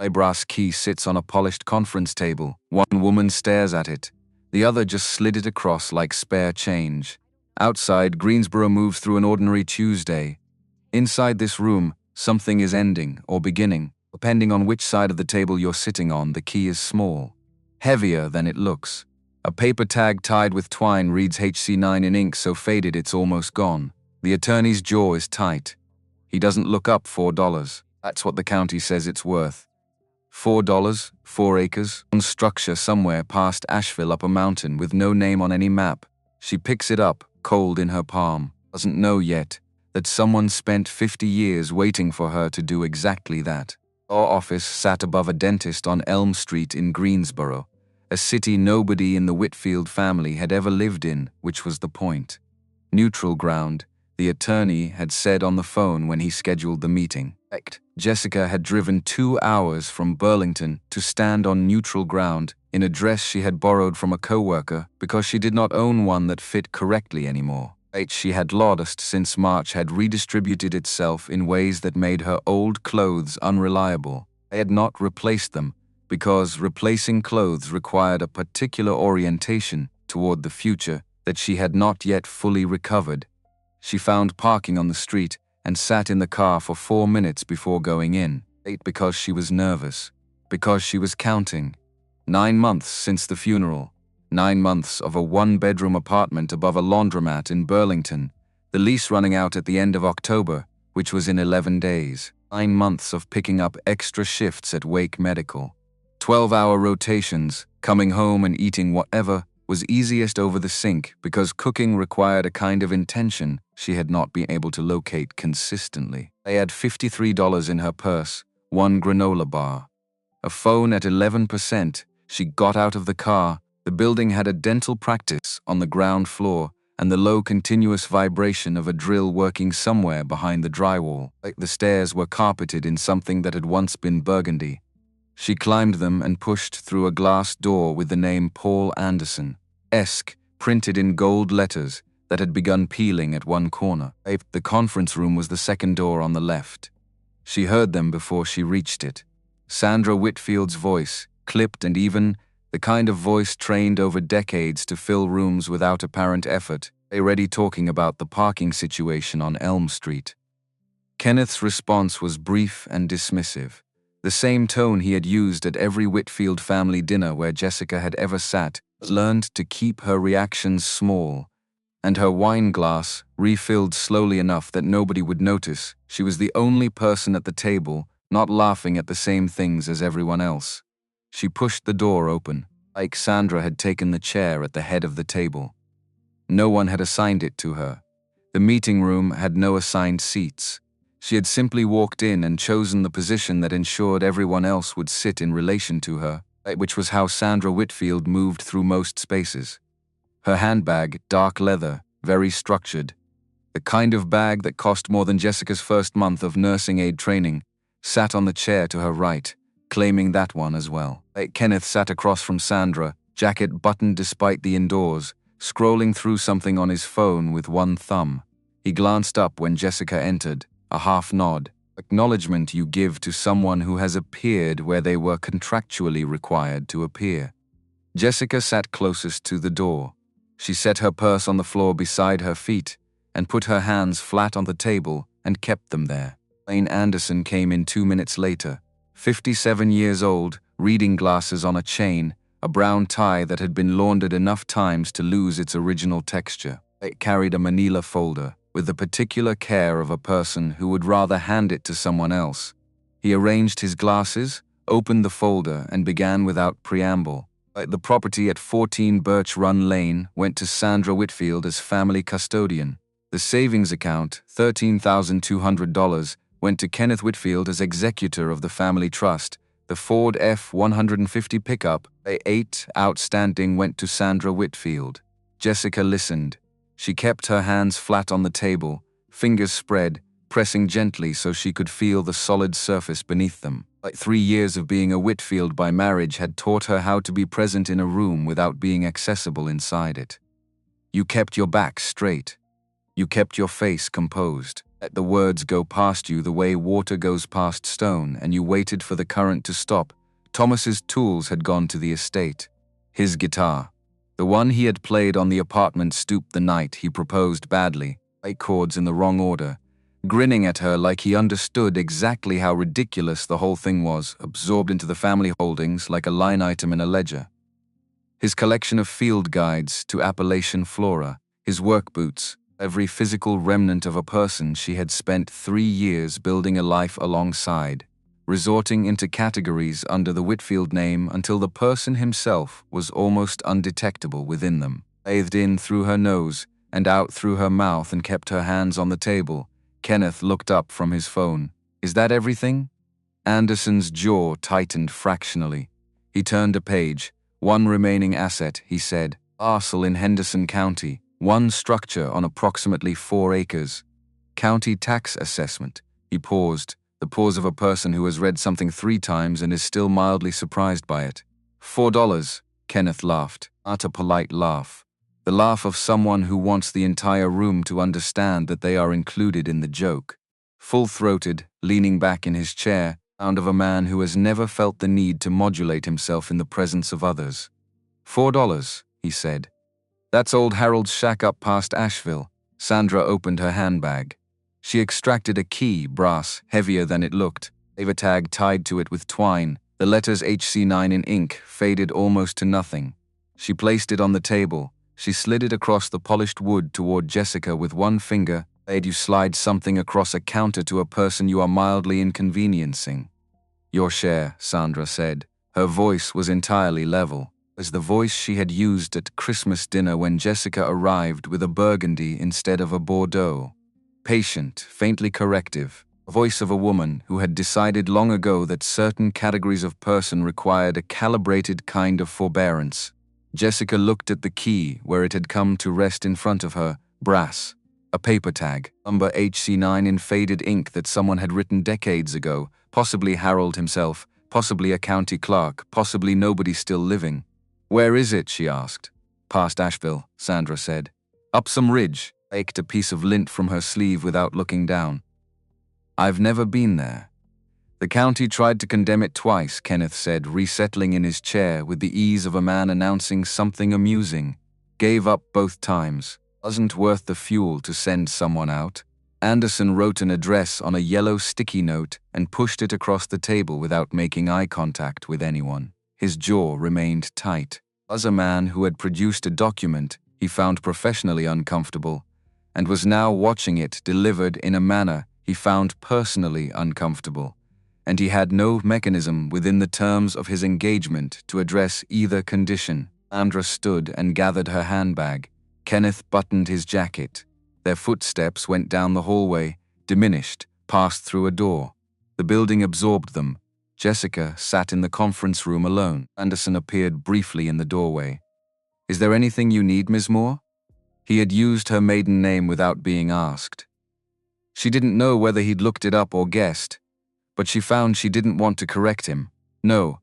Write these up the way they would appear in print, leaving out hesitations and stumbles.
A brass key sits on a polished conference table. One woman stares at it. The other just slid it across like spare change. Outside, Greensboro moves through an ordinary Tuesday. Inside this room, something is ending or beginning. Depending on which side of the table you're sitting on, the key is small, heavier than it looks. A paper tag tied with twine reads HC9 in ink so faded it's almost gone. The attorney's jaw is tight. He doesn't look up $4. That's what the county says it's worth. $4, 4 acres, on structure somewhere past Asheville up a mountain with no name on any map. She picks it up, cold in her palm. Doesn't know yet that someone spent 50 years waiting for her to do exactly that. Our office sat above a dentist on Elm Street in Greensboro, a city nobody in the Whitfield family had ever lived in, which was the point. Neutral ground, the attorney had said on the phone when he scheduled the meeting. Jessica had driven 2 hours from Burlington to stand on neutral ground in a dress she had borrowed from a coworker because she did not own one that fit correctly anymore. She had lost since March had redistributed itself in ways that made her old clothes unreliable. They had not replaced them because replacing clothes required a particular orientation toward the future that she had not yet fully recovered. She found parking on the street and sat in the car for 4 minutes before going in. Because she was nervous. Because she was counting. 9 months since the funeral. 9 months of a one-bedroom apartment above a laundromat in Burlington. The lease running out at the end of October, which was in 11 days. 9 months of picking up extra shifts at Wake Medical. 12-hour rotations, coming home and eating whatever was easiest over the sink because cooking required a kind of intention she had not been able to locate consistently. They had $53 in her purse, 1 granola bar. A phone at 11%. She got out of the car. The building had a dental practice on the ground floor and the low continuous vibration of a drill working somewhere behind the drywall. The stairs were carpeted in something that had once been burgundy. She climbed them and pushed through a glass door with the name Paul Anderson-esque printed in gold letters that had begun peeling at one corner. The conference room was the second door on the left. She heard them before she reached it. Sandra Whitfield's voice, clipped and even, the kind of voice trained over decades to fill rooms without apparent effort, already talking about the parking situation on Elm Street. Kenneth's response was brief and dismissive. The same tone he had used at every Whitfield family dinner where Jessica had ever sat, learned to keep her reactions small, and her wine glass refilled slowly enough that nobody would notice. She was the only person at the table not laughing at the same things as everyone else. She pushed the door open, like Sandra had taken the chair at the head of the table. No one had assigned it to her. The meeting room had no assigned seats. She had simply walked in and chosen the position that ensured everyone else would sit in relation to her, which was how Sandra Whitfield moved through most spaces. Her handbag, dark leather, very structured. The kind of bag that cost more than Jessica's first month of nursing aid training, sat on the chair to her right, claiming that one as well. Kenneth sat across from Sandra, jacket buttoned despite the indoors, scrolling through something on his phone with one thumb. He glanced up when Jessica entered, a half nod, acknowledgement you give to someone who has appeared where they were contractually required to appear. Jessica sat closest to the door. She set her purse on the floor beside her feet and put her hands flat on the table and kept them there. Lane Anderson came in 2 minutes later, 57 years old, reading glasses on a chain, a brown tie that had been laundered enough times to lose its original texture. It carried a manila folder, with the particular care of a person who would rather hand it to someone else. He arranged his glasses, opened the folder, and began without preamble. The property at 14 Birch Run Lane went to Sandra Whitfield as family custodian. The savings account, $13,200, went to Kenneth Whitfield as executor of the family trust. The Ford F-150 pickup, A8 outstanding, went to Sandra Whitfield. Jessica listened. She kept her hands flat on the table, fingers spread, pressing gently so she could feel the solid surface beneath them. 3 years of being a Whitfield by marriage had taught her how to be present in a room without being accessible inside it. You kept your back straight. You kept your face composed. Let the words go past you the way water goes past stone, and you waited for the current to stop. Thomas's tools had gone to the estate. His guitar, the one he had played on the apartment stoop the night he proposed badly, played chords in the wrong order, grinning at her like he understood exactly how ridiculous the whole thing was, absorbed into the family holdings like a line item in a ledger. His collection of field guides to Appalachian flora, his work boots, every physical remnant of a person she had spent 3 years building a life alongside, resorting into categories under the Whitfield name until the person himself was almost undetectable within them. Bathed in through her nose and out through her mouth and kept her hands on the table, Kenneth looked up from his phone. "Is that everything?" Anderson's jaw tightened fractionally. He turned a page. "One remaining asset," he said. "Parcel in Henderson County. One structure on approximately 4 acres. County tax assessment." He paused, the pause of a person who has read something 3 times and is still mildly surprised by it. $4, Kenneth laughed, not a polite laugh. The laugh of someone who wants the entire room to understand that they are included in the joke. Full-throated, leaning back in his chair, sound of a man who has never felt the need to modulate himself in the presence of others. $4, he said. "That's old Harold's shack up past Asheville." Sandra opened her handbag. She extracted a key, brass, heavier than it looked, a tag tied to it with twine, the letters HC9 in ink, faded almost to nothing. She placed it on the table. She slid it across the polished wood toward Jessica with one finger. "Made you slide something across a counter to a person you are mildly inconveniencing." "Your share," Sandra said. Her voice was entirely level, as the voice she had used at Christmas dinner when Jessica arrived with a burgundy instead of a Bordeaux. Patient, faintly corrective, the voice of a woman who had decided long ago that certain categories of person required a calibrated kind of forbearance. Jessica looked at the key where it had come to rest in front of her, brass. A paper tag, number HC9 in faded ink that someone had written decades ago, possibly Harold himself, possibly a county clerk, possibly nobody still living. "Where is it?" she asked. "Past Asheville," Sandra said. "Up some ridge," baked a piece of lint from her sleeve without looking down. "I've never been there." "The county tried to condemn it twice," Kenneth said, resettling in his chair with the ease of a man announcing something amusing. "Gave up both times. Wasn't worth the fuel to send someone out." Anderson wrote an address on a yellow sticky note and pushed it across the table without making eye contact with anyone. His jaw remained tight. As a man who had produced a document he found professionally uncomfortable, and was now watching it delivered in a manner he found personally uncomfortable, and he had no mechanism within the terms of his engagement to address either condition. Sandra stood and gathered her handbag. Kenneth buttoned his jacket. Their footsteps went down the hallway, diminished, passed through a door. The building absorbed them. Jessica sat in the conference room alone. Anderson appeared briefly in the doorway. "Is there anything you need, Ms. Moore?" He had used her maiden name without being asked. She didn't know whether he'd looked it up or guessed, but she found she didn't want to correct him. "No,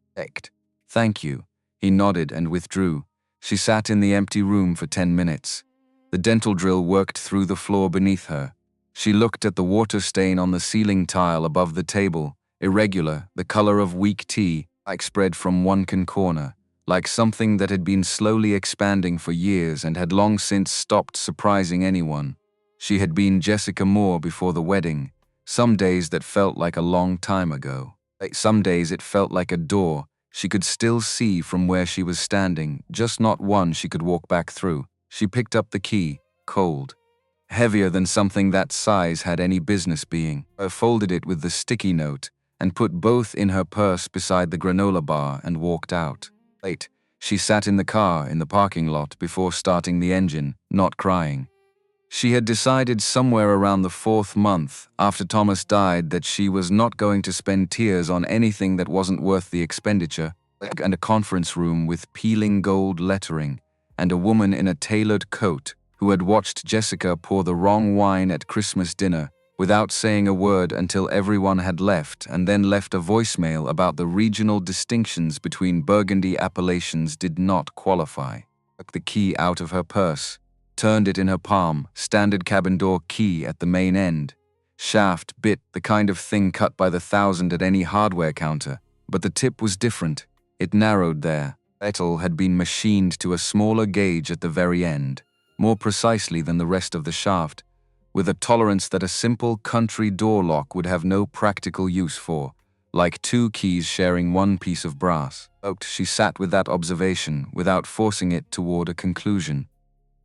thank you." He nodded and withdrew. She sat in the empty room for 10 minutes. The dental drill worked through the floor beneath her. She looked at the water stain on the ceiling tile above the table, irregular, the color of weak tea, like spread from one corner, like something that had been slowly expanding for years and had long since stopped surprising anyone. She had been Jessica Moore before the wedding. Some days that felt like a long time ago. Some days it felt like a door she could still see from where she was standing, just not one she could walk back through. She picked up the key, cold. Heavier than something that size had any business being. Folded it with the sticky note and put both in her purse beside the granola bar and walked out. Late, she sat in the car in the parking lot before starting the engine, not crying. She had decided somewhere around the 4th month after Thomas died that she was not going to spend tears on anything that wasn't worth the expenditure, and a conference room with peeling gold lettering, and a woman in a tailored coat who had watched Jessica pour the wrong wine at Christmas dinner without saying a word until everyone had left, and then left a voicemail about the regional distinctions between Burgundy appellations did not qualify. Took the key out of her purse, turned it in her palm, standard cabin door key at the main end. shaft, bit, the kind of thing cut by the thousand at any hardware counter. But the tip was different. It narrowed there. Metal had been machined to a smaller gauge at the very end, more precisely than the rest of the shaft, with a tolerance that a simple country door lock would have no practical use for, like two keys sharing one piece of brass. She sat with that observation without forcing it toward a conclusion.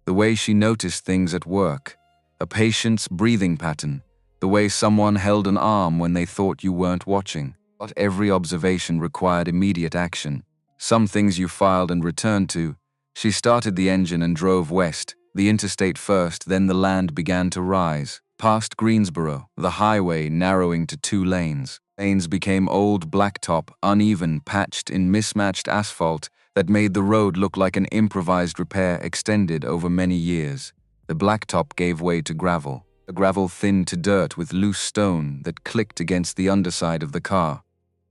The way she noticed things at work, a patient's breathing pattern, the way someone held an arm when they thought you weren't watching. Not every observation required immediate action. Some things you filed and returned to. She started the engine and drove west, the interstate first, then the land began to rise. Past Greensboro, the highway narrowing to 2 lanes. Lanes became old blacktop, uneven, patched in mismatched asphalt that made the road look like an improvised repair extended over many years. The blacktop gave way to gravel. The gravel thinned to dirt with loose stone that clicked against the underside of the car.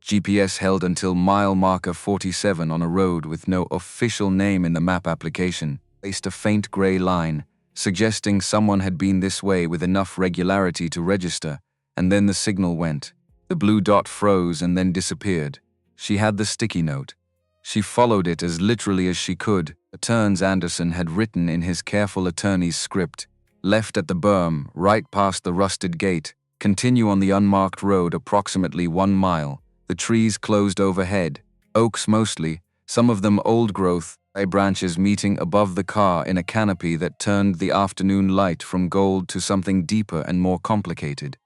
GPS held until mile marker 47 on a road with no official name in the map application, placed a faint gray line, suggesting someone had been this way with enough regularity to register, and then the signal went. The blue dot froze and then disappeared. She had the sticky note. She followed it as literally as she could, the turns Anderson had written in his careful attorney's script. Left at the berm, right past the rusted gate, continue on the unmarked road approximately 1 mile. The trees closed overhead, oaks mostly, some of them old growth, branches meeting above the car in a canopy that turned the afternoon light from gold to something deeper and more complicated.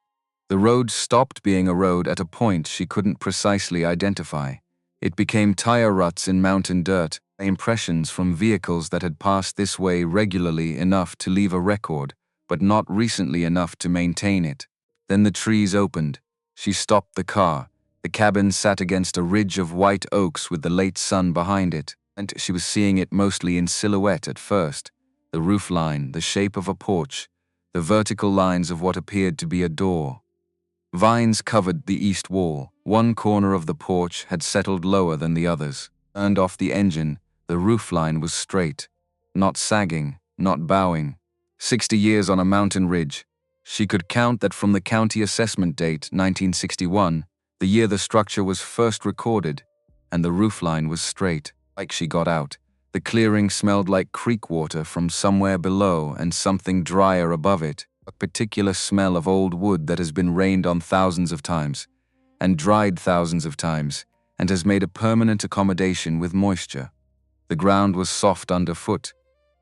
The road stopped being a road at a point she couldn't precisely identify. It became tire ruts in mountain dirt, impressions from vehicles that had passed this way regularly enough to leave a record, but not recently enough to maintain it. Then the trees opened. She stopped the car. The cabin sat against a ridge of white oaks with the late sun behind it, and she was seeing it mostly in silhouette at first. The roofline, the shape of a porch, the vertical lines of what appeared to be a door. Vines covered the east wall. One corner of the porch had settled lower than the others. Turned off the engine, the roofline was straight. Not sagging, not bowing. 60 years on a mountain ridge. She could count that from the county assessment date, 1961, the year the structure was first recorded, and the roofline was straight. Like she got out. The clearing smelled like creek water from somewhere below and something drier above it, a particular smell of old wood that has been rained on thousands of times, and dried thousands of times, and has made a permanent accommodation with moisture. The ground was soft underfoot.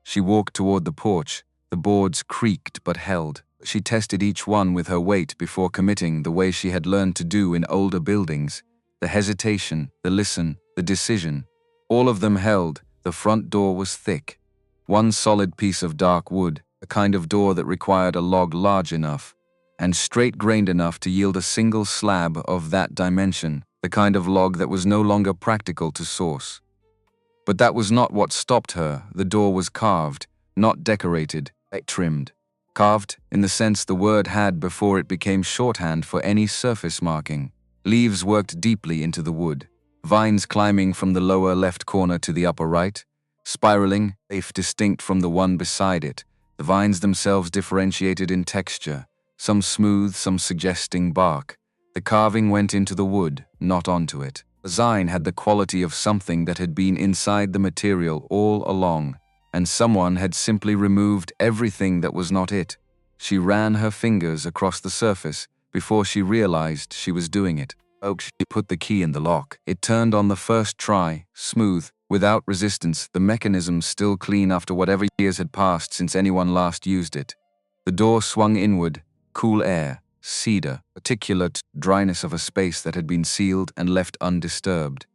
She walked toward the porch. The boards creaked but held. She tested each one with her weight before committing, the way she had learned to do in older buildings. The hesitation, the listen, the decision. All of them held. The front door was thick. One solid piece of dark wood, a kind of door that required a log large enough and straight-grained enough to yield a single slab of that dimension, the kind of log that was no longer practical to source. But that was not what stopped her. The door was carved, not decorated, trimmed. Carved, in the sense the word had before it became shorthand for any surface marking. Leaves worked deeply into the wood. Vines climbing from the lower left corner to the upper right, spiraling, if distinct from the one beside it. The vines themselves differentiated in texture, some smooth, some suggesting bark. The carving went into the wood, not onto it. The design had the quality of something that had been inside the material all along, and someone had simply removed everything that was not it. She ran her fingers across the surface before she realized she was doing it. She put the key in the lock. It turned on the first try, smooth, without resistance, the mechanism still clean after whatever years had passed since anyone last used it. The door swung inward, cool air, cedar, articulate dryness of a space that had been sealed and left undisturbed.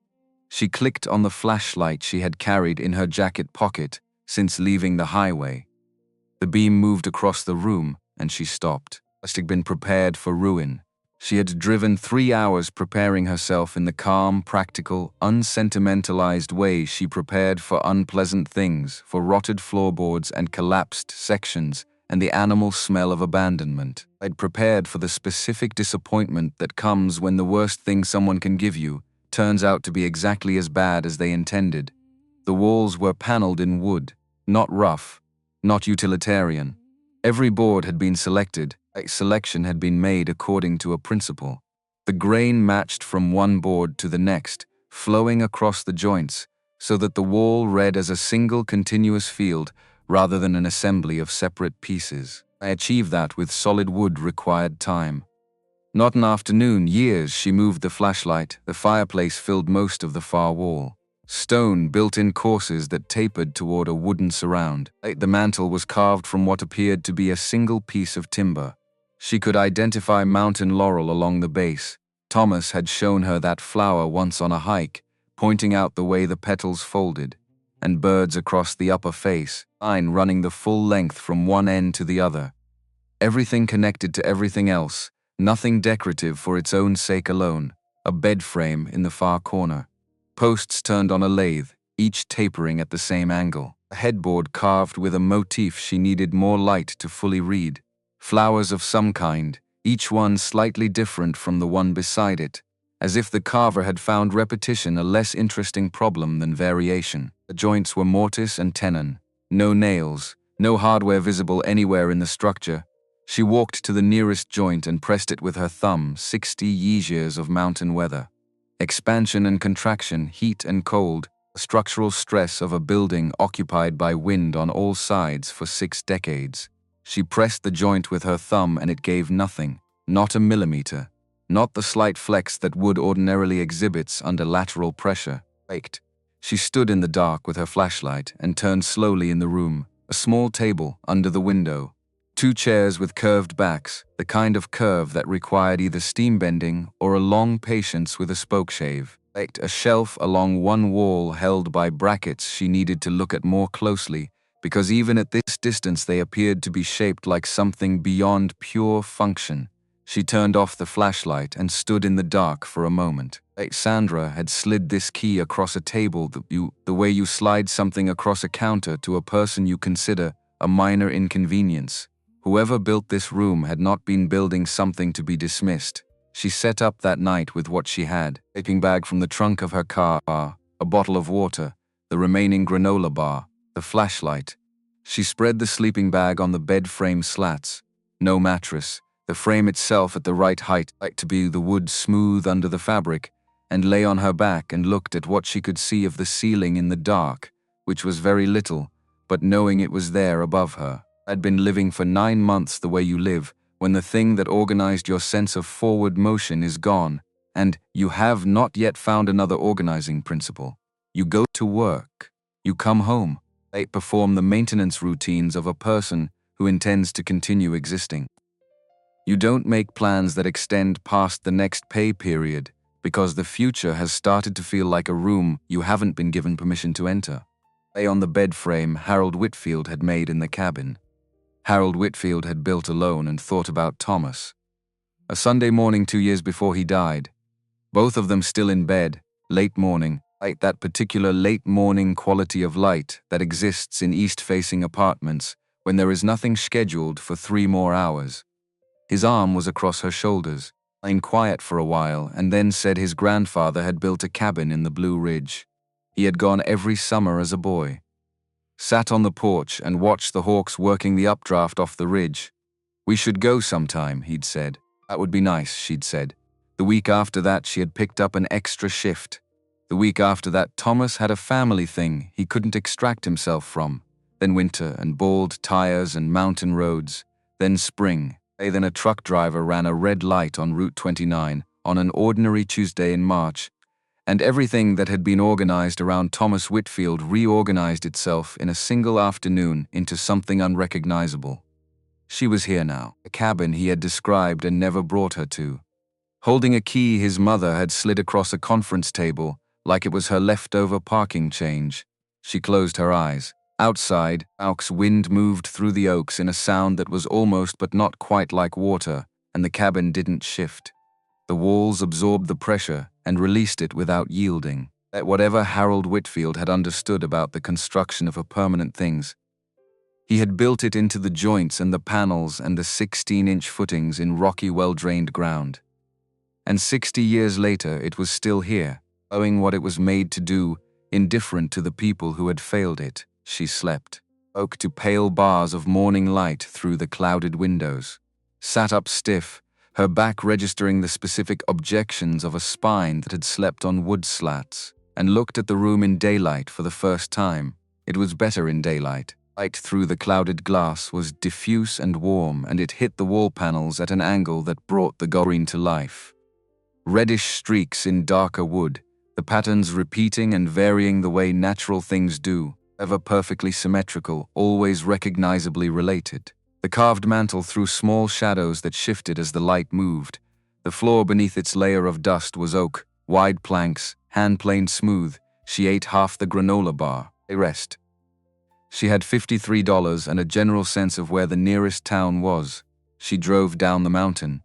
She clicked on the flashlight she had carried in her jacket pocket since leaving the highway. The beam moved across the room, and she stopped. Must have been prepared for ruin. She had driven 3 hours preparing herself in the calm, practical, unsentimentalized way she prepared for unpleasant things, for rotted floorboards and collapsed sections, and the animal smell of abandonment. I'd prepared for the specific disappointment that comes when the worst thing someone can give you turns out to be exactly as bad as they intended. The walls were paneled in wood, not rough, not utilitarian. Every board had been selected, A selection had been made according to a principle. The grain matched from one board to the next, flowing across the joints, so that the wall read as a single continuous field rather than an assembly of separate pieces. I achieved that with solid wood required time. Not an afternoon, years. She moved the flashlight. The fireplace filled most of the far wall. Stone built-in courses that tapered toward a wooden surround. The mantel was carved from what appeared to be a single piece of timber. She could identify mountain laurel along the base. Thomas had shown her that flower once on a hike, pointing out the way the petals folded, and birds across the upper face, line running the full length from one end to the other. Everything connected to everything else, nothing decorative for its own sake alone. A bed frame in the far corner. Posts turned on a lathe, each tapering at the same angle. A headboard carved with a motif she needed more light to fully read. Flowers of some kind, each one slightly different from the one beside it, as if the carver had found repetition a less interesting problem than variation. The joints were mortise and tenon. No nails, no hardware visible anywhere in the structure. She walked to the nearest joint and pressed it with her thumb. 60 years of mountain weather. Expansion and contraction, heat and cold, the structural stress of a building occupied by wind on all sides for 6 decades. She pressed the joint with her thumb and it gave nothing, not a millimeter, not the slight flex that wood ordinarily exhibits under lateral pressure. Baked. She stood in the dark with her flashlight and turned slowly in the room. A small table under the window. 2 chairs with curved backs, the kind of curve that required either steam bending or a long patience with a spokeshave. A shelf along one wall held by brackets she needed to look at more closely, because even at this distance they appeared to be shaped like something beyond pure function. She turned off the flashlight and stood in the dark for a moment. Sandra had slid this key across a table the way you slide something across a counter to a person you consider a minor inconvenience. Whoever built this room had not been building something to be dismissed. She set up that night with what she had: a sleeping bag from the trunk of her car, a bottle of water, the remaining granola bar, the flashlight. She spread the sleeping bag on the bed frame slats. No mattress, the frame itself at the right height, to be the wood smooth under the fabric, and lay on her back and looked at what she could see of the ceiling in the dark, which was very little, but knowing it was there above her. Had been living for 9 months the way you live, when the thing that organized your sense of forward motion is gone, and you have not yet found another organizing principle. You go to work. You come home. They perform the maintenance routines of a person who intends to continue existing. You don't make plans that extend past the next pay period, because the future has started to feel like a room you haven't been given permission to enter. Lay on the bed frame Harold Whitfield had made in the cabin. Harold Whitfield had built alone and thought about Thomas. A Sunday morning 2 years before he died. Both of them still in bed, late morning, that particular late morning quality of light that exists in east-facing apartments when there is nothing scheduled for 3 more hours. His arm was across her shoulders, lying quiet for a while, and then said his grandfather had built a cabin in the Blue Ridge. He had gone every summer as a boy. Sat on the porch and watched the hawks working the updraft off the ridge. "We should go sometime," he'd said. "That would be nice," she'd said. The week after that she had picked up an extra shift. The week after that Thomas had a family thing he couldn't extract himself from. Then winter and bald tires and mountain roads. Then spring. Then a truck driver ran a red light on Route 29 on an ordinary Tuesday in March. And everything that had been organized around Thomas Whitfield reorganized itself in a single afternoon into something unrecognizable. She was here now, a cabin he had described and never brought her to. Holding a key his mother had slid across a conference table like it was her leftover parking change. She closed her eyes. Outside, Auk's wind moved through the oaks in a sound that was almost but not quite like water, and the cabin didn't shift. The walls absorbed the pressure and released it without yielding. That whatever Harold Whitfield had understood about the construction of her permanent things, he had built it into the joints and the panels and the 16-inch footings in rocky, well-drained ground. And 60 years later it was still here, owing what it was made to do, indifferent to the people who had failed it. She slept, woke to pale bars of morning light through the clouded windows. sat up stiff, her back registering the specific objections of a spine that had slept on wood slats, and looked at the room in daylight for the first time. It was better in daylight. Light through the clouded glass was diffuse and warm, and it hit the wall panels at an angle that brought the green to life. Reddish streaks in darker wood, the patterns repeating and varying the way natural things do, ever perfectly symmetrical, always recognizably related. The carved mantel threw small shadows that shifted as the light moved. The floor beneath its layer of dust was oak, wide planks, hand-planed smooth. She ate half the granola bar. They rest. She had $53 and a general sense of where the nearest town was. She drove down the mountain.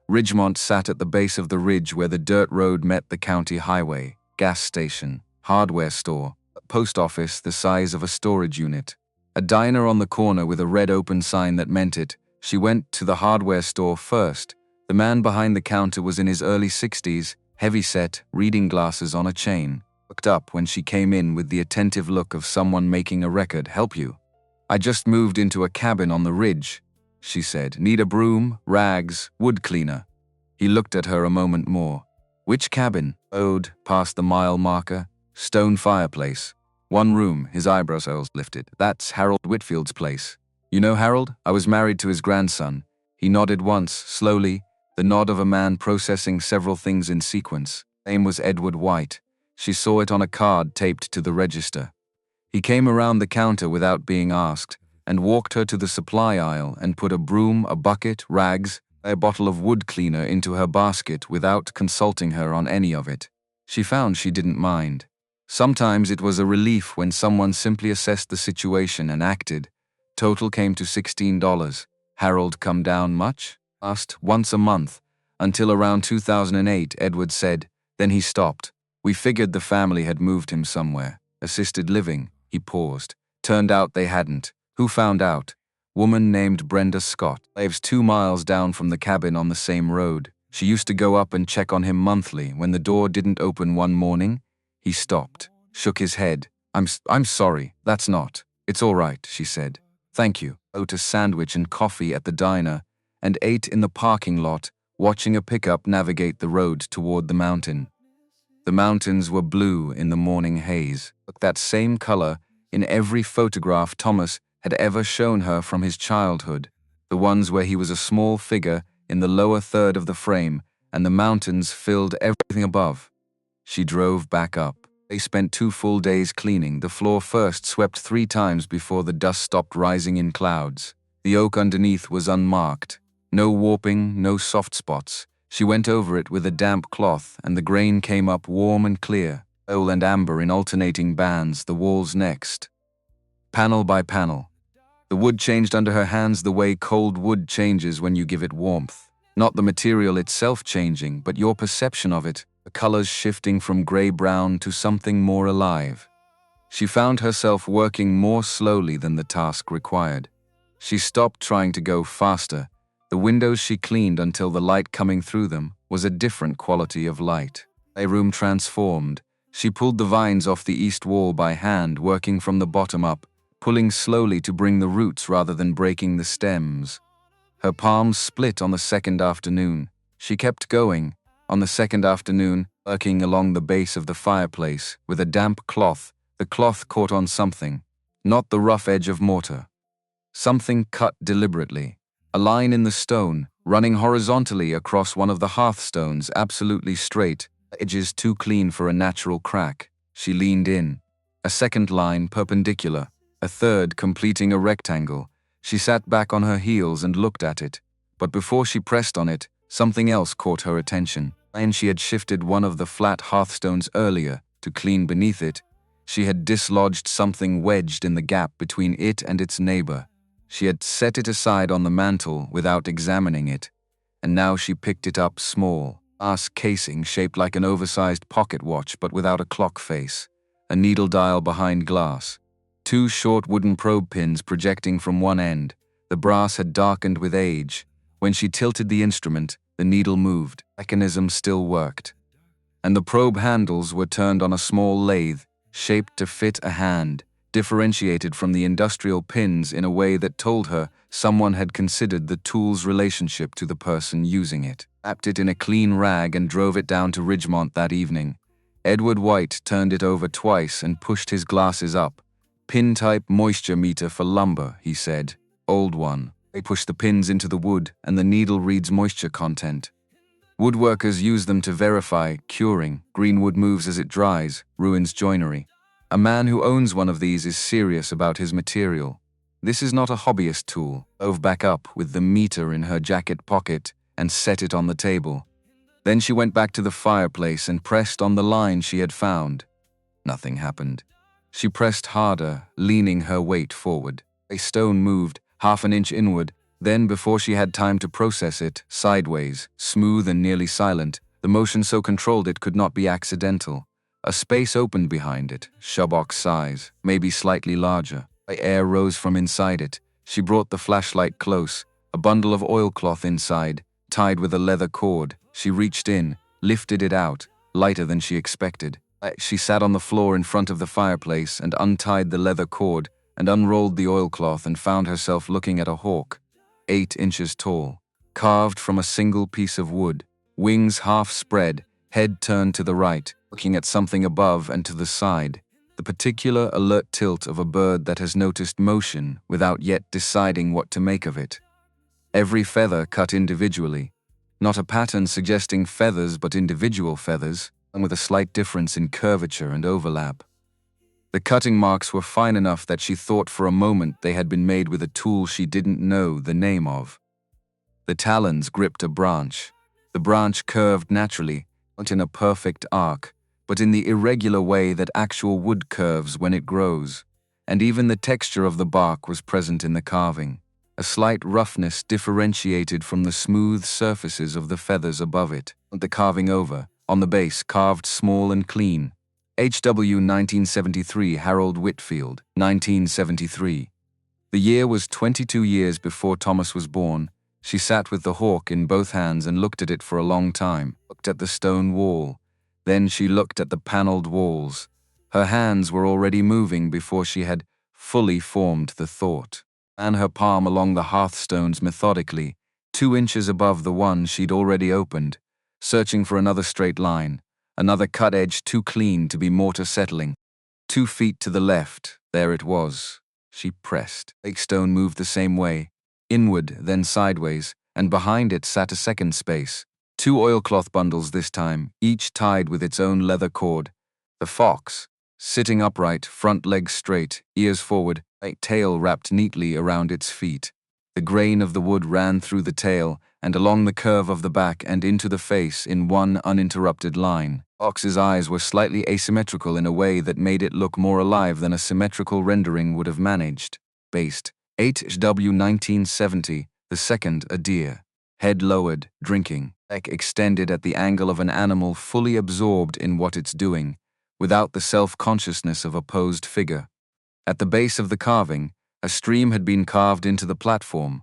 Ridgemont sat at the base of the ridge where the dirt road met the county highway. Gas station, hardware store, a post office the size of a storage unit. A diner on the corner with a red open sign that meant it. She went to the hardware store first. The man behind the counter was in his early 60s, heavy-set, reading glasses on a chain. Looked up when she came in with the attentive look of someone making a record. "Help you?" "I just moved into a cabin on the ridge," she said. "Need a broom, rags, wood cleaner." He looked at her a moment more. "Which cabin?" "Ode, past the mile marker. Stone fireplace. One room," his eyebrows lifted. "That's Harold Whitfield's place." "You know Harold? I was married to his grandson." He nodded once, slowly, the nod of a man processing several things in sequence. His name was Edward White. She saw it on a card taped to the register. He came around the counter without being asked, and walked her to the supply aisle and put a broom, a bucket, rags, a bottle of wood cleaner into her basket without consulting her on any of it. She found she didn't mind. Sometimes it was a relief when someone simply assessed the situation and acted. Total came to $16. "Harold come down much?" Asked. "Once a month. Until around 2008, Edward said. Then he stopped. We figured the family had moved him somewhere. Assisted living." He paused. "Turned out they hadn't." "Who found out?" "Woman named Brenda Scott. Lives 2 miles down from the cabin on the same road. She used to go up and check on him monthly. When the door didn't open one morning..." He stopped, shook his head. I'm sorry, that's not." "It's all right," she said. "Thank you." Ate a sandwich and coffee at the diner, and ate in the parking lot, watching a pickup navigate the road toward the mountain. The mountains were blue in the morning haze, that same color in every photograph Thomas had ever shown her from his childhood, the ones where he was a small figure in the lower third of the frame, and the mountains filled everything above. She drove back up. They spent 2 full days cleaning. The floor first swept 3 times before the dust stopped rising in clouds. The oak underneath was unmarked. No warping, no soft spots. She went over it with a damp cloth, and the grain came up warm and clear, oil and amber in alternating bands, the walls next. Panel by panel. The wood changed under her hands the way cold wood changes when you give it warmth. Not the material itself changing, but your perception of it, the colors shifting from gray-brown to something more alive. She found herself working more slowly than the task required. She stopped trying to go faster. The windows she cleaned until the light coming through them was a different quality of light. A room transformed. She pulled the vines off the east wall by hand, working from the bottom up, pulling slowly to bring the roots rather than breaking the stems. Her palms split on the second afternoon. She kept going. On the second afternoon, working along the base of the fireplace with a damp cloth, the cloth caught on something, not the rough edge of mortar. Something cut deliberately. A line in the stone, running horizontally across one of the hearthstones, absolutely straight, edges too clean for a natural crack. She leaned in. A second line perpendicular, a third completing a rectangle. She sat back on her heels and looked at it. But before she pressed on it, something else caught her attention. And she had shifted one of the flat hearthstones earlier to clean beneath it. She had dislodged something wedged in the gap between it and its neighbor. She had set it aside on the mantel without examining it, and now she picked it up small, glass casing shaped like an oversized pocket watch but without a clock face, a needle dial behind glass, 2 short wooden probe pins projecting from one end. The brass had darkened with age. When she tilted the instrument, the needle moved, the mechanism still worked. And the probe handles were turned on a small lathe, shaped to fit a hand. differentiated from the industrial pins in a way that told her someone had considered the tool's relationship to the person using it. Wrapped it in a clean rag and drove it down to Ridgemont that evening. Edward White turned it over twice and pushed his glasses up. Pin-type moisture meter for lumber, he said. Old one. They push the pins into the wood and the needle reads moisture content. Woodworkers use them to verify curing. Green wood moves as it dries, ruins joinery. A man who owns one of these is serious about his material. This is not a hobbyist tool. Drove back up with the meter in her jacket pocket and set it on the table. Then she went back to the fireplace and pressed on the line she had found. Nothing happened. She pressed harder, leaning her weight forward. A stone moved, half an inch inward. Then, before she had time to process it, sideways, smooth and nearly silent, the motion so controlled it could not be accidental. A space opened behind it, shoebox size, maybe slightly larger. Air rose from inside it. She brought the flashlight close, a bundle of oilcloth inside, tied with a leather cord. She reached in, lifted it out, lighter than she expected. She sat on the floor in front of the fireplace and untied the leather cord and unrolled the oilcloth and found herself looking at a hawk, 8 inches tall, carved from a single piece of wood, wings half spread, head turned to the right, looking at something above and to the side, the particular alert tilt of a bird that has noticed motion without yet deciding what to make of it. Every feather cut individually, not a pattern suggesting feathers but individual feathers, and with a slight difference in curvature and overlap. The cutting marks were fine enough that she thought for a moment they had been made with a tool she didn't know the name of. The talons gripped a branch. The branch curved naturally, not in a perfect arc, but in the irregular way that actual wood curves when it grows, and even the texture of the bark was present in the carving. A slight roughness differentiated from the smooth surfaces of the feathers above it. The carving over, on the base carved small and clean. H.W. 1973 Harold Whitfield, 1973. The year was 22 years before Thomas was born. She sat with the hawk in both hands and looked at it for a long time, looked at the stone wall. Then she looked at the paneled walls. Her hands were already moving before she had fully formed the thought. Ran her palm along the hearthstones methodically, 2 inches above the one she'd already opened, searching for another straight line, another cut edge too clean to be mortar settling. 2 feet to the left, there it was. She pressed. The stone moved the same way, inward, then sideways, and behind it sat a second space. 2 oilcloth bundles this time, each tied with its own leather cord. The fox, sitting upright, front legs straight, ears forward, a tail wrapped neatly around its feet. The grain of the wood ran through the tail and along the curve of the back and into the face in one uninterrupted line. Fox's eyes were slightly asymmetrical in a way that made it look more alive than a symmetrical rendering would have managed. Based, H.W. 1970, the second a deer. Head lowered, drinking, neck extended at the angle of an animal fully absorbed in what it's doing, without the self-consciousness of a posed figure. At the base of the carving, a stream had been carved into the platform.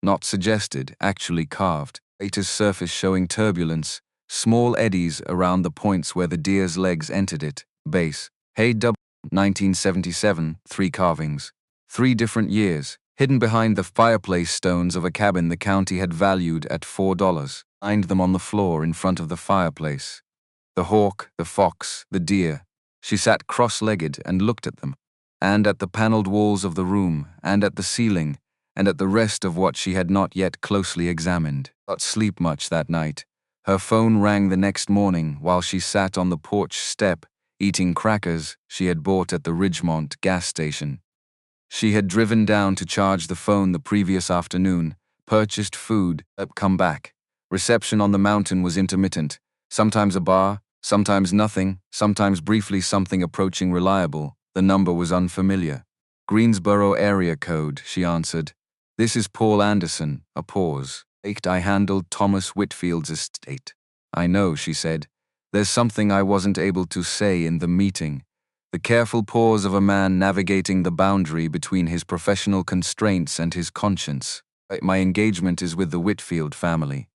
Not suggested, actually carved. Its surface showing turbulence, small eddies around the points where the deer's legs entered it. Base, H.W. 1977, 3 carvings. 3 different years, hidden behind the fireplace stones of a cabin the county had valued at $4. Lined them on the floor in front of the fireplace. The hawk, the fox, the deer. She sat cross-legged and looked at them, and at the paneled walls of the room, and at the ceiling, and at the rest of what she had not yet closely examined. Not sleep much that night. Her phone rang the next morning while she sat on the porch step, eating crackers she had bought at the Ridgemont gas station. She had driven down to charge the phone the previous afternoon, purchased food, come back. Reception on the mountain was intermittent, sometimes a bar, sometimes nothing, sometimes briefly something approaching reliable. The number was unfamiliar. Greensboro area code, she answered. This is Paul Anderson, a pause. I handled Thomas Whitfield's estate. I know, she said. There's something I wasn't able to say in the meeting. The careful pause of a man navigating the boundary between his professional constraints and his conscience. My engagement is with the Whitfield family.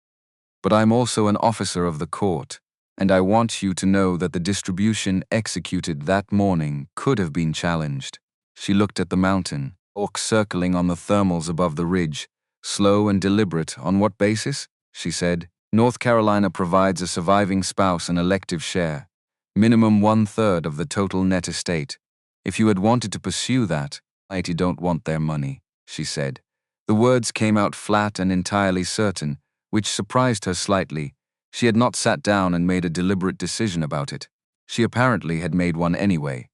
But I'm also an officer of the court, and I want you to know that the distribution executed that morning could have been challenged. She looked at the mountain, orc circling on the thermals above the ridge. Slow and deliberate. On what basis? She said. North Carolina provides a surviving spouse an elective share. Minimum 1/3 of the total net estate. If you had wanted to pursue that, I don't want their money, she said. The words came out flat and entirely certain, which surprised her slightly. She had not sat down and made a deliberate decision about it. She apparently had made one anyway.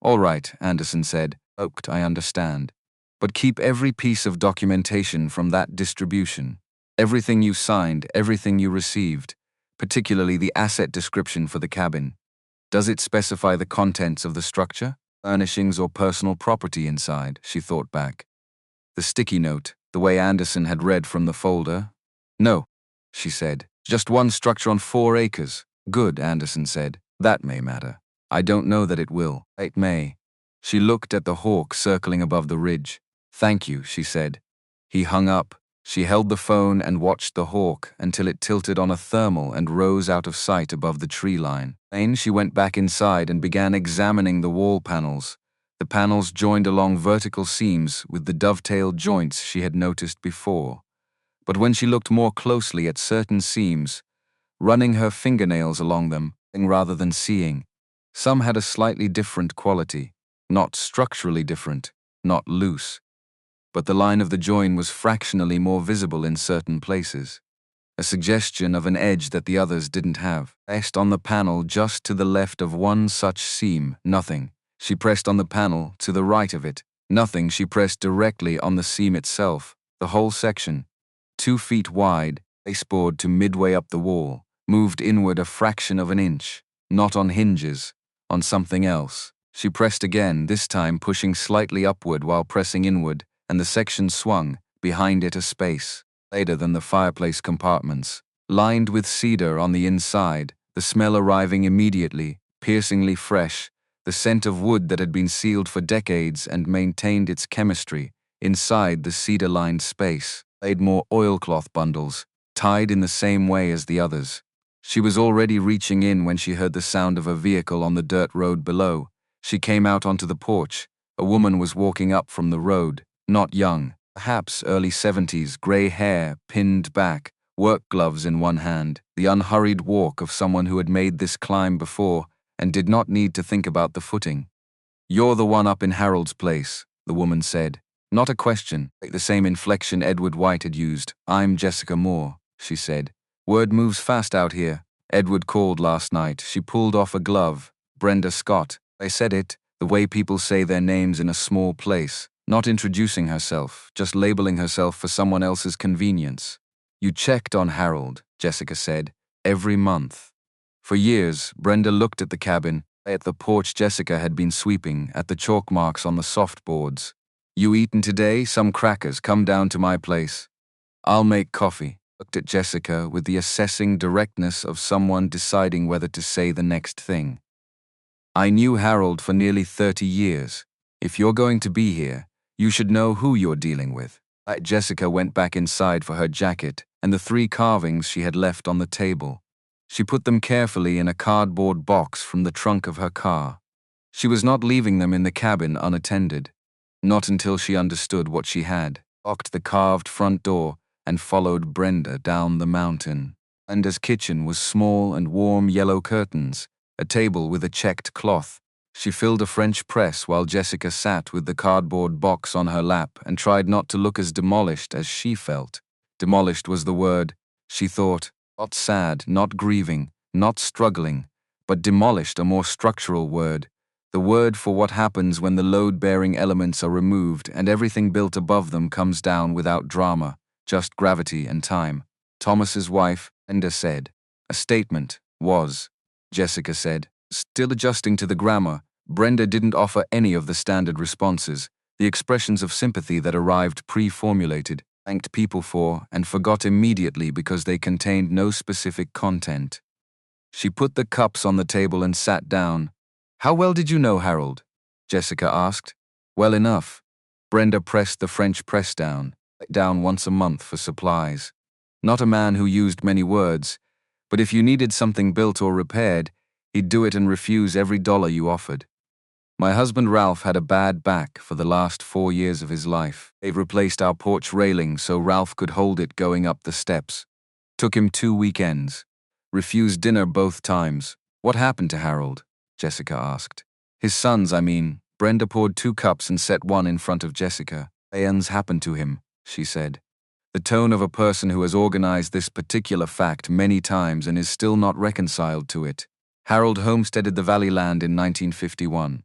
All right, Anderson said. I understand. But keep every piece of documentation from that distribution. Everything you signed, everything you received, particularly the asset description for the cabin. Does it specify the contents of the structure, furnishings or personal property inside? She thought back. The sticky note, the way Anderson had read from the folder. No, she said. Just one structure on 4 acres. Good, Anderson said. That may matter. I don't know that it will. It may. She looked at the hawk circling above the ridge. Thank you, she said. He hung up. She held the phone and watched the hawk until it tilted on a thermal and rose out of sight above the tree line. Then she went back inside and began examining the wall panels. The panels joined along vertical seams with the dovetailed joints she had noticed before. But when she looked more closely at certain seams, running her fingernails along them, rather than seeing, some had a slightly different quality, not structurally different, not loose. But the line of the join was fractionally more visible in certain places, a suggestion of an edge that the others didn't have. Pressed on the panel just to the left of one such seam, nothing. She pressed on the panel to the right of it, nothing. She pressed directly on the seam itself, the whole section, 2 feet wide, baseboard to midway up the wall, moved inward a fraction of an inch, not on hinges, on something else. She pressed again, this time pushing slightly upward while pressing inward, and the section swung, behind it a space, later than the fireplace compartments, lined with cedar on the inside, the smell arriving immediately, piercingly fresh, the scent of wood that had been sealed for decades and maintained its chemistry, inside the cedar-lined space, laid more oilcloth bundles, tied in the same way as the others. She was already reaching in when she heard the sound of a vehicle on the dirt road below. She came out onto the porch. A woman was walking up from the road. Not young, perhaps early 70s, gray hair, pinned back, work gloves in one hand, the unhurried walk of someone who had made this climb before and did not need to think about the footing. You're the one up in Harold's place, the woman said. Not a question, the same inflection Edward White had used. I'm Jessica Moore, she said. Word moves fast out here. Edward called last night. She pulled off a glove. Brenda Scott. I said it, the way people say their names in a small place. Not introducing herself, just labeling herself for someone else's convenience. You checked on Harold, Jessica said, every month. For years, Brenda looked at the cabin, at the porch Jessica had been sweeping, at the chalk marks on the soft boards. You eaten today? Some crackers. Come down to my place. I'll make coffee. Looked at Jessica with the assessing directness of someone deciding whether to say the next thing. I knew Harold for nearly 30 years. If you're going to be here, you should know who you're dealing with. Jessica went back inside for her jacket and the 3 carvings she had left on the table. She put them carefully in a cardboard box from the trunk of her car. She was not leaving them in the cabin unattended. Not until she understood what she had. Locked the carved front door and followed Brenda down the mountain. Brenda's kitchen was small and warm yellow curtains, a table with a checked cloth. She filled a French press while Jessica sat with the cardboard box on her lap and tried not to look as demolished as she felt. Demolished was the word, she thought. Not sad, not grieving, not struggling, but demolished, a more structural word. The word for what happens when the load-bearing elements are removed and everything built above them comes down without drama, just gravity and time. Thomas's wife, Brenda said. A statement, was, Jessica said. Still adjusting to the grammar, Brenda didn't offer any of the standard responses, the expressions of sympathy that arrived pre-formulated, thanked people for, and forgot immediately because they contained no specific content. She put the cups on the table and sat down. How well did you know Harold? Jessica asked. Well enough. Brenda pressed the French press down once a month for supplies. Not a man who used many words, but if you needed something built or repaired, he'd do it and refuse every dollar you offered. My husband Ralph had a bad back for the last 4 years of his life. They've replaced our porch railing so Ralph could hold it going up the steps. Took him 2 weekends. Refused dinner both times. What happened to Harold? Jessica asked. His sons, I mean. Brenda poured 2 cups and set one in front of Jessica. Things happened to him, she said. The tone of a person who has organized this particular fact many times and is still not reconciled to it. Harold homesteaded the valley land in 1951.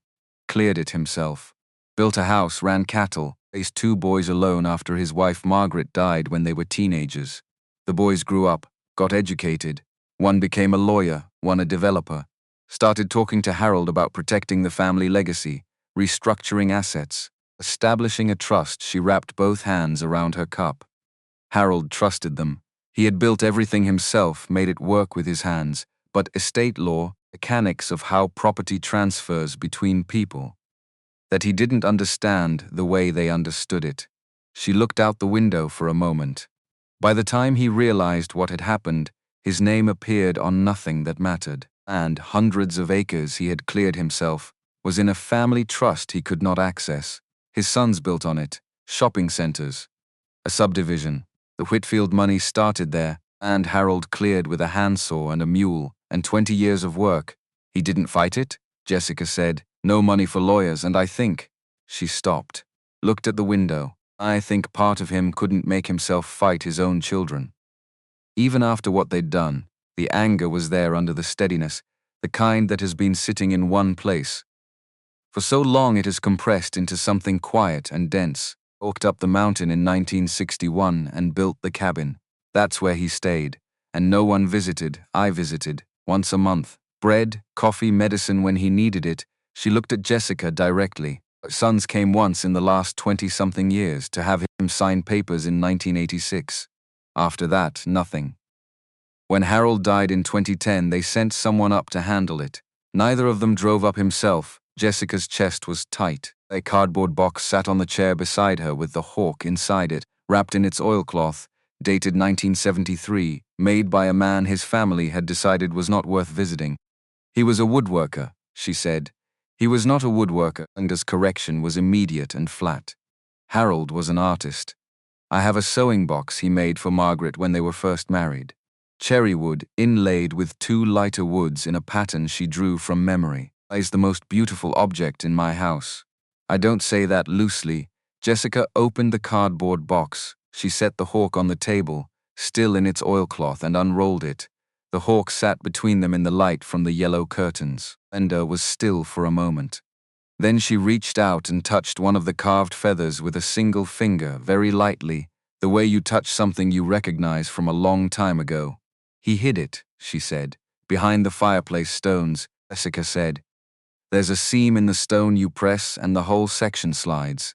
Cleared it himself. Built a house, ran cattle, raised 2 boys alone after his wife Margaret died when they were teenagers. The boys grew up, got educated. One became a lawyer, one a developer. Started talking to Harold about protecting the family legacy, restructuring assets, establishing a trust. She wrapped both hands around her cup. Harold trusted them. He had built everything himself, made it work with his hands, but estate law, mechanics of how property transfers between people, that he didn't understand the way they understood it. She looked out the window for a moment. By the time he realized what had happened, his name appeared on nothing that mattered, and hundreds of acres he had cleared himself was in a family trust he could not access. His sons built on it, shopping centers, a subdivision. The Whitfield money started there, and Harold cleared with a handsaw and a mule, and 20 years of work. He didn't fight it, Jessica said. No money for lawyers, and I think. She stopped, looked at the window. I think part of him couldn't make himself fight his own children. Even after what they'd done, the anger was there under the steadiness, the kind that has been sitting in one place. For so long it has compressed into something quiet and dense. Walked up the mountain in 1961 and built the cabin. That's where he stayed. And no one visited. I visited, once a month. Bread, coffee, medicine when he needed it. She looked at Jessica directly. Her sons came once in the last 20-something years to have him sign papers in 1986. After that, nothing. When Harold died in 2010, they sent someone up to handle it. Neither of them drove up himself. Jessica's chest was tight. A cardboard box sat on the chair beside her with the hawk inside it, wrapped in its oilcloth, dated 1973, made by a man his family had decided was not worth visiting. He was a woodworker, she said. He was not a woodworker, and his correction was immediate and flat. Harold was an artist. I have a sewing box he made for Margaret when they were first married. Cherry wood, inlaid with 2 lighter woods in a pattern she drew from memory, is the most beautiful object in my house. I don't say that loosely. Jessica opened the cardboard box. She set the hawk on the table, still in its oilcloth, and unrolled it. The hawk sat between them in the light from the yellow curtains. Brenda was still for a moment. Then she reached out and touched one of the carved feathers with a single finger, very lightly, the way you touch something you recognize from a long time ago. He hid it, she said. Behind the fireplace stones, Jessica said. There's a seam in the stone you press and the whole section slides.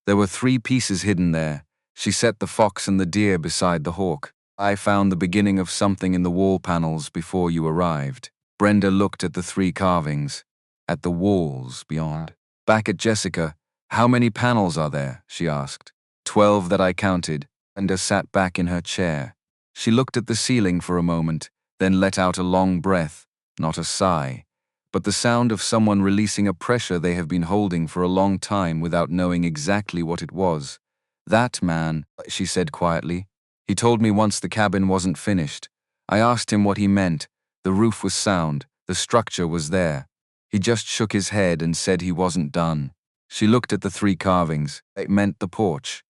There were 3 pieces hidden there. She set the fox and the deer beside the hawk. I found the beginning of something in the wall panels before you arrived. Brenda looked at the 3 carvings, at the walls beyond. Back at Jessica. How many panels are there? She asked. 12 that I counted. Brenda sat back in her chair. She looked at the ceiling for a moment, then let out a long breath, not a sigh, but the sound of someone releasing a pressure they have been holding for a long time without knowing exactly what it was. That man, she said quietly. He told me once the cabin wasn't finished. I asked him what he meant. The roof was sound, the structure was there. He just shook his head and said he wasn't done. She looked at the 3 carvings. It meant the porch.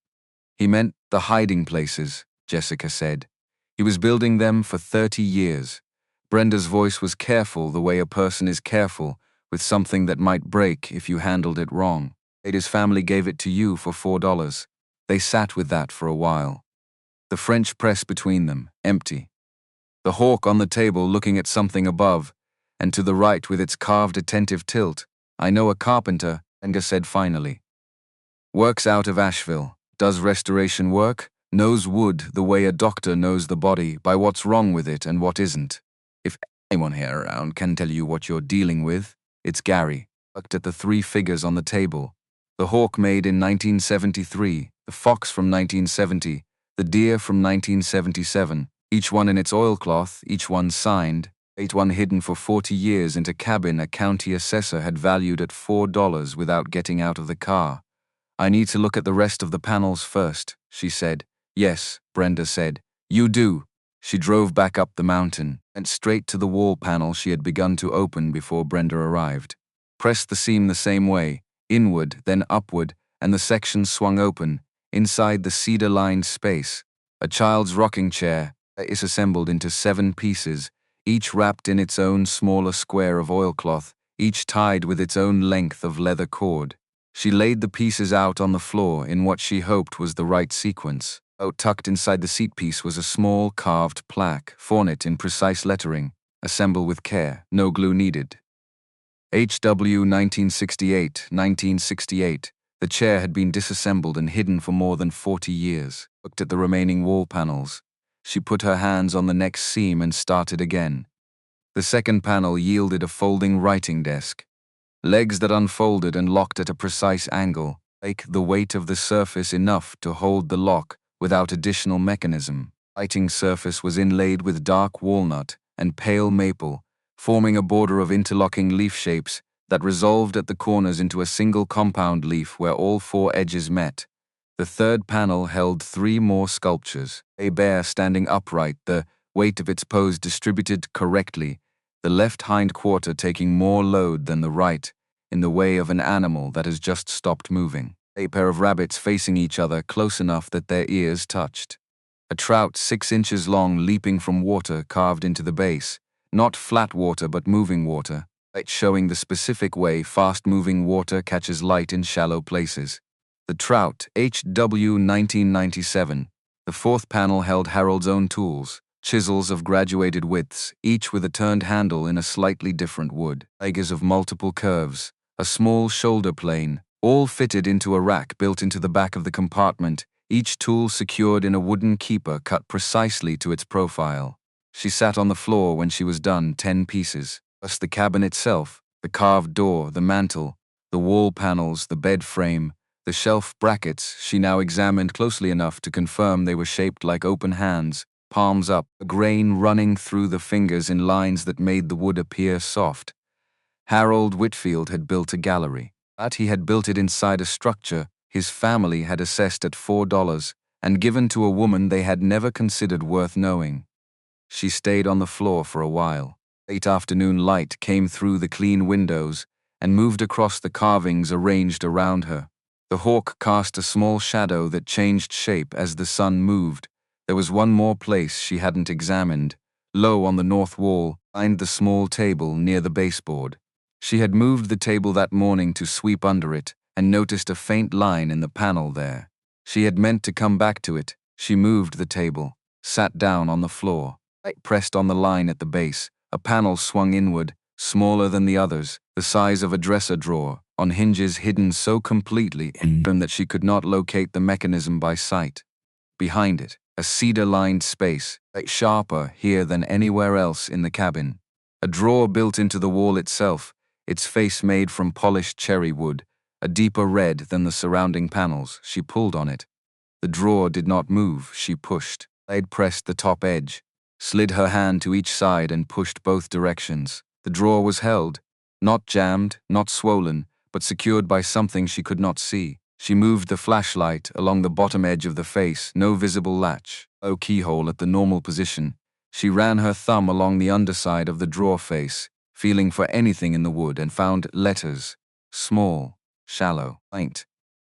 He meant the hiding places, Jessica said. He was building them for 30 years. Brenda's voice was careful the way a person is careful with something that might break if you handled it wrong. His family gave it to you for $4. They sat with that for a while. The French press between them, empty. The hawk on the table looking at something above, and to the right with its carved attentive tilt. I know a carpenter, Enga said finally. Works out of Asheville. Does restoration work? Knows wood the way a doctor knows the body, by what's wrong with it and what isn't. If anyone here around can tell you what you're dealing with, it's Gary. Looked at the 3 figures on the table. The hawk made in 1973, the fox from 1970, the deer from 1977, each one in its oilcloth, each one signed. One hidden for 40 years into cabin a county assessor had valued at $4 without getting out of the car. I need to look at the rest of the panels first, she said. Yes, Brenda said. You do. She drove back up the mountain, went straight to the wall panel she had begun to open before Brenda arrived. Pressed the seam the same way, inward, then upward, and the section swung open. Inside the cedar-lined space, a child's rocking chair is assembled into 7 pieces, each wrapped in its own smaller square of oilcloth, each tied with its own length of leather cord. She laid the pieces out on the floor in what she hoped was the right sequence. Tucked inside the seat piece was a small carved plaque, ornate in precise lettering, "Assemble with care, no glue needed." HW 1968. The chair had been disassembled and hidden for more than 40 years. Looked at the remaining wall panels. She put her hands on the next seam and started again. The second panel yielded a folding writing desk. Legs that unfolded and locked at a precise angle, like the weight of the surface enough to hold the lock without additional mechanism. Writing surface was inlaid with dark walnut and pale maple, forming a border of interlocking leaf shapes that resolved at the corners into a single compound leaf where all 4 edges met. The third panel held 3 more sculptures, a bear standing upright, the weight of its pose distributed correctly, the left hind quarter taking more load than the right, in the way of an animal that has just stopped moving. A pair of rabbits facing each other close enough that their ears touched. A trout 6 inches long leaping from water carved into the base, not flat water but moving water, light showing the specific way fast-moving water catches light in shallow places. The trout, HW 1997. The fourth panel held Harold's own tools, chisels of graduated widths, each with a turned handle in a slightly different wood, tigers of multiple curves, a small shoulder plane, all fitted into a rack built into the back of the compartment, each tool secured in a wooden keeper cut precisely to its profile. She sat on the floor when she was done, 10 pieces, plus the cabin itself, the carved door, the mantel, the wall panels, the bed frame, the shelf brackets she now examined closely enough to confirm they were shaped like open hands, palms up, a grain running through the fingers in lines that made the wood appear soft. Harold Whitfield had built a gallery, but he had built it inside a structure his family had assessed at $4 and given to a woman they had never considered worth knowing. She stayed on the floor for a while. Late afternoon light came through the clean windows and moved across the carvings arranged around her. The hawk cast a small shadow that changed shape as the sun moved. There was one more place she hadn't examined, low on the north wall, behind the small table near the baseboard. She had moved the table that morning to sweep under it and noticed a faint line in the panel there. She had meant to come back to it. She moved the table, sat down on the floor, pressed on the line at the base. A panel swung inward, smaller than the others, the size of a dresser drawer, on hinges hidden so completely in them that she could not locate the mechanism by sight. Behind it, a cedar-lined space, sharper here than anywhere else in the cabin. A drawer built into the wall itself, its face made from polished cherry wood, a deeper red than the surrounding panels. She pulled on it. The drawer did not move. She pushed. I'd pressed the top edge, slid her hand to each side and pushed both directions. The drawer was held, not jammed, not swollen, but secured by something she could not see. She moved the flashlight along the bottom edge of the face, no visible latch, no keyhole at the normal position. She ran her thumb along the underside of the drawer face, feeling for anything in the wood, and found letters, small, shallow, faint,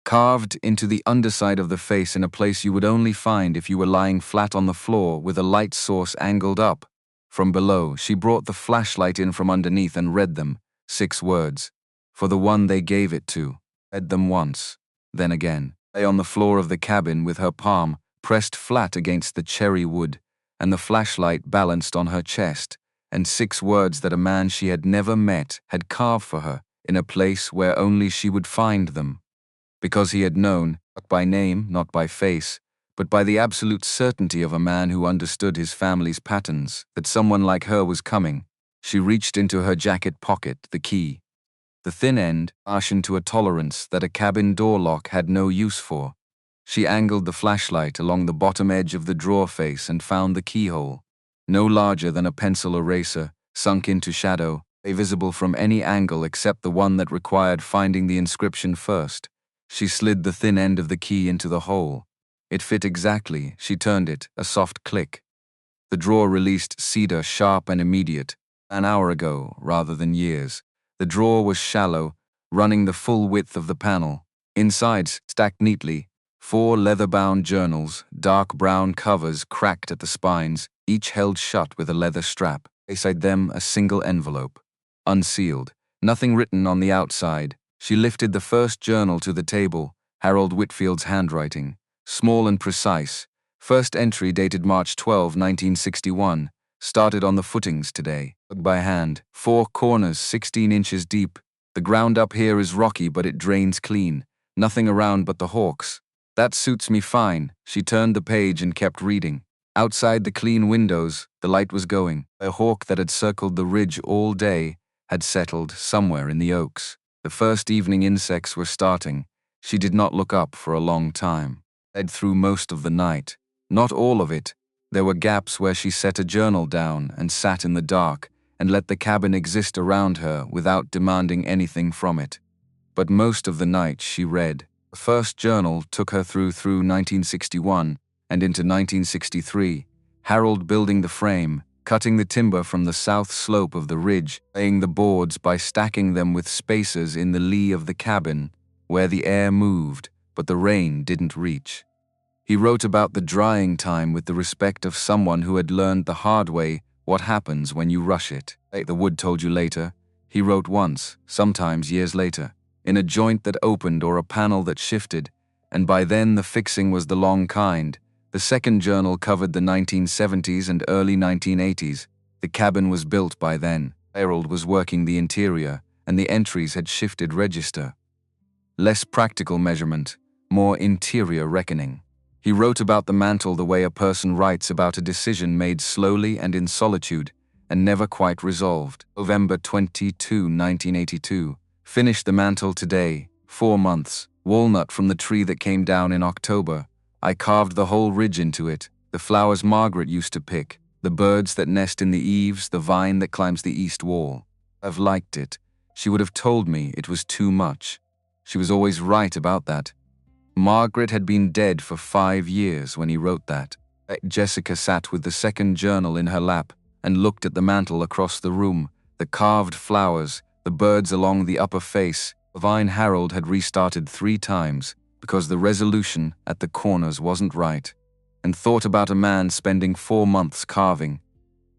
carved into the underside of the face in a place you would only find if you were lying flat on the floor with a light source angled up. From below, she brought the flashlight in from underneath and read them, 6 words. For the one they gave it to. Read them once, then again. Lay on the floor of the cabin with her palm pressed flat against the cherry wood, and the flashlight balanced on her chest, and 6 words that a man she had never met had carved for her in a place where only she would find them. Because he had known, not by name, not by face, but by the absolute certainty of a man who understood his family's patterns, that someone like her was coming, she reached into her jacket pocket, the key. The thin end, fastened to a tolerance that a cabin door lock had no use for. She angled the flashlight along the bottom edge of the drawer face and found the keyhole, no larger than a pencil eraser, sunk into shadow, invisible from any angle except the one that required finding the inscription first. She slid the thin end of the key into the hole. It fit exactly. She turned it, a soft click. The drawer released cedar, sharp and immediate, an hour ago rather than years. The drawer was shallow, running the full width of the panel. Inside, stacked neatly, 4 leather-bound journals, dark brown covers cracked at the spines, each held shut with a leather strap. Beside them, a single envelope. Unsealed, nothing written on the outside. She lifted the first journal to the table, Harold Whitfield's handwriting, small and precise. First entry dated March 12, 1961, started on the footings today. By hand, 4 corners 16 inches deep. The ground up here is rocky but it drains clean. Nothing around but the hawks. That suits me fine. She turned the page and kept reading. Outside the clean windows, the light was going. A hawk that had circled the ridge all day had settled somewhere in the oaks. The first evening insects were starting. She did not look up for a long time. Led through most of the night. Not all of it. There were gaps where she set a journal down and sat in the dark and let the cabin exist around her without demanding anything from it. But most of the night she read. The first journal took her through 1961 and into 1963, Harold building the frame, cutting the timber from the south slope of the ridge, laying the boards by stacking them with spacers in the lee of the cabin, where the air moved, but the rain didn't reach. He wrote about the drying time with the respect of someone who had learned the hard way what happens when you rush it. The wood told you later. He wrote once, sometimes years later, in a joint that opened or a panel that shifted, and by then the fixing was the long kind. The second journal covered the 1970s and early 1980s. The cabin was built by then. Harold was working the interior, and the entries had shifted register. Less practical measurement, more interior reckoning. He wrote about the mantle the way a person writes about a decision made slowly and in solitude, and never quite resolved. November 22, 1982. Finished the mantle today, 4 months. Walnut from the tree that came down in October. I carved the whole ridge into it. The flowers Margaret used to pick. The birds that nest in the eaves, the vine that climbs the east wall. I've liked it. She would have told me it was too much. She was always right about that. Margaret had been dead for 5 years when he wrote that. Jessica sat with the second journal in her lap and looked at the mantel across the room, the carved flowers, the birds along the upper face. The vine Harold had restarted 3 times because the resolution at the corners wasn't right, and thought about a man spending 4 months carving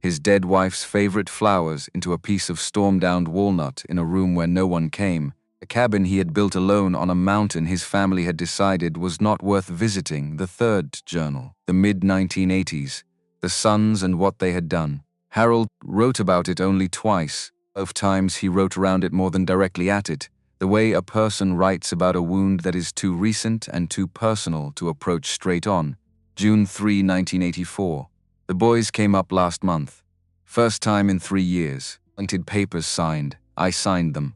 his dead wife's favorite flowers into a piece of storm-downed walnut in a room where no one came, a cabin he had built alone on a mountain his family had decided was not worth visiting. The third journal, the mid-1980s, the sons and what they had done. Harold wrote about it only twice. Both times he wrote around it more than directly at it, the way a person writes about a wound that is too recent and too personal to approach straight on. June 3, 1984. The boys came up last month. First time in 3 years. Printed papers signed. I signed them.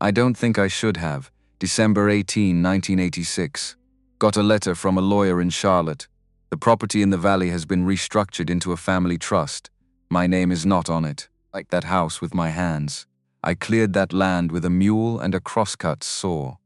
I don't think I should have. December 18, 1986. Got a letter from a lawyer in Charlotte. The property in the valley has been restructured into a family trust. My name is not on it. Like that house with my hands. I cleared that land with a mule and a crosscut saw.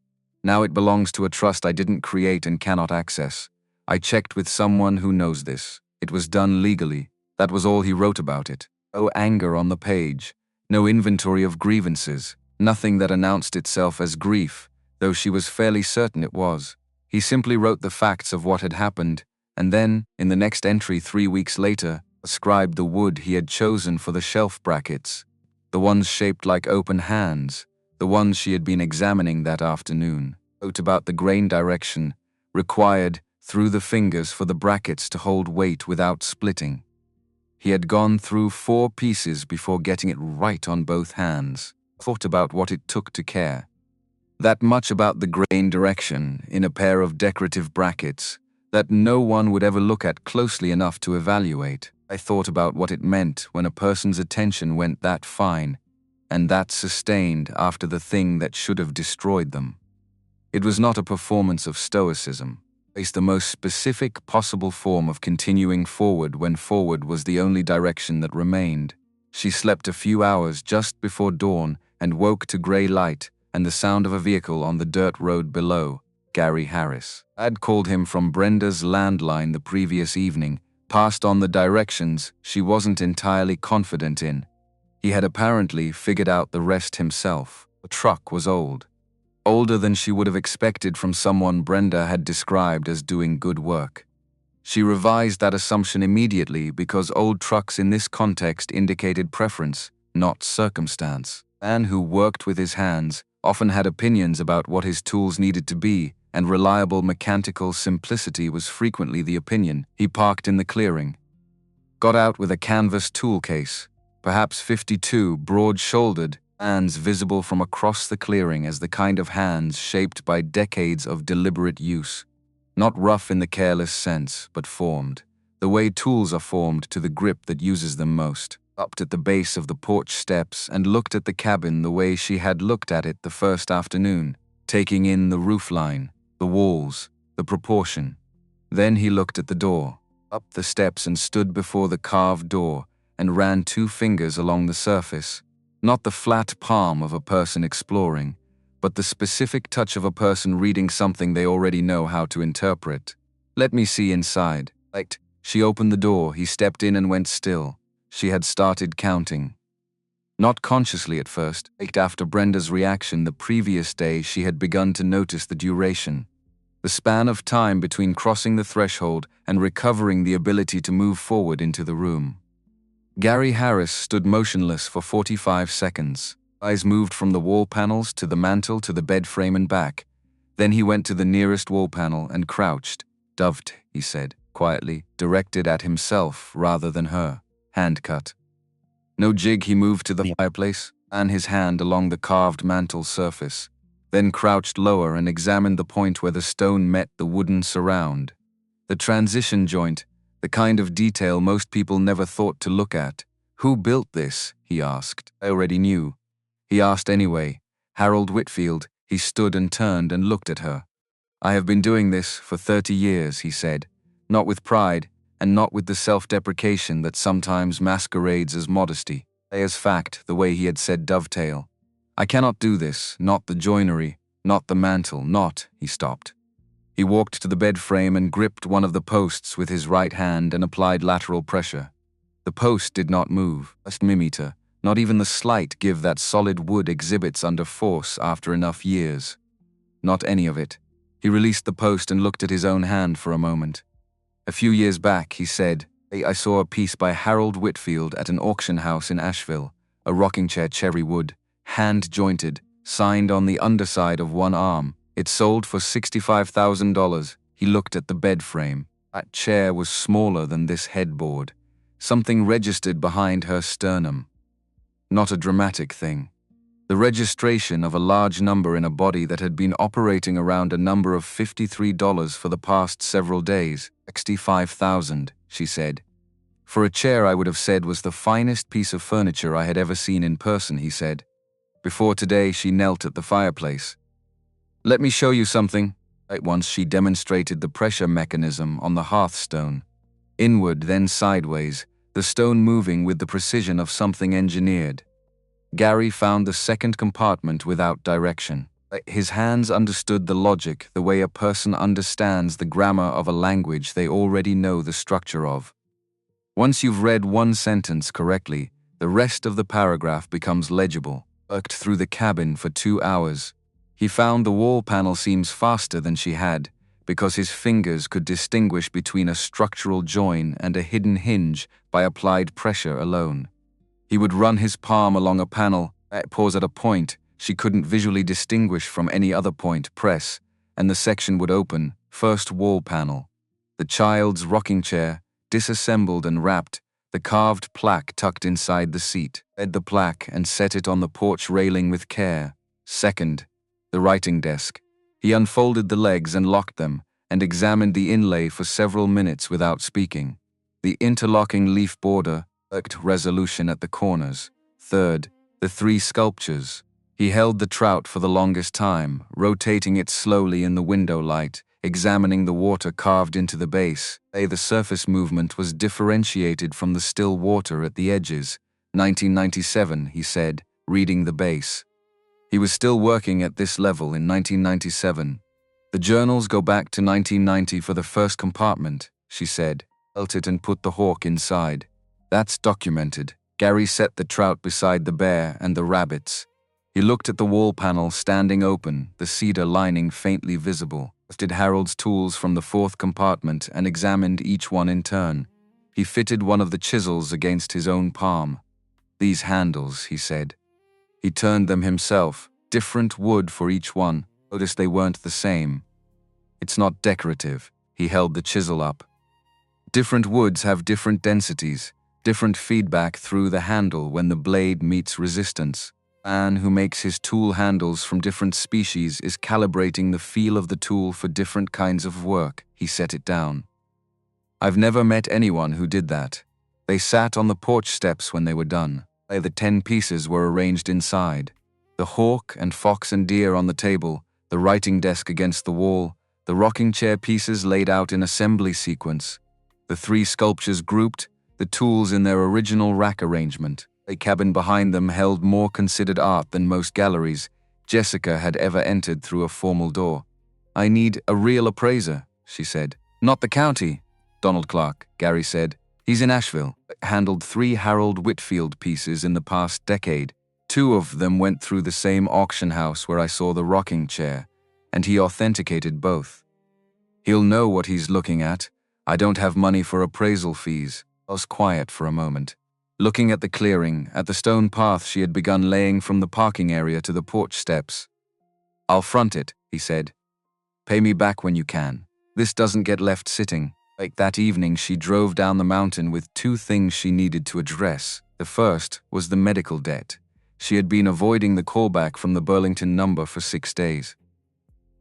Now it belongs to a trust I didn't create and cannot access. I checked with someone who knows this. It was done legally. That was all he wrote about it. No anger on the page. No inventory of grievances. Nothing that announced itself as grief, though she was fairly certain it was. He simply wrote the facts of what had happened, and then, in the next entry 3 weeks later, ascribed the wood he had chosen for the shelf brackets. The ones shaped like open hands, the ones she had been examining that afternoon. Wrote about the grain direction, required, through the fingers for the brackets to hold weight without splitting. He had gone through 4 pieces before getting it right on both hands. Thought about what it took to care. That much about the grain direction in a pair of decorative brackets that no one would ever look at closely enough to evaluate. I thought about what it meant when a person's attention went that fine and that sustained after the thing that should have destroyed them. It was not a performance of stoicism. It's the most specific possible form of continuing forward when forward was the only direction that remained. She slept a few hours just before dawn and woke to grey light and the sound of a vehicle on the dirt road below. Gary Harris had called him from Brenda's landline the previous evening, passed on the directions she wasn't entirely confident in. He had apparently figured out the rest himself. The truck was old. Older than she would have expected from someone Brenda had described as doing good work. She revised that assumption immediately because old trucks in this context indicated preference, not circumstance. A man who worked with his hands often had opinions about what his tools needed to be, and reliable mechanical simplicity was frequently the opinion. He parked in the clearing, got out with a canvas tool case, perhaps 52, broad-shouldered, hands visible from across the clearing as the kind of hands shaped by decades of deliberate use. Not rough in the careless sense, but formed, the way tools are formed to the grip that uses them most. Upped at the base of the porch steps and looked at the cabin the way she had looked at it the first afternoon, taking in the roofline, the walls, the proportion. Then he looked at the door, up the steps and stood before the carved door and ran 2 fingers along the surface, not the flat palm of a person exploring, but the specific touch of a person reading something they already know how to interpret. "Let me see inside." Right. She opened the door, he stepped in and went still. She had started counting. Not consciously at first. After Brenda's reaction the previous day, she had begun to notice the duration. The span of time between crossing the threshold and recovering the ability to move forward into the room. Gary Harris stood motionless for 45 seconds. Eyes moved from the wall panels to the mantel to the bed frame and back. Then he went to the nearest wall panel and crouched. "Doved," he said, quietly, directed at himself rather than her. "Hand cut." No jig. He moved to the fireplace, ran his hand along the carved mantel surface, then crouched lower and examined the point where the stone met the wooden surround. The transition joint, the kind of detail most people never thought to look at. "Who built this?" he asked. I already knew. He asked anyway. "Harold Whitfield." He stood and turned and looked at her. "I have been doing this for 30 years, he said, not with pride, and not with the self-deprecation that sometimes masquerades as modesty. As fact, the way he had said dovetail. "I cannot do this, not the joinery, not the mantel, not," he stopped. He walked to the bed frame and gripped one of the posts with his right hand and applied lateral pressure. The post did not move, a millimeter, not even the slight give that solid wood exhibits under force after enough years. Not any of it. He released the post and looked at his own hand for a moment. "A few years back," he said, "I saw a piece by Harold Whitfield at an auction house in Asheville, a rocking chair, cherry wood, hand-jointed, signed on the underside of one arm. It sold for $65,000. He looked at the bed frame. That chair was smaller than this headboard. Something registered behind her sternum. Not a dramatic thing. The registration of a large number in a body that had been operating around a number of $53 for the past several days. 65,000, she said. For a chair I would have said was the finest piece of furniture I had ever seen in person, he said. Before today she knelt at the fireplace. "Let me show you something." At once she demonstrated the pressure mechanism on the hearthstone. Inward, then sideways, the stone moving with the precision of something engineered. Gary found the second compartment without direction. His hands understood the logic the way a person understands the grammar of a language they already know the structure of. Once you've read one sentence correctly, the rest of the paragraph becomes legible. Worked through the cabin for 2 hours. He found the wall panel seams faster than she had, because his fingers could distinguish between a structural join and a hidden hinge by applied pressure alone. He would run his palm along a panel, pause at a point she couldn't visually distinguish from any other point, press, and the section would open, first wall panel. The child's rocking chair, disassembled and wrapped, the carved plaque tucked inside the seat. Read the plaque and set it on the porch railing with care. Second, the writing desk. He unfolded the legs and locked them, and examined the inlay for several minutes without speaking. The interlocking leaf border, resolution at the corners. Third, the 3 sculptures. He held the trout for the longest time, rotating it slowly in the window light, examining the water carved into the base. The surface movement was differentiated from the still water at the edges, 1997, he said, reading the base. He was still working at this level in 1997. The journals go back to 1990 for the first compartment, she said. Felt it and put the hawk inside. That's documented. Gary set the trout beside the bear and the rabbits. He looked at the wall panel standing open, the cedar lining faintly visible. Lifted Harold's tools from the fourth compartment and examined each one in turn. He fitted one of the chisels against his own palm. These handles, he said. He turned them himself, different wood for each one. Noticed they weren't the same. It's not decorative. He held the chisel up. Different woods have different densities, different feedback through the handle when the blade meets resistance. A man who makes his tool handles from different species is calibrating the feel of the tool for different kinds of work. He set it down. I've never met anyone who did that. They sat on the porch steps when they were done. The 10 pieces were arranged inside. The hawk and fox and deer on the table, the writing desk against the wall, the rocking chair pieces laid out in assembly sequence, the 3 sculptures grouped, the tools in their original rack arrangement. A cabin behind them held more considered art than most galleries. Jessica had ever entered through a formal door. I need a real appraiser, she said. Not the county, Donald Clark, Gary said. He's in Asheville. Handled 3 Harold Whitfield pieces in the past decade. 2 of them went through the same auction house where I saw the rocking chair, and he authenticated both. He'll know what he's looking at. I don't have money for appraisal fees. I was quiet for a moment, looking at the clearing, at the stone path she had begun laying from the parking area to the porch steps. I'll front it, he said. Pay me back when you can. This doesn't get left sitting. Like that evening, she drove down the mountain with 2 things she needed to address. The first was the medical debt. She had been avoiding the callback from the Burlington number for 6 days.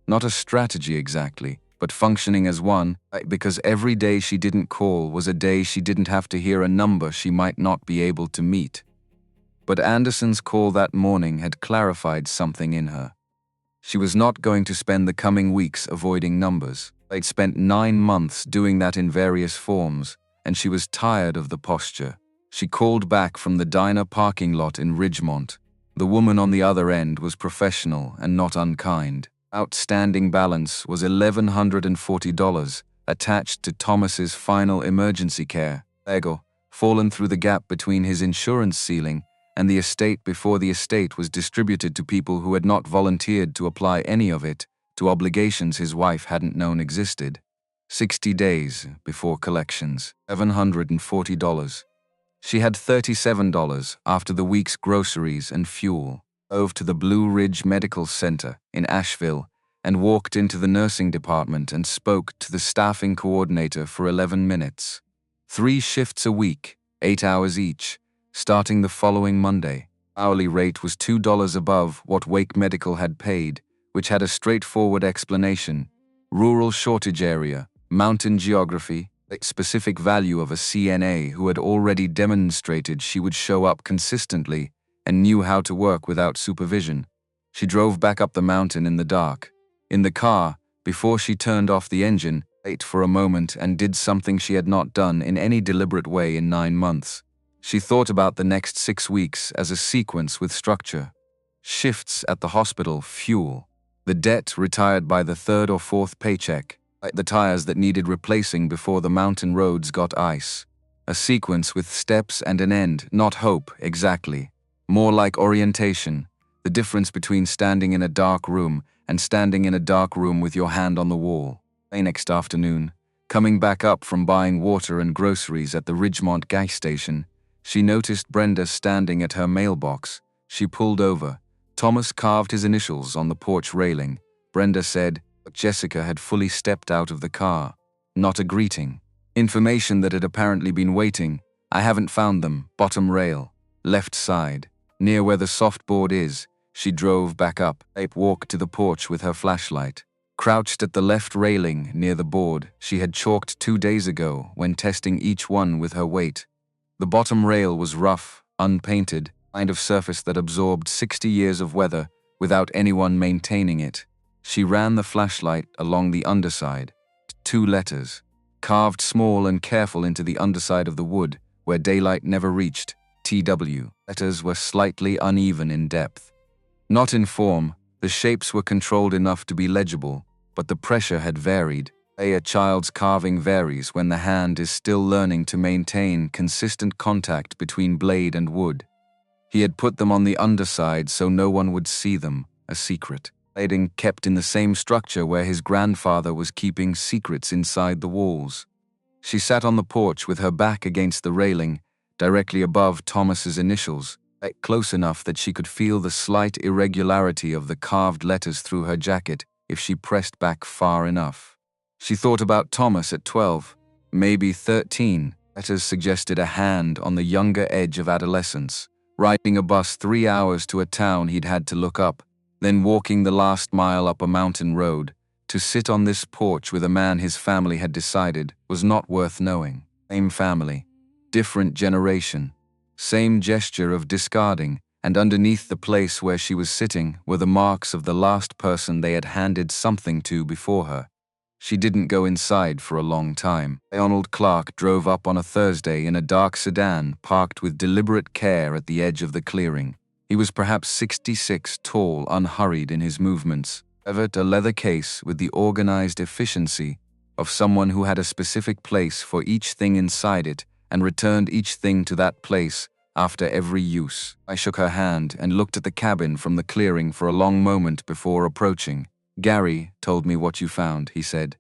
Not a strategy exactly, but functioning as one, because every day she didn't call was a day she didn't have to hear a number she might not be able to meet. But Anderson's call that morning had clarified something in her. She was not going to spend the coming weeks avoiding numbers. They'd spent 9 months doing that in various forms, and she was tired of the posture. She called back from the diner parking lot in Ridgemont. The woman on the other end was professional and not unkind. Outstanding balance was $1,140, attached to Thomas's final emergency care. Ego, fallen through the gap between his insurance ceiling and the estate before the estate was distributed to people who had not volunteered to apply any of it to obligations his wife hadn't known existed. 60 days before collections, $740. She had $37 after the week's groceries and fuel. Drove to the Blue Ridge Medical Center in Asheville and walked into the nursing department and spoke to the staffing coordinator for 11 minutes. 3 shifts a week, 8 hours each, starting the following Monday. Hourly rate was $2 above what Wake Medical had paid, which had a straightforward explanation. Rural shortage area, mountain geography, a specific value of a CNA who had already demonstrated she would show up consistently and knew how to work without supervision. She drove back up the mountain in the dark. In the car, before she turned off the engine, ate for a moment and did something she had not done in any deliberate way in 9 months. She thought about the next 6 weeks as a sequence with structure. Shifts at the hospital, fuel. The debt retired by the 3rd or 4th paycheck. Like the tires that needed replacing before the mountain roads got ice. A sequence with steps and an end, not hope, exactly. More like orientation, the difference between standing in a dark room and standing in a dark room with your hand on the wall. The next afternoon, coming back up from buying water and groceries at the Ridgemont gas station, she noticed Brenda standing at her mailbox. She pulled over. Thomas carved his initials on the porch railing. Brenda said, Jessica had fully stepped out of the car. Not a greeting. Information that had apparently been waiting. I haven't found them. Bottom rail. Left side. Near where the softboard is. She drove back up. Ape walked to the porch with her flashlight. Crouched at the left railing near the board she had chalked 2 days ago when testing each one with her weight. The bottom rail was rough, unpainted, kind of surface that absorbed 60 years of weather without anyone maintaining it. She ran the flashlight along the underside. 2 letters, carved small and careful into the underside of the wood, where daylight never reached. TW. Letters were slightly uneven in depth. Not in form, the shapes were controlled enough to be legible, but the pressure had varied. A child's carving varies when the hand is still learning to maintain consistent contact between blade and wood. He had put them on the underside so no one would see them, a secret. Blading kept in the same structure where his grandfather was keeping secrets inside the walls. She sat on the porch with her back against the railing, directly above Thomas's initials, close enough that she could feel the slight irregularity of the carved letters through her jacket if she pressed back far enough. She thought about Thomas at 12, maybe 13. Letters suggested a hand on the younger edge of adolescence, riding a bus 3 hours to a town he'd had to look up, then walking the last mile up a mountain road. To sit on this porch with a man his family had decided was not worth knowing. Same family, different generation, same gesture of discarding, and underneath the place where she was sitting were the marks of the last person they had handed something to before her. She didn't go inside for a long time. Donald Clark drove up on a Thursday in a dark sedan parked with deliberate care at the edge of the clearing. He was perhaps 66, tall, unhurried in his movements, covered a leather case with the organized efficiency of someone who had a specific place for each thing inside it and returned each thing to that place after every use. I shook her hand and looked at the cabin from the clearing for a long moment before approaching. "Gary told me what you found," he said.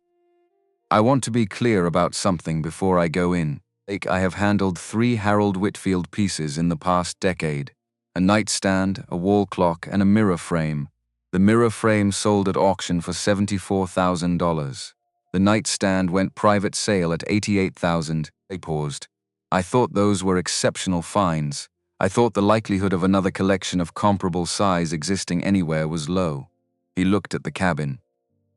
"I want to be clear about something before I go in. I have handled 3 Harold Whitfield pieces in the past decade. A nightstand, a wall clock, and a mirror frame. The mirror frame sold at auction for $74,000. The nightstand went private sale at $88,000. They paused. I thought those were exceptional finds. I thought the likelihood of another collection of comparable size existing anywhere was low." He looked at the cabin.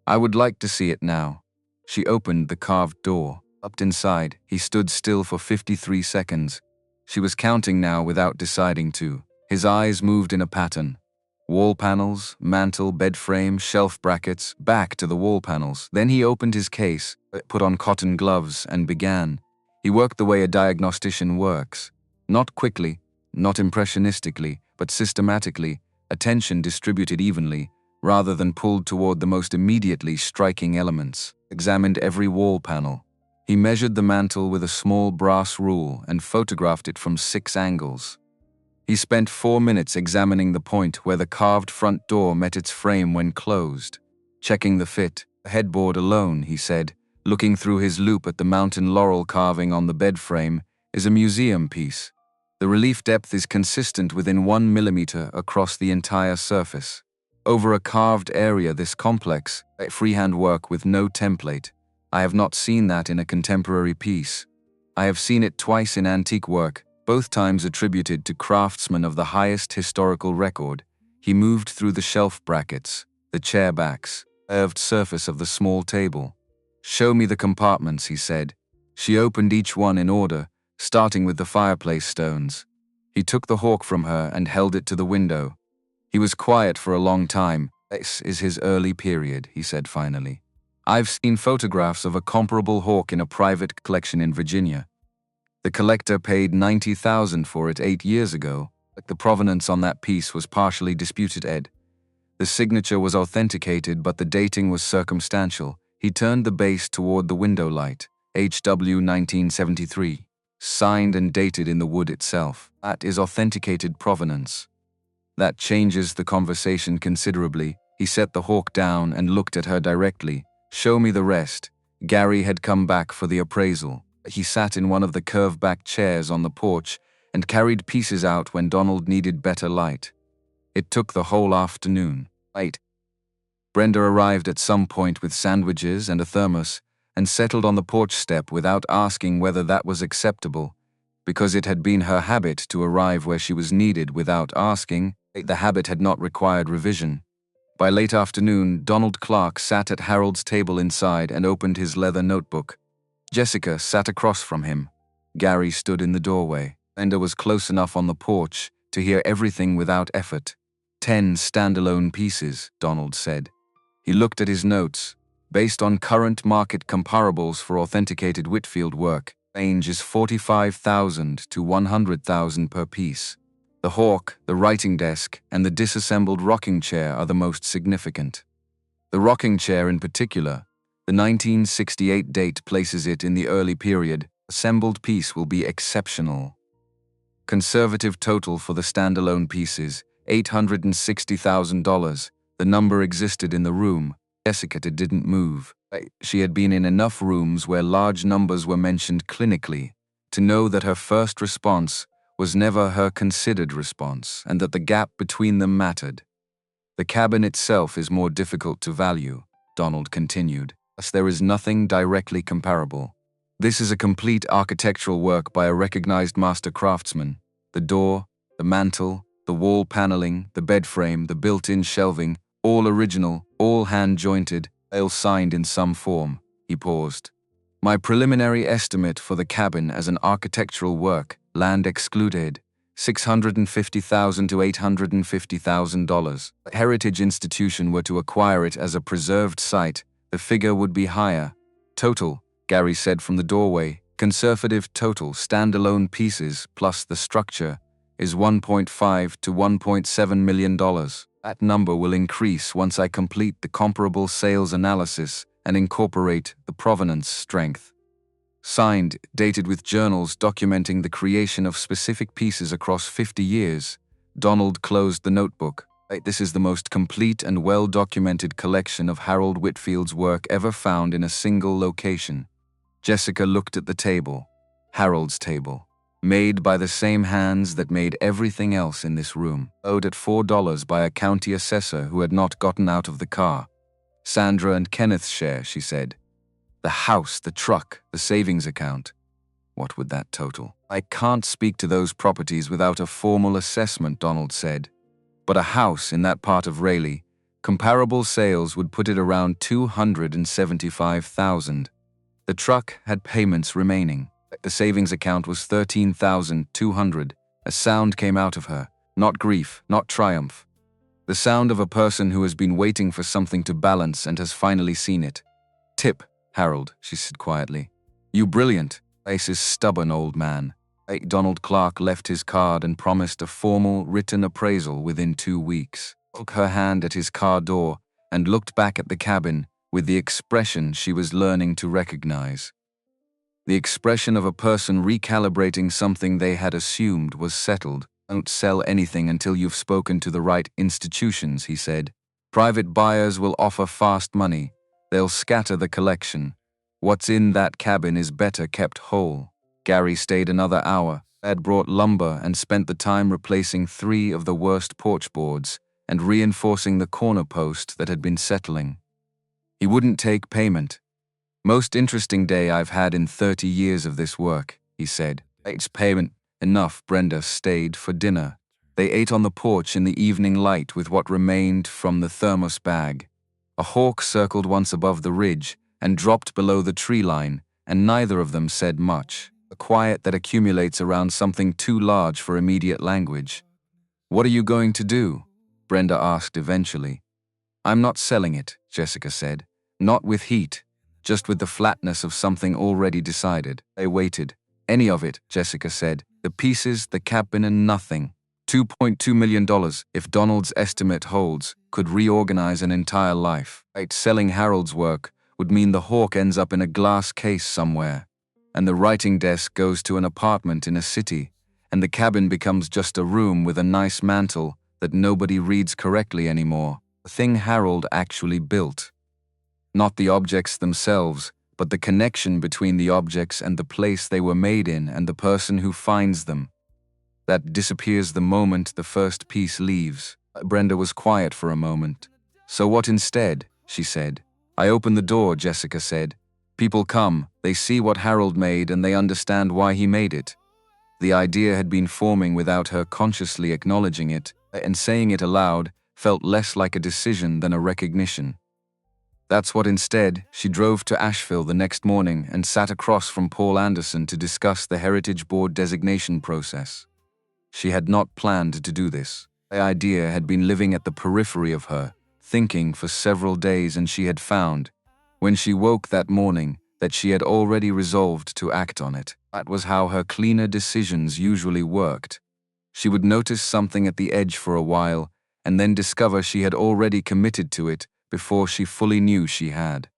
"I would like to see it now." She opened the carved door. Upped inside, he stood still for 53 seconds. She was counting now without deciding to. His eyes moved in a pattern. Wall panels, mantel, bed frame, shelf brackets, back to the wall panels. Then he opened his case, put on cotton gloves, and began. He worked the way a diagnostician works. Not quickly, not impressionistically, but systematically, attention distributed evenly, rather than pulled toward the most immediately striking elements. Examined every wall panel. He measured the mantel with a small brass rule and photographed it from 6 angles. He spent 4 minutes examining the point where the carved front door met its frame when closed. Checking the fit, the headboard alone, he said, looking through his loupe at the mountain laurel carving on the bed frame, is a museum piece. The relief depth is consistent within 1 millimeter across the entire surface. Over a carved area this complex, freehand work with no template. I have not seen that in a contemporary piece. I have seen it twice in antique work, both times attributed to craftsmen of the highest historical record. He moved through the shelf brackets, the chair backs, curved surface of the small table. "Show me the compartments," he said. She opened each one in order, starting with the fireplace stones. He took the hawk from her and held it to the window. He was quiet for a long time. "This is his early period," he said finally. "I've seen photographs of a comparable hawk in a private collection in Virginia. The collector paid $90,000 for it 8 years ago, but the provenance on that piece was partially disputed, Ed. The signature was authenticated, but the dating was circumstantial." He turned the base toward the window light. "HW 1973. Signed and dated in the wood itself. That is authenticated provenance." That changes the conversation considerably. He set the hawk down and looked at her directly. "Show me the rest." Gary had come back for the appraisal. He sat in one of the curve-back chairs on the porch and carried pieces out when Donald needed better light. It took the whole afternoon. Brenda arrived at some point with sandwiches and a thermos and settled on the porch step without asking whether that was acceptable. Because it had been her habit to arrive where she was needed without asking, the habit had not required revision. By late afternoon, Donald Clark sat at Harold's table inside and opened his leather notebook. Jessica sat across from him. Gary stood in the doorway. Brenda was close enough on the porch to hear everything without effort. 10 standalone pieces, Donald said. He looked at his notes. Based on current market comparables for authenticated Whitfield work, Range is 45,000 to 100,000 per piece. The hawk, the writing desk, and the disassembled rocking chair are the most significant. The rocking chair in particular, the 1968 date places it in the early period. Assembled piece will be exceptional. Conservative total for the standalone pieces, $860,000. The number existed in the room. Jessica didn't move. She had been in enough rooms where large numbers were mentioned clinically to know that her first response was never her considered response, and that the gap between them mattered. The cabin itself is more difficult to value, Donald continued, as there is nothing directly comparable. This is a complete architectural work by a recognized master craftsman. The door, the mantel, the wall paneling, the bed frame, the built-in shelving, all original, all hand-jointed, all signed in some form. He paused. My preliminary estimate for the cabin as an architectural work, land excluded, $650,000 to $850,000. A heritage institution were to acquire it as a preserved site, the figure would be higher. Total, Gary said from the doorway, conservative total standalone pieces plus the structure is $1.5 to $1.7 million. That number will increase once I complete the comparable sales analysis and incorporate the provenance strength. Signed, dated with journals documenting the creation of specific pieces across 50 years, Donald closed the notebook. This is the most complete and well-documented collection of Harold Whitfield's work ever found in a single location. Jessica looked at the table, Harold's table, made by the same hands that made everything else in this room, owed at $4 by a county assessor who had not gotten out of the car. Sandra and Kenneth's share, she said. The house, the truck, the savings account. What would that total? I can't speak to those properties without a formal assessment, Donald said. But a house in that part of Raleigh, comparable sales would put it around $275,000. The truck had payments remaining. The savings account was $13,200. A sound came out of her, not grief, not triumph. The sound of a person who has been waiting for something to balance and has finally seen it. Tip, Harold, she said quietly. You brilliant, Ace's stubborn old man. Donald Clark left his card and promised a formal, written appraisal within 2 weeks. Took her hand at his car door and looked back at the cabin with the expression she was learning to recognize. The expression of a person recalibrating something they had assumed was settled. Don't sell anything until you've spoken to the right institutions, he said. Private buyers will offer fast money. They'll scatter the collection. What's in that cabin is better kept whole. Gary stayed another hour. Had brought lumber and spent the time replacing 3 of the worst porch boards and reinforcing the corner post that had been settling. He wouldn't take payment. Most interesting day I've had in 30 years of this work, he said. It's payment. Enough. Brenda stayed for dinner. They ate on the porch in the evening light with what remained from the thermos bag. A hawk circled once above the ridge and dropped below the tree line, and neither of them said much. A quiet that accumulates around something too large for immediate language. What are you going to do? Brenda asked eventually. I'm not selling it, Jessica said. Not with heat, just with the flatness of something already decided. They waited. Any of it, Jessica said. The pieces, the cabin, and nothing. $2.2 million, if Donald's estimate holds, could reorganize an entire life. Selling Harold's work would mean the hawk ends up in a glass case somewhere, and the writing desk goes to an apartment in a city, and the cabin becomes just a room with a nice mantel that nobody reads correctly anymore. The thing Harold actually built. Not the objects themselves, but the connection between the objects and the place they were made in and the person who finds them. That disappears the moment the first piece leaves. Brenda was quiet for a moment. So what instead? She said. I open the door, Jessica said. People come, they see what Harold made and they understand why he made it. The idea had been forming without her consciously acknowledging it, and saying it aloud felt less like a decision than a recognition. That's what instead, she drove to Asheville the next morning and sat across from Paul Anderson to discuss the Heritage Board designation process. She had not planned to do this. The idea had been living at the periphery of her, thinking for several days, and she had found, when she woke that morning, that she had already resolved to act on it. That was how her cleaner decisions usually worked. She would notice something at the edge for a while, and then discover she had already committed to it before she fully knew she had.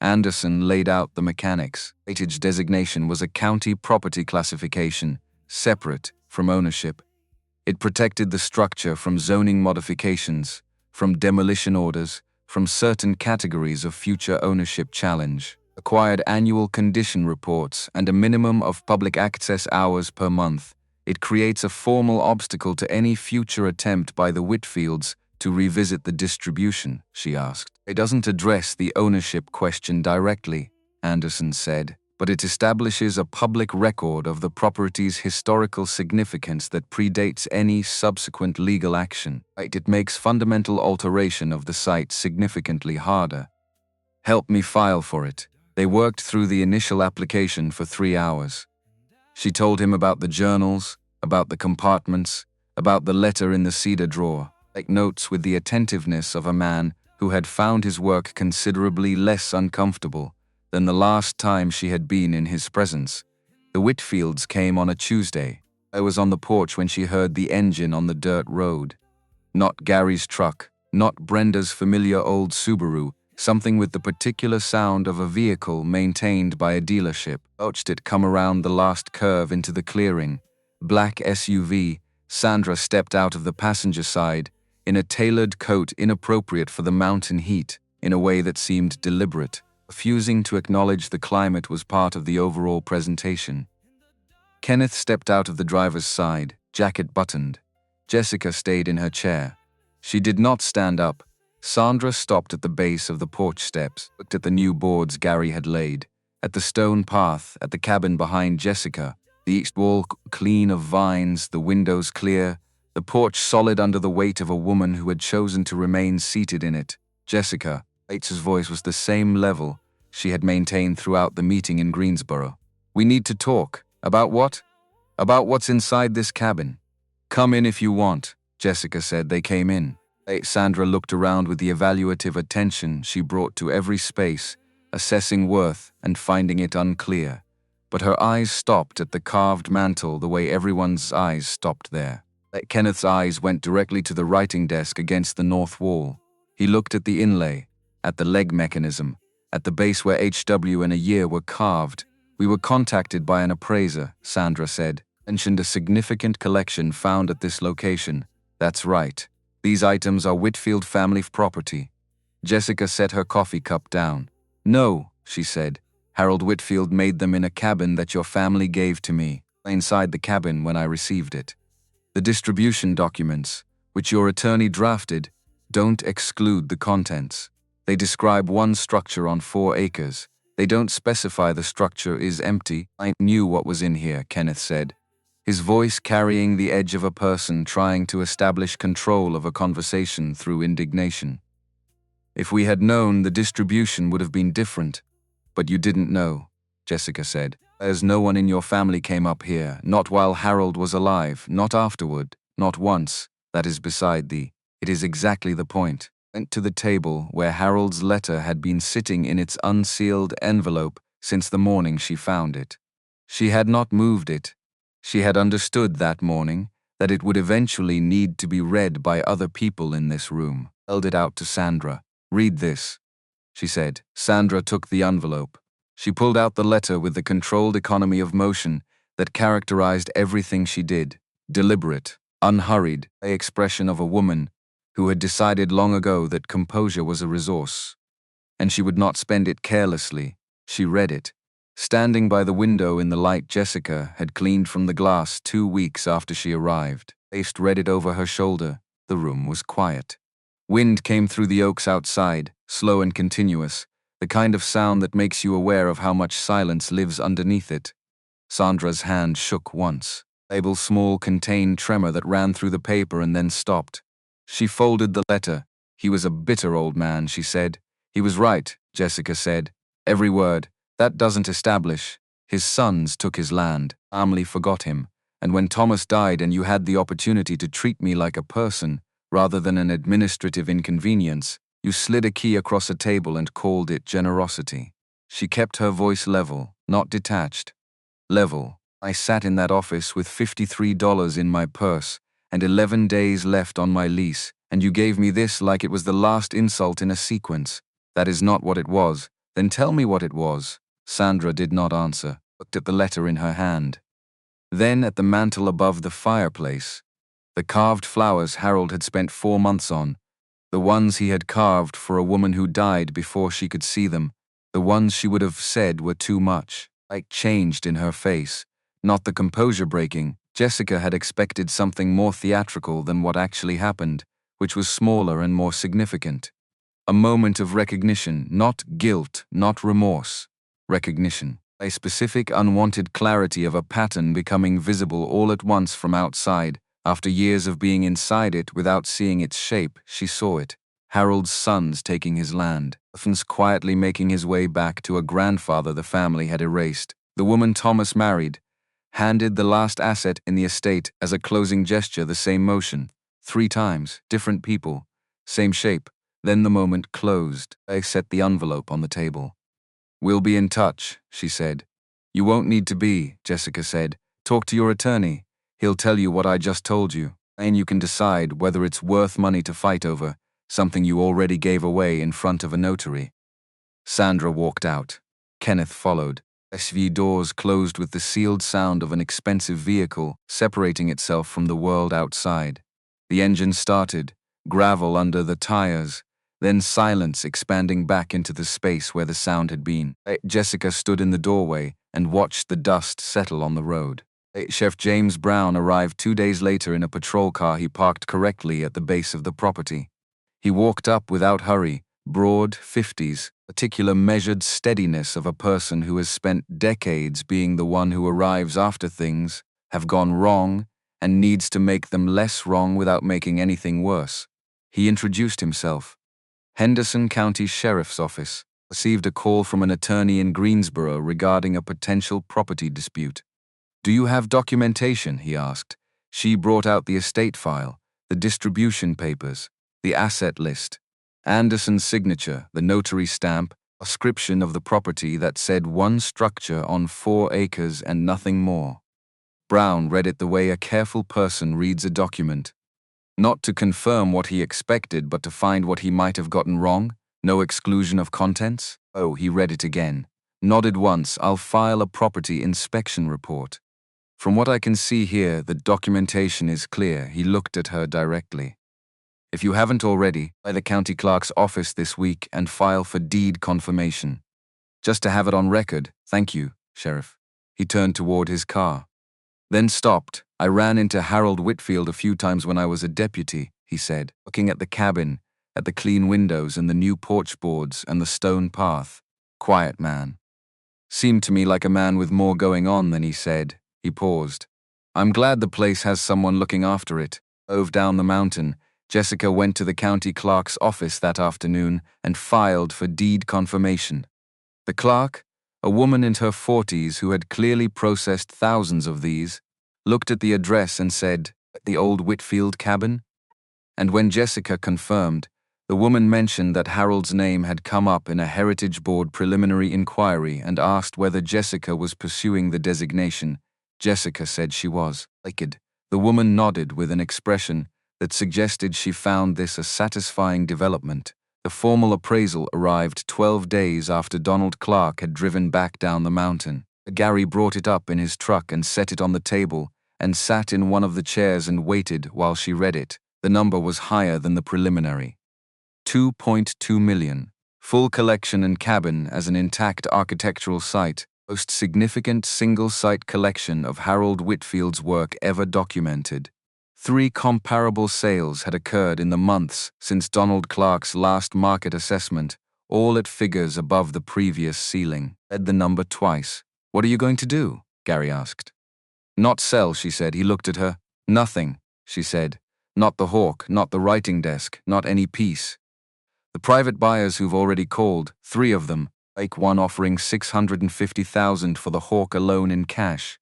Anderson laid out the mechanics. Weightage designation was a county property classification, separate from ownership. It protected the structure from zoning modifications, from demolition orders, from certain categories of future ownership challenge. Acquired annual condition reports and a minimum of public access hours per month. It creates a formal obstacle to any future attempt by the Whitfields to revisit the distribution, she asked. It doesn't address the ownership question directly, Anderson said, but it establishes a public record of the property's historical significance that predates any subsequent legal action. It makes fundamental alteration of the site significantly harder. Help me file for it. They worked through the initial application for 3 hours. She told him about the journals, about the compartments, about the letter in the cedar drawer, like notes with the attentiveness of a man who had found his work considerably less uncomfortable than the last time she had been in his presence. The Whitfields came on a Tuesday. I was on the porch when she heard the engine on the dirt road. Not Gary's truck, not Brenda's familiar old Subaru, something with the particular sound of a vehicle maintained by a dealership. Watched it come around the last curve into the clearing. Black SUV. Sandra stepped out of the passenger side, in a tailored coat inappropriate for the mountain heat, in a way that seemed deliberate, refusing to acknowledge the climate was part of the overall presentation. Kenneth stepped out of the driver's side, jacket buttoned. Jessica stayed in her chair. She did not stand up. Sandra stopped at the base of the porch steps, looked at the new boards Gary had laid, at the stone path, at the cabin behind Jessica, the east wall clean of vines, the windows clear, the porch solid under the weight of a woman who had chosen to remain seated in it. Jessica, Bates's voice was the same level she had maintained throughout the meeting in Greensboro. We need to talk. About what? About what's inside this cabin. Come in if you want, Jessica said. They came in. Sandra looked around with the evaluative attention she brought to every space, assessing worth and finding it unclear. But her eyes stopped at the carved mantel the way everyone's eyes stopped there. Kenneth's eyes went directly to the writing desk against the north wall. He looked at the inlay, at the leg mechanism, at the base where HW and a year were carved. We were contacted by an appraiser, Sandra said. Mentioned a significant collection found at this location. That's right. These items are Whitfield family property. Jessica set her coffee cup down. No, she said. Harold Whitfield made them in a cabin that your family gave to me, inside the cabin when I received it. The distribution documents, which your attorney drafted, don't exclude the contents. They describe one structure on 4 acres. They don't specify the structure is empty. I knew what was in here, Kenneth said, his voice carrying the edge of a person trying to establish control of a conversation through indignation. If we had known, the distribution would have been different. But you didn't know, Jessica said. As no one in your family came up here, not while Harold was alive, not afterward, not once. That is beside the. It is exactly the point. Went to the table where Harold's letter had been sitting in its unsealed envelope since the morning she found it. She had not moved it. She had understood that morning that it would eventually need to be read by other people in this room. Held it out to Sandra. Read this, she said. Sandra took the envelope. She pulled out the letter with the controlled economy of motion that characterized everything she did. Deliberate, unhurried, an expression of a woman who had decided long ago that composure was a resource, and she would not spend it carelessly. She read it. Standing by the window in the light Jessica had cleaned from the glass 2 weeks after she arrived. Faced read it over her shoulder. The room was quiet. Wind came through the oaks outside, slow and continuous, the kind of sound that makes you aware of how much silence lives underneath it. Sandra's hand shook once. A small contained tremor that ran through the paper and then stopped. She folded the letter. He was a bitter old man, she said. He was right, Jessica said. Every word. That doesn't establish. His sons took his land. Family forgot him. And when Thomas died and you had the opportunity to treat me like a person, rather than an administrative inconvenience, you slid a key across a table and called it generosity. She kept her voice level, not detached. Level. I sat in that office with $53 in my purse and 11 days left on my lease, and you gave me this like it was the last insult in a sequence. That is not what it was. Then tell me what it was. Sandra did not answer, looked at the letter in her hand. Then at the mantel above the fireplace. The carved flowers Harold had spent 4 months on. The ones he had carved for a woman who died before she could see them. The ones she would have said were too much. Light changed in her face. Not the composure breaking. Jessica had expected something more theatrical than what actually happened, which was smaller and more significant. A moment of recognition, not guilt, not remorse. Recognition. A specific unwanted clarity of a pattern becoming visible all at once from outside. After years of being inside it without seeing its shape, she saw it. Harold's sons taking his land. Orphans quietly making his way back to a grandfather the family had erased. The woman Thomas married. Handed the last asset in the estate as a closing gesture, the same motion. 3 times, different people. Same shape. Then the moment closed. I set the envelope on the table. "We'll be in touch," she said. "You won't need to be," Jessica said. "Talk to your attorney. He'll tell you what I just told you, and you can decide whether it's worth money to fight over, something you already gave away in front of a notary." Sandra walked out. Kenneth followed. SUV doors closed with the sealed sound of an expensive vehicle separating itself from the world outside. The engine started, gravel under the tires, then silence expanding back into the space where the sound had been. Jessica stood in the doorway and watched the dust settle on the road. Chef James Brown arrived 2 days later in a patrol car he parked correctly at the base of the property. He walked up without hurry, broad 50s, particular measured steadiness of a person who has spent decades being the one who arrives after things have gone wrong and needs to make them less wrong without making anything worse. He introduced himself. Henderson County Sheriff's Office received a call from an attorney in Greensboro regarding a potential property dispute. "Do you have documentation?" he asked. She brought out the estate file, the distribution papers, the asset list, Anderson's signature, the notary stamp, a description of the property that said 1 structure on 4 acres and nothing more. Brown read it the way a careful person reads a document. Not to confirm what he expected, but to find what he might have gotten wrong. No exclusion of contents. Oh, he read it again. Nodded once. "I'll file a property inspection report." "From what I can see here, the documentation is clear." He looked at her directly. "If you haven't already, by the county clerk's office this week and file for deed confirmation. Just to have it on record." "Thank you, Sheriff." He turned toward his car. Then stopped. "I ran into Harold Whitfield a few times when I was a deputy," he said, looking at the cabin, at the clean windows and the new porch boards and the stone path. Quiet man. Seemed to me like a man with more going on than he said. He paused. "I'm glad the place has someone looking after it." Drove down the mountain. Jessica went to the county clerk's office that afternoon and filed for deed confirmation. The clerk, a woman in her 40s who had clearly processed thousands of these, looked at the address and said, "The old Whitfield cabin?" And when Jessica confirmed, the woman mentioned that Harold's name had come up in a Heritage Board preliminary inquiry and asked whether Jessica was pursuing the designation. Jessica said she was. "Licked." The woman nodded with an expression that suggested she found this a satisfying development. The formal appraisal arrived 12 days after Donald Clark had driven back down the mountain. Gary brought it up in his truck and set it on the table and sat in one of the chairs and waited while she read it. The number was higher than the preliminary. 2.2 million. Full collection and cabin as an intact architectural site. Most significant single-site collection of Harold Whitfield's work ever documented. 3 comparable sales had occurred in the months since Donald Clark's last market assessment, all at figures above the previous ceiling. Read the number twice. "What are you going to do?" Gary asked. "Not sell," she said. He looked at her. "Nothing," she said. "Not the hawk, not the writing desk, not any piece. The private buyers who've already called, 3 of them, like one offering $650,000 for the hawk alone in cash.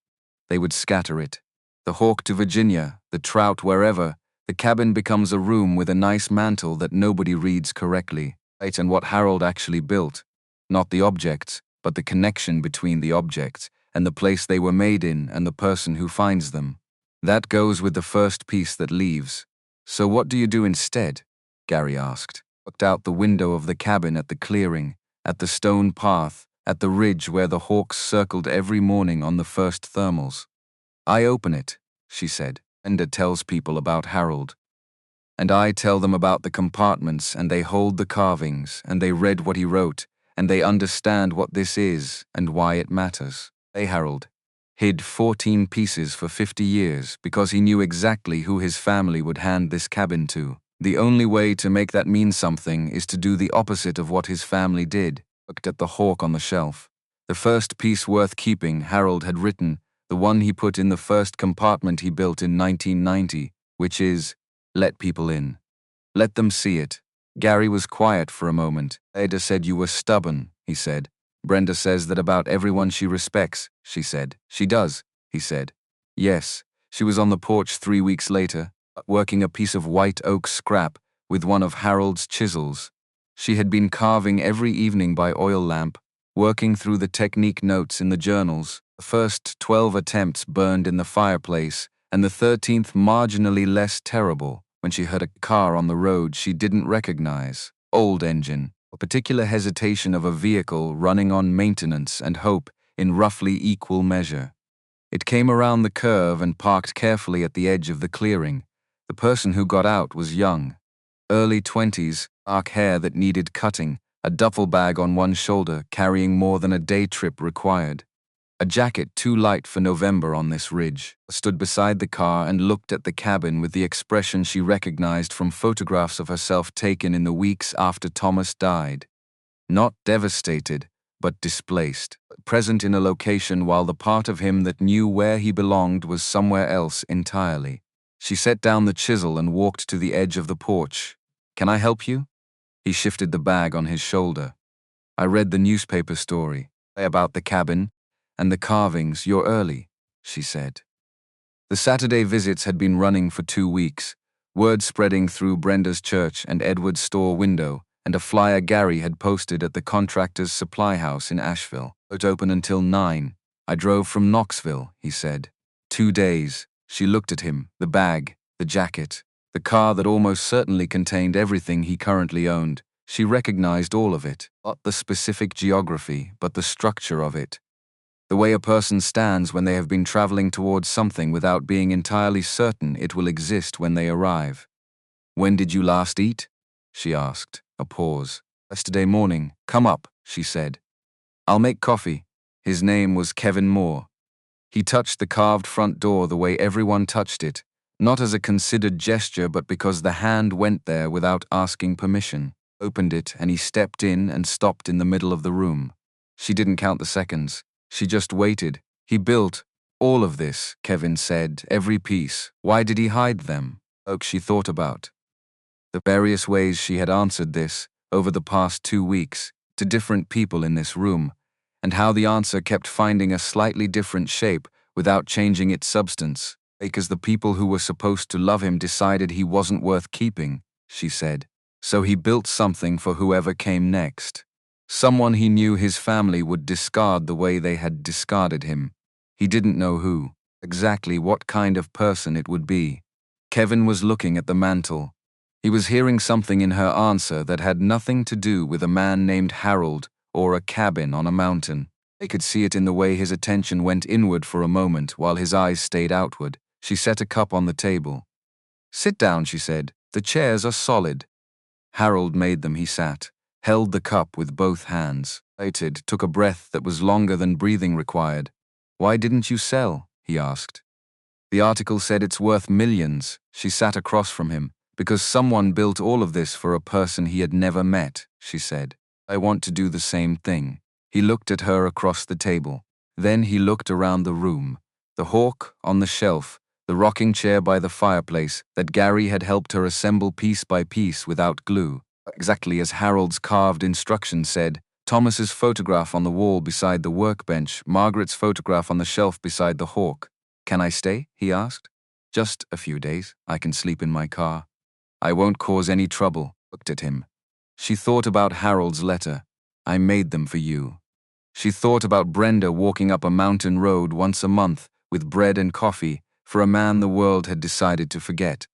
They would scatter it. The hawk to Virginia, the trout wherever, the cabin becomes a room with a nice mantle that nobody reads correctly. Right, and what Harold actually built. Not the objects, but the connection between the objects and the place they were made in and the person who finds them. That goes with the first piece that leaves. So what do you do instead? Gary asked. Looked out the window of the cabin at the clearing, at the stone path, at the ridge where the hawks circled every morning on the first thermals. I open it, she said. Brenda tells people about Harold. And I tell them about the compartments, and they hold the carvings, and they read what he wrote, and they understand what this is and why it matters. Harold hid 14 pieces for 50 years because he knew exactly who his family would hand this cabin to. The only way to make that mean something is to do the opposite of what his family did. Looked at the hawk on the shelf. The first piece worth keeping Harold had written, the one he put in the first compartment he built in 1990, which is, let people in. Let them see it. Gary was quiet for a moment. Ada said you were stubborn, he said. Brenda says that about everyone she respects, she said. She does, he said. Yes, she was on the porch 3 weeks later, working a piece of white oak scrap with one of Harold's chisels. She had been carving every evening by oil lamp, working through the technique notes in the journals. The first 12 attempts burned in the fireplace, and the 13th marginally less terrible when she heard a car on the road she didn't recognize. Old engine, a particular hesitation of a vehicle running on maintenance and hope in roughly equal measure. It came around the curve and parked carefully at the edge of the clearing. The person who got out was young. Early 20s, dark hair that needed cutting, a duffel bag on one shoulder carrying more than a day trip required. A jacket too light for November on this ridge. Stood beside the car and looked at the cabin with the expression she recognized from photographs of herself taken in the weeks after Thomas died. Not devastated, but displaced, present in a location while the part of him that knew where he belonged was somewhere else entirely. She set down the chisel and walked to the edge of the porch. Can I help you? He shifted the bag on his shoulder. I read the newspaper story about the cabin and the carvings. You're early, she said. The Saturday visits had been running for 2 weeks, word spreading through Brenda's church and Edward's store window, and a flyer Gary had posted at the contractor's supply house in Asheville. It open until 9. I drove from Knoxville, he said. 2 days. She looked at him, the bag, the jacket, the car that almost certainly contained everything he currently owned. She recognized all of it, not the specific geography, but the structure of it. The way a person stands when they have been traveling towards something without being entirely certain it will exist when they arrive. When did you last eat? She asked. A pause. Yesterday morning. Come up, she said. I'll make coffee. His name was Kevin Moore. He touched the carved front door the way everyone touched it, not as a considered gesture but because the hand went there without asking permission. Opened it and he stepped in and stopped in the middle of the room. She didn't count the seconds. She just waited. He built all of this, Kevin said, every piece. Why did he hide them? She thought about the various ways she had answered this over the past 2 weeks to different people in this room, and how the answer kept finding a slightly different shape without changing its substance, because the people who were supposed to love him decided he wasn't worth keeping, she said. So he built something for whoever came next. Someone he knew his family would discard the way they had discarded him. He didn't know who, exactly what kind of person it would be. Kevin was looking at the mantel. He was hearing something in her answer that had nothing to do with a man named Harold or a cabin on a mountain. They could see it in the way his attention went inward for a moment while his eyes stayed outward. She set a cup on the table. Sit down, she said. The chairs are solid. Harold made them. He sat, held the cup with both hands, waited, took a breath that was longer than breathing required. Why didn't you sell? He asked. The article said it's worth millions. She sat across from him. Because someone built all of this for a person he had never met, she said. I want to do the same thing. He looked at her across the table. Then he looked around the room. The hawk on the shelf, the rocking chair by the fireplace that Gary had helped her assemble piece by piece without glue, exactly as Harold's carved instructions said, Thomas's photograph on the wall beside the workbench, Margaret's photograph on the shelf beside the hawk. Can I stay? He asked. Just a few days. I can sleep in my car. I won't cause any trouble. Looked at him. She thought about Harold's letter. I made them for you. She thought about Brenda walking up a mountain road once a month with bread and coffee for a man the world had decided to forget.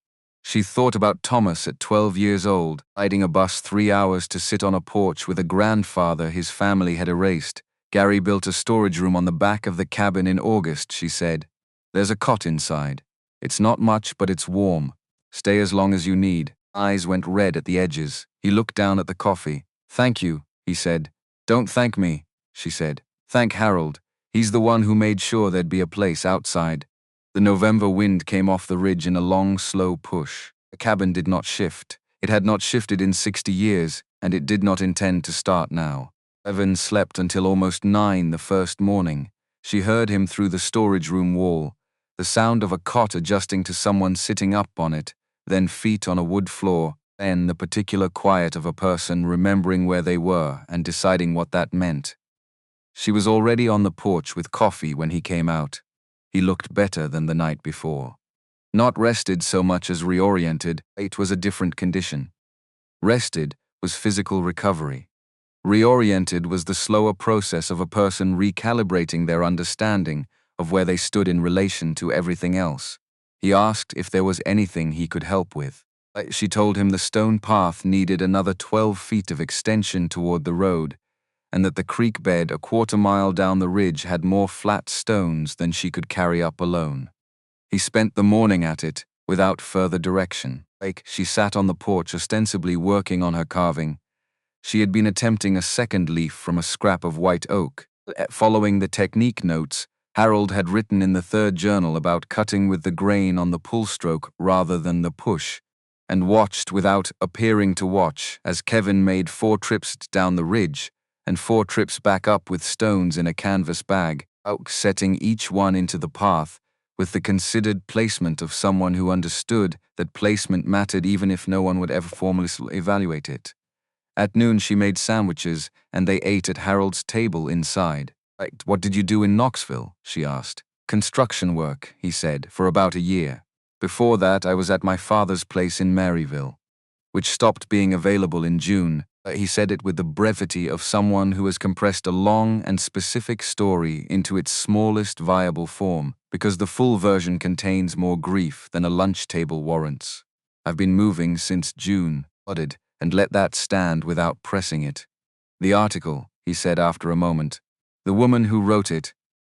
She thought about Thomas at 12 years old, riding a bus 3 hours to sit on a porch with a grandfather his family had erased. Gary built a storage room on the back of the cabin in August, she said. There's a cot inside. It's not much, but it's warm. Stay as long as you need. Eyes went red at the edges. He looked down at the coffee. Thank you, he said. Don't thank me, she said. Thank Harold. He's the one who made sure there'd be a place outside. The November wind came off the ridge in a long, slow push. The cabin did not shift. It had not shifted in 60 years, and it did not intend to start now. Evan slept until almost 9 the first morning. She heard him through the storage room wall, the sound of a cot adjusting to someone sitting up on it, then feet on a wood floor, then the particular quiet of a person remembering where they were and deciding what that meant. She was already on the porch with coffee when he came out. He looked better than the night before. Not rested so much as reoriented, it was a different condition. Rested was physical recovery. Reoriented was the slower process of a person recalibrating their understanding of where they stood in relation to everything else. He asked if there was anything he could help with. She told him the stone path needed another 12 feet of extension toward the road, and that the creek bed a quarter-mile down the ridge had more flat stones than she could carry up alone. He spent the morning at it, without further direction. She sat on the porch ostensibly working on her carving. She had been attempting a second leaf from a scrap of white oak. Following the technique notes Harold had written in the third journal about cutting with the grain on the pull stroke rather than the push, and watched without appearing to watch as Kevin made 4 trips down the ridge and 4 trips back up with stones in a canvas bag, setting each one into the path with the considered placement of someone who understood that placement mattered even if no one would ever formally evaluate it. At noon she made sandwiches and they ate at Harold's table inside. What did you do in Knoxville? She asked. Construction work, he said, for about a year. Before that I was at my father's place in Maryville, which stopped being available in June. He said it with the brevity of someone who has compressed a long and specific story into its smallest viable form, because the full version contains more grief than a lunch table warrants. I've been moving since June, nodded, and let that stand without pressing it. The article, he said after a moment. The woman who wrote it,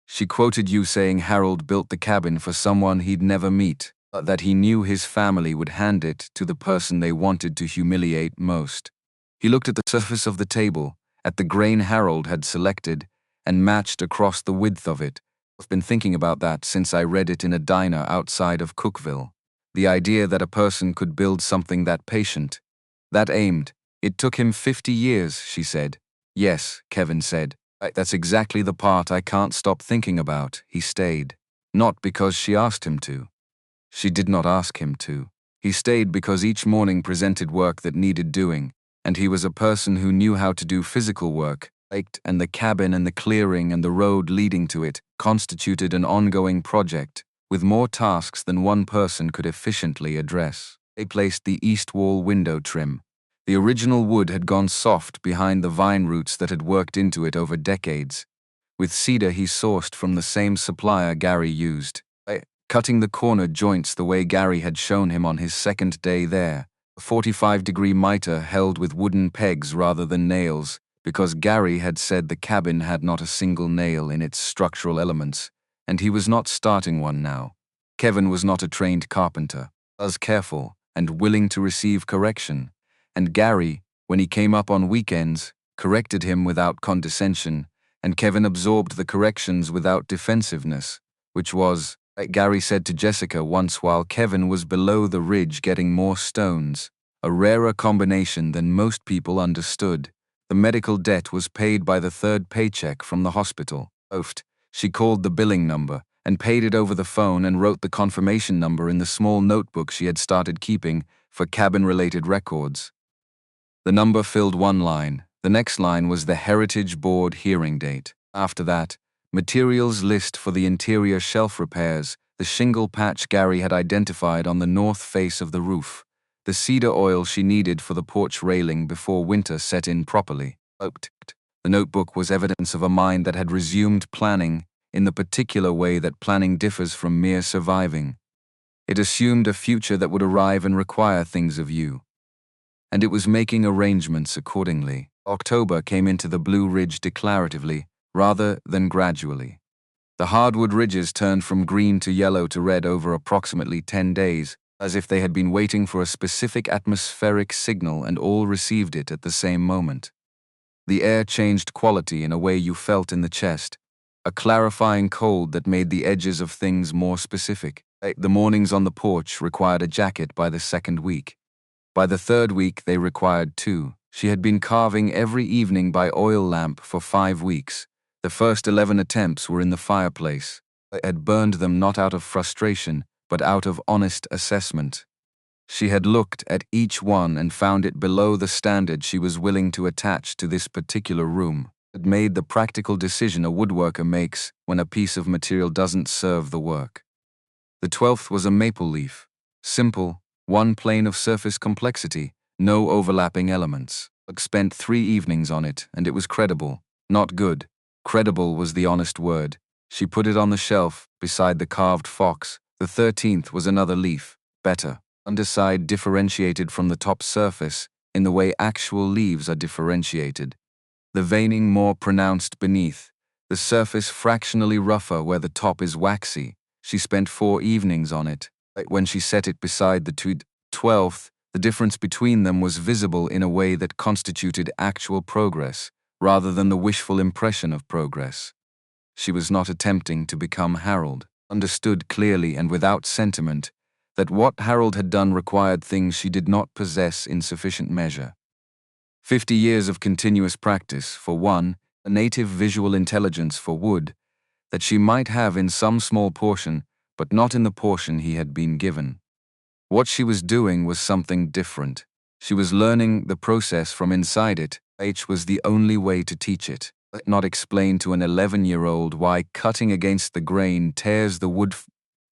she quoted you saying Harold built the cabin for someone he'd never meet, but that he knew his family would hand it to the person they wanted to humiliate most. He looked at the surface of the table, at the grain Harold had selected, and matched across the width of it. I've been thinking about that since I read it in a diner outside of Cookville. The idea that a person could build something that patient, that aimed. It took him 50 years, she said. Yes, Kevin said. That's exactly the part I can't stop thinking about. He stayed. Not because she asked him to. She did not ask him to. He stayed because each morning presented work that needed doing, and he was a person who knew how to do physical work, and the cabin and the clearing and the road leading to it constituted an ongoing project, with more tasks than one person could efficiently address. They placed the east wall window trim. The original wood had gone soft behind the vine roots that had worked into it over decades. With cedar he sourced from the same supplier Gary used, cutting the corner joints the way Gary had shown him on his second day there. A 45-degree miter held with wooden pegs rather than nails, because Gary had said the cabin had not a single nail in its structural elements, and he was not starting one now. Kevin was not a trained carpenter, was careful and willing to receive correction. And Gary, when he came up on weekends, corrected him without condescension, and Kevin absorbed the corrections without defensiveness, which was, Gary said to Jessica once while Kevin was below the ridge getting more stones, a rarer combination than most people understood. The medical debt was paid by the third paycheck from the hospital. She called the billing number and paid it over the phone and wrote the confirmation number in the small notebook she had started keeping for cabin-related records. The number filled one line. The next line was the Heritage Board hearing date. After that, materials list for the interior shelf repairs, the shingle patch Gary had identified on the north face of the roof, the cedar oil she needed for the porch railing before winter set in properly. The notebook was evidence of a mind that had resumed planning in the particular way that planning differs from mere surviving. It assumed a future that would arrive and require things of you. And it was making arrangements accordingly. October came into the Blue Ridge declaratively, rather than gradually. The hardwood ridges turned from green to yellow to red over approximately 10 days, as if they had been waiting for a specific atmospheric signal and all received it at the same moment. The air changed quality in a way you felt in the chest, a clarifying cold that made the edges of things more specific. The mornings on the porch required a jacket by the second week. By the third week, they required two. She had been carving every evening by oil lamp for 5 weeks. The first 11 attempts were in the fireplace. I had burned them not out of frustration, but out of honest assessment. She had looked at each one and found it below the standard she was willing to attach to this particular room. Had made the practical decision a woodworker makes when a piece of material doesn't serve the work. The 12th was a maple leaf. Simple, one plane of surface complexity, no overlapping elements. I spent 3 evenings on it, and it was credible, not good. Credible was the honest word. She put it on the shelf, beside the carved fox. The 13th was another leaf, better. Underside differentiated from the top surface, in the way actual leaves are differentiated. The veining more pronounced beneath, the surface fractionally rougher where the top is waxy. She spent 4 evenings on it. When she set it beside the 12th, the difference between them was visible in a way that constituted actual progress, rather than the wishful impression of progress. She was not attempting to become Harold, understood clearly and without sentiment that what Harold had done required things she did not possess in sufficient measure. 50 years of continuous practice, for one, a native visual intelligence for wood, that she might have in some small portion, but not in the portion he had been given. What she was doing was something different. She was learning the process from inside it. H was the only way to teach it. Not explain to an 11-year-old why cutting against the grain tears the wood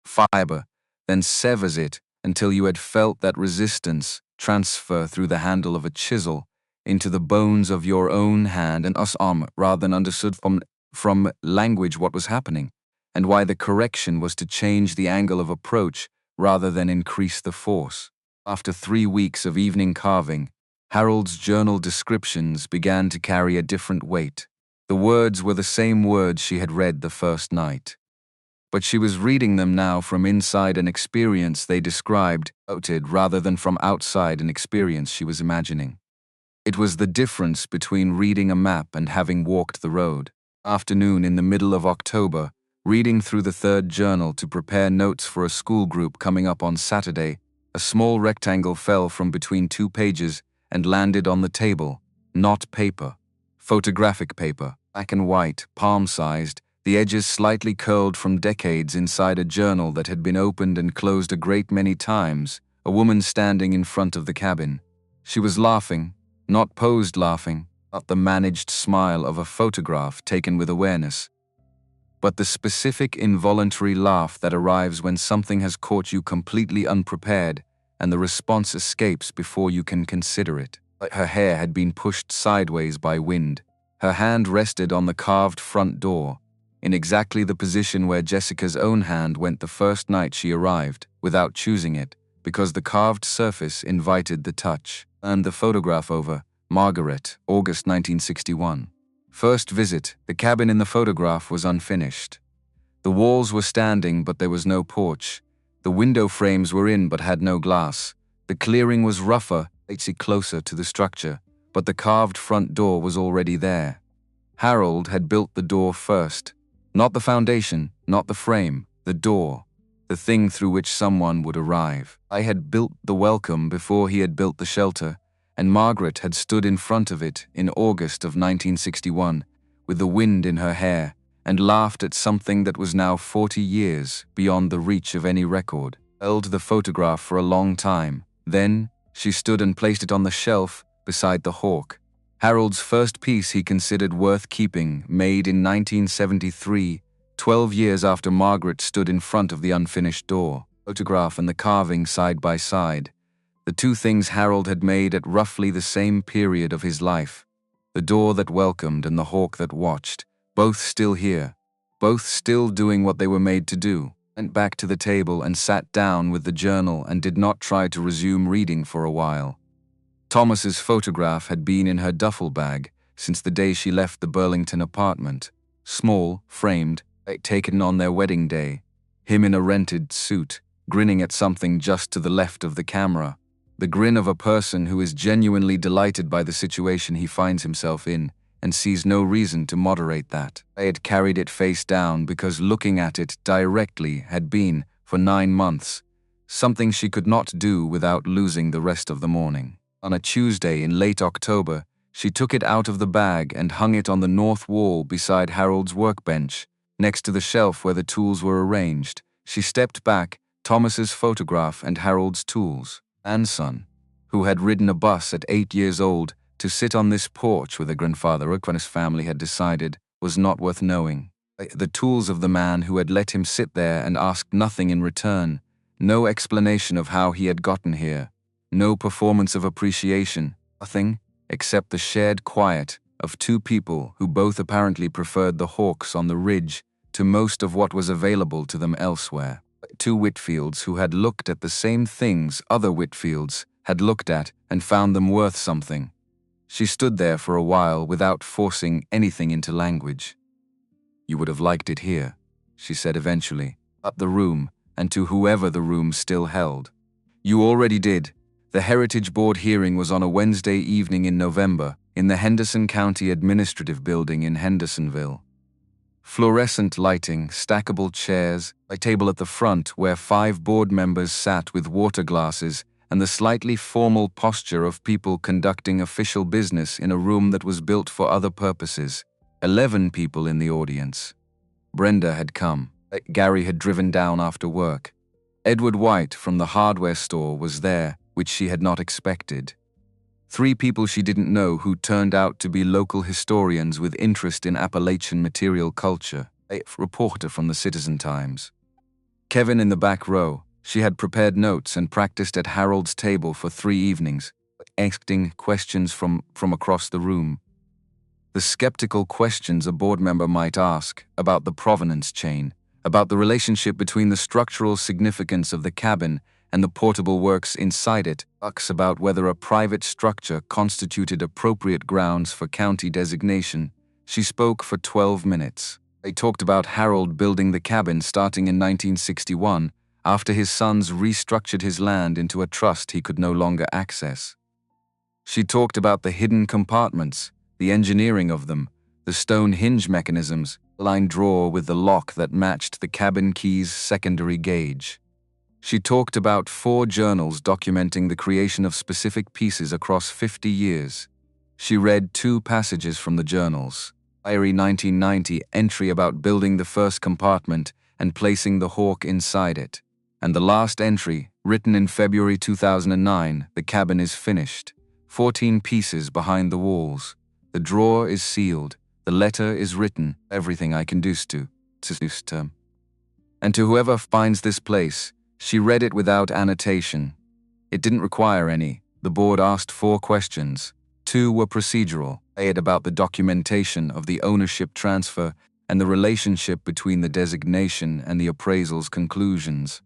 fiber, then severs it until you had felt that resistance transfer through the handle of a chisel into the bones of your own hand and us arm, rather than understood from language what was happening, and why the correction was to change the angle of approach rather than increase the force. After 3 weeks of evening carving, Harold's journal descriptions began to carry a different weight. The words were the same words she had read the first night, but she was reading them now from inside an experience they described, rather than from outside an experience she was imagining. It was the difference between reading a map and having walked the road. Afternoon in the middle of October, reading through the third journal to prepare notes for a school group coming up on Saturday, a small rectangle fell from between 2 pages and landed on the table. Not paper. Photographic paper, black and white, palm-sized, the edges slightly curled from decades inside a journal that had been opened and closed a great many times, a woman standing in front of the cabin. She was laughing, not posed laughing, not the managed smile of a photograph taken with awareness, but the specific involuntary laugh that arrives when something has caught you completely unprepared and the response escapes before you can consider it. Her hair had been pushed sideways by wind. Her hand rested on the carved front door, in exactly the position where Jessica's own hand went the first night she arrived, without choosing it, because the carved surface invited the touch. And the photograph over, Margaret, August 1961. First visit, the cabin in the photograph was unfinished. The walls were standing, but there was no porch. The window frames were in, but had no glass. The clearing was rougher, closer to the structure, but the carved front door was already there. Harold had built the door first. Not the foundation, not the frame, the door, the thing through which someone would arrive. I had built the welcome before he had built the shelter, and Margaret had stood in front of it in August of 1961, with the wind in her hair, and laughed at something that was now 40 years beyond the reach of any record. Held the photograph for a long time. Then she stood and placed it on the shelf beside the hawk. Harold's first piece he considered worth keeping, made in 1973, 12 years after Margaret stood in front of the unfinished door. Photograph and the carving side by side. The two things Harold had made at roughly the same period of his life. The door that welcomed and the hawk that watched, both still here, both still doing what they were made to do. Went back to the table and sat down with the journal and did not try to resume reading for a while. Thomas's photograph had been in her duffel bag since the day she left the Burlington apartment. Small, framed, taken on their wedding day. Him in a rented suit, grinning at something just to the left of the camera. The grin of a person who is genuinely delighted by the situation he finds himself in and sees no reason to moderate that. I had carried it face down because looking at it directly had been, for 9 months, something she could not do without losing the rest of the morning. On a Tuesday in late October, she took it out of the bag and hung it on the north wall beside Harold's workbench, next to the shelf where the tools were arranged. She stepped back, Thomas's photograph and Harold's tools. And son, who had ridden a bus at 8 years old to sit on this porch with a grandfather when his family had decided was not worth knowing. The tools of the man who had let him sit there and asked nothing in return, no explanation of how he had gotten here, no performance of appreciation, nothing except the shared quiet of two people who both apparently preferred the hawks on the ridge to most of what was available to them elsewhere. Two Whitfields who had looked at the same things other Whitfields had looked at and found them worth something. She stood there for a while without forcing anything into language. "You would have liked it here," she said eventually, up the room and to whoever the room still held. "You already did." The Heritage Board hearing was on a Wednesday evening in November in the Henderson County Administrative Building in Hendersonville. Fluorescent lighting, stackable chairs, a table at the front where 5 board members sat with water glasses, and the slightly formal posture of people conducting official business in a room that was built for other purposes. 11 people in the audience. Brenda had come. Gary had driven down after work. Edward White from the hardware store was there, which she had not expected. 3 people she didn't know who turned out to be local historians with interest in Appalachian material culture, a reporter from the Citizen-Times. Kevin in the back row. She had prepared notes and practiced at Harold's table for 3 evenings, asking questions from across the room. The skeptical questions a board member might ask about the provenance chain, about the relationship between the structural significance of the cabin and the portable works inside it, about whether a private structure constituted appropriate grounds for county designation. She spoke for 12 minutes. They talked about Harold building the cabin starting in 1961, after his sons restructured his land into a trust he could no longer access. She talked about the hidden compartments, the engineering of them, the stone hinge mechanisms, the line drawer with the lock that matched the cabin key's secondary gauge. She talked about 4 journals documenting the creation of specific pieces across 50 years. She read 2 passages from the journals. Diary 1990 entry about building the first compartment and placing the hawk inside it. And the last entry, written in February 2009, the cabin is finished. 14 pieces behind the walls. The drawer is sealed. The letter is written. Everything I can do to. And to whoever finds this place, she read it without annotation. It didn't require any. The board asked 4 questions. 2 were procedural, about the documentation of the ownership transfer and the relationship between the designation and the appraisal's conclusions.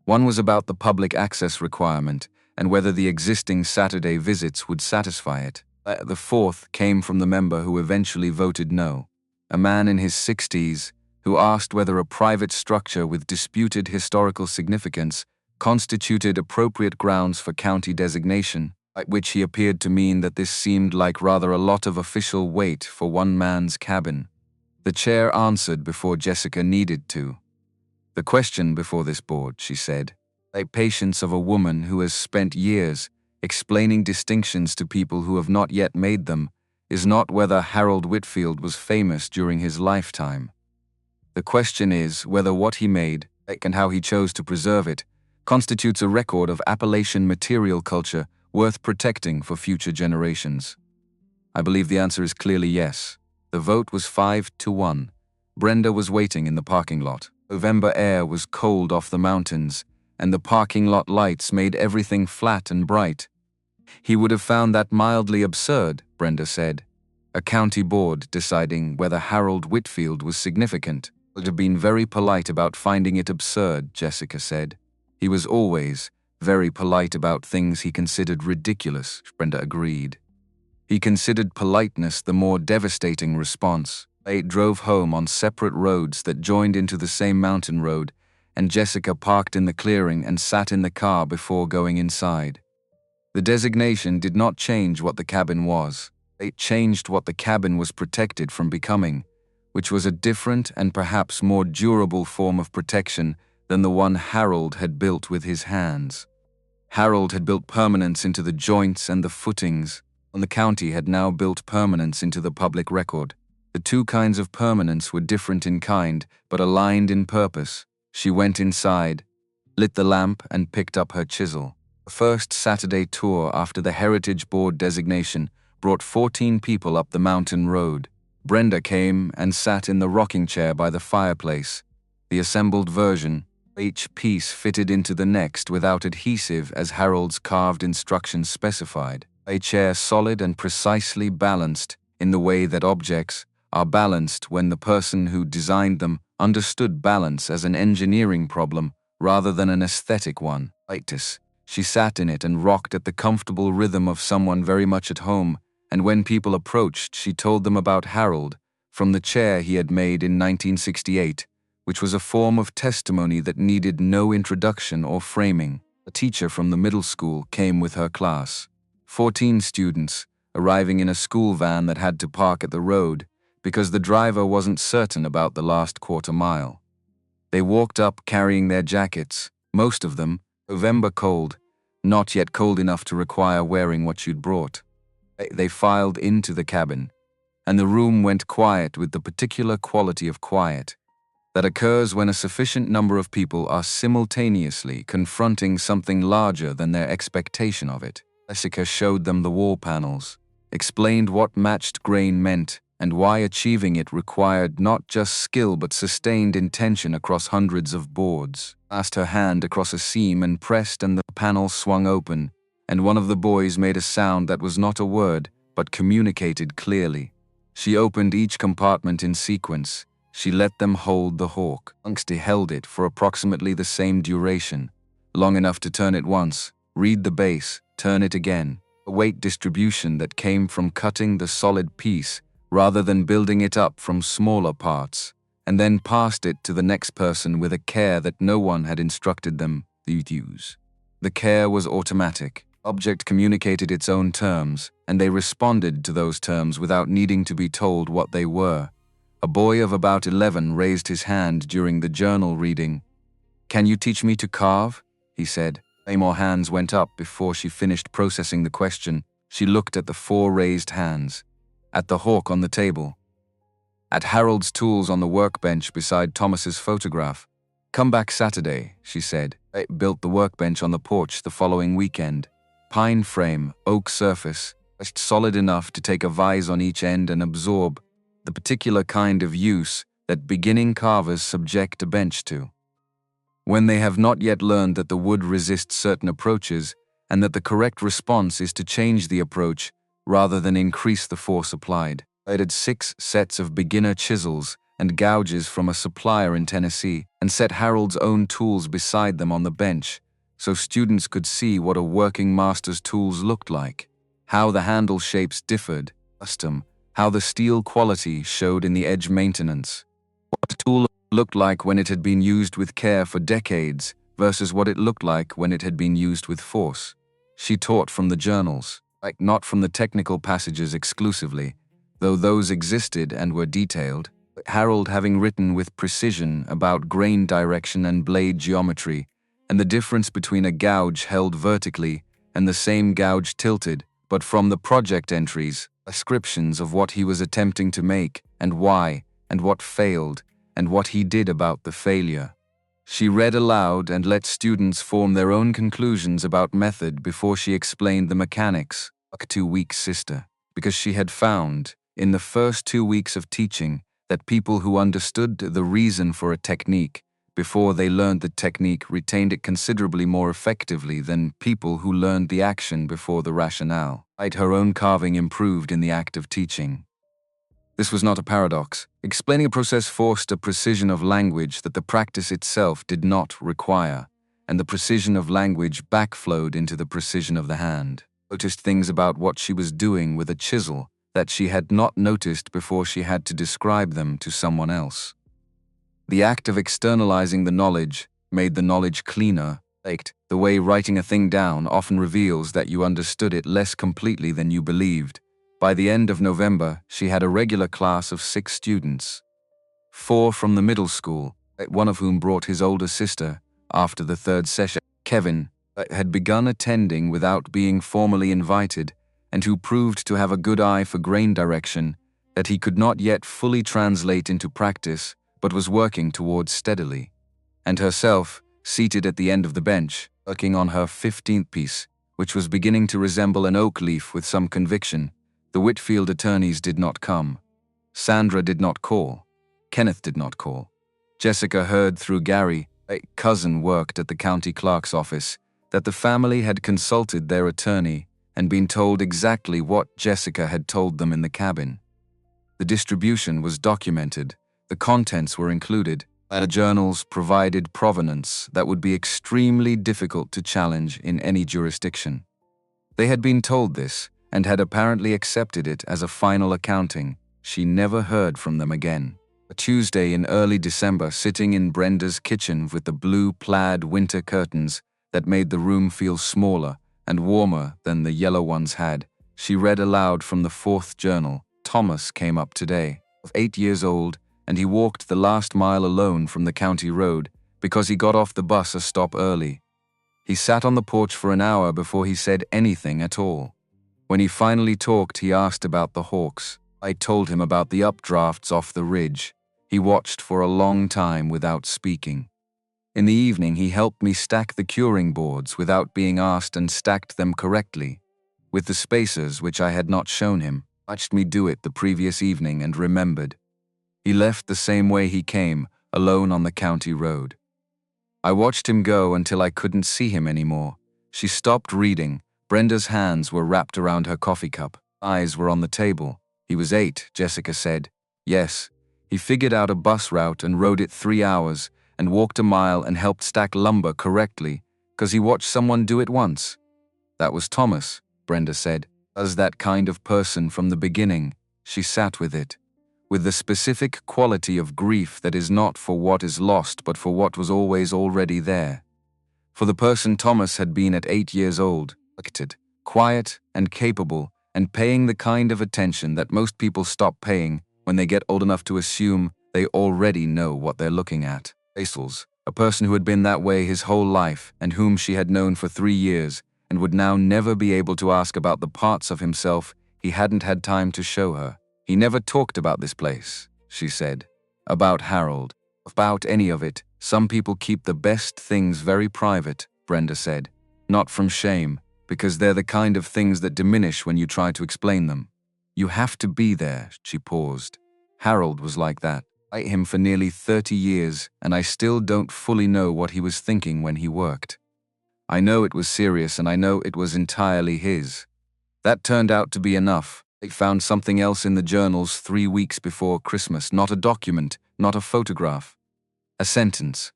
1 was about the public access requirement and whether the existing Saturday visits would satisfy it. The 4th came from the member who eventually voted no, a man in his 60s who asked whether a private structure with disputed historical significance constituted appropriate grounds for county designation, by which he appeared to mean that this seemed like rather a lot of official weight for one man's cabin. The chair answered before Jessica needed to. "The question before this board," she said, "the patience of a woman who has spent years explaining distinctions to people who have not yet made them, is not whether Harold Whitfield was famous during his lifetime. The question is whether what he made, and how he chose to preserve it, constitutes a record of Appalachian material culture worth protecting for future generations." I believe the answer is clearly yes. The vote was 5-1. Brenda was waiting in the parking lot. November air was cold off the mountains, and the parking lot lights made everything flat and bright. "He would have found that mildly absurd," Brenda said. A county board deciding whether Harold Whitfield was significant. Would have been very polite about finding it absurd, Jessica said. He was always very polite about things he considered ridiculous, Brenda agreed. He considered politeness the more devastating response. They drove home on separate roads that joined into the same mountain road, and Jessica parked in the clearing and sat in the car before going inside. The designation did not change what the cabin was. It changed what the cabin was protected from becoming, which was a different and perhaps more durable form of protection than the one Harold had built with his hands. Harold had built permanence into the joints and the footings, and the county had now built permanence into the public record. The two kinds of permanence were different in kind, but aligned in purpose. She went inside, lit the lamp, and picked up her chisel. The first Saturday tour after the Heritage Board designation brought 14 people up the mountain road. Brenda came and sat in the rocking chair by the fireplace. The assembled version, each piece fitted into the next without adhesive as Harold's carved instructions specified. A chair solid and precisely balanced in the way that objects are balanced when the person who designed them understood balance as an engineering problem rather than an aesthetic one. She sat in it and rocked at the comfortable rhythm of someone very much at home, and when people approached, she told them about Harold, from the chair he had made in 1968, which was a form of testimony that needed no introduction or framing. A teacher from the middle school came with her class. 14 students, arriving in a school van that had to park at the road because the driver wasn't certain about the last quarter mile. They walked up carrying their jackets, most of them, November cold, not yet cold enough to require wearing what you'd brought. They filed into the cabin, and the room went quiet with the particular quality of quiet that occurs when a sufficient number of people are simultaneously confronting something larger than their expectation of it. Jessica showed them the wall panels, explained what matched grain meant, and why achieving it required not just skill but sustained intention across hundreds of boards. Passed her hand across a seam and pressed, and the panel swung open, and one of the boys made a sound that was not a word, but communicated clearly. She opened each compartment in sequence. She let them hold the hawk. Angsty held it for approximately the same duration, long enough to turn it once, read the base, turn it again. A weight distribution that came from cutting the solid piece rather than building it up from smaller parts, and then passed it to the next person with a care that no one had instructed them to use. The care was automatic. Object communicated its own terms, and they responded to those terms without needing to be told what they were. A boy of about 11 raised his hand during the journal reading. "Can you teach me to carve?" he said. More hands went up before she finished processing the question. She looked at the 4 raised hands, at the hawk on the table, at Harold's tools on the workbench beside Thomas's photograph. "Come back Saturday," she said. They built the workbench on the porch the following weekend. Pine frame, oak surface, just solid enough to take a vise on each end and absorb the particular kind of use that beginning carvers subject a bench to. When they have not yet learned that the wood resists certain approaches and that the correct response is to change the approach rather than increase the force applied. I added 6 sets of beginner chisels and gouges from a supplier in Tennessee and set Harold's own tools beside them on the bench so students could see what a working master's tools looked like, how the handle shapes differed, custom, how the steel quality showed in the edge maintenance, what a tool looked like when it had been used with care for decades versus what it looked like when it had been used with force. She taught from the journals, not from the technical passages exclusively, though those existed and were detailed. Harold having written with precision about grain direction and blade geometry, and the difference between a gouge held vertically and the same gouge tilted, but from the project entries, descriptions of what he was attempting to make, and why, and what failed, and what he did about the failure. She read aloud and let students form their own conclusions about method before she explained the mechanics, like a 2-week sister, because she had found, in the first 2 weeks of teaching, that people who understood the reason for a technique before they learned the technique retained it considerably more effectively than people who learned the action before the rationale. Her own carving improved in the act of teaching. This was not a paradox. Explaining a process forced a precision of language that the practice itself did not require, and the precision of language backflowed into the precision of the hand. Noticed things about what she was doing with a chisel that she had not noticed before she had to describe them to someone else. The act of externalizing the knowledge made the knowledge cleaner, baked. The way writing a thing down often reveals that you understood it less completely than you believed. By the end of November, she had a regular class of 6 students. 4 from the middle school, one of whom brought his older sister after the 3rd session. Kevin had begun attending without being formally invited, and who proved to have a good eye for grain direction that he could not yet fully translate into practice, but was working towards steadily. And herself, seated at the end of the bench, working on her 15th piece, which was beginning to resemble an oak leaf with some conviction. The Whitfield attorneys did not come. Sandra did not call. Kenneth did not call. Jessica heard through Gary, a cousin worked at the county clerk's office, that the family had consulted their attorney and been told exactly what Jessica had told them in the cabin. The distribution was documented, the contents were included, and the journals provided provenance that would be extremely difficult to challenge in any jurisdiction. They had been told this, and had apparently accepted it as a final accounting. She never heard from them again. A Tuesday in early December, sitting in Brenda's kitchen with the blue plaid winter curtains that made the room feel smaller and warmer than the yellow ones had, she read aloud from the 4th journal. Thomas came up today, 8 years old, and he walked the last mile alone from the county road because he got off the bus a stop early. He sat on the porch for an hour before he said anything at all. When he finally talked, he asked about the hawks. I told him about the updrafts off the ridge. He watched for a long time without speaking. In the evening, he helped me stack the curing boards without being asked and stacked them correctly, with the spacers which I had not shown him. Watched me do it the previous evening and remembered. He left the same way he came, alone on the county road. I watched him go until I couldn't see him anymore. She stopped reading. Brenda's hands were wrapped around her coffee cup. Eyes were on the table. He was 8, Jessica said. Yes. He figured out a bus route and rode it 3 hours and walked a mile and helped stack lumber correctly because he watched someone do it once. That was Thomas, Brenda said. As that kind of person from the beginning, she sat with it, with the specific quality of grief that is not for what is lost but for what was always already there. For the person Thomas had been at 8 years old, quiet and capable, and paying the kind of attention that most people stop paying when they get old enough to assume they already know what they're looking at. Basil's, a person who had been that way his whole life and whom she had known for 3 years and would now never be able to ask about the parts of himself he hadn't had time to show her. He never talked about this place, she said. About Harold. About any of it. Some people keep the best things very private, Brenda said. Not from shame, because they're the kind of things that diminish when you try to explain them. You have to be there, she paused. Harold was like that. I knew him for nearly 30 years, and I still don't fully know what he was thinking when he worked. I know it was serious, and I know it was entirely his. That turned out to be enough. They found something else in the journals 3 weeks before Christmas, not a document, not a photograph. A sentence.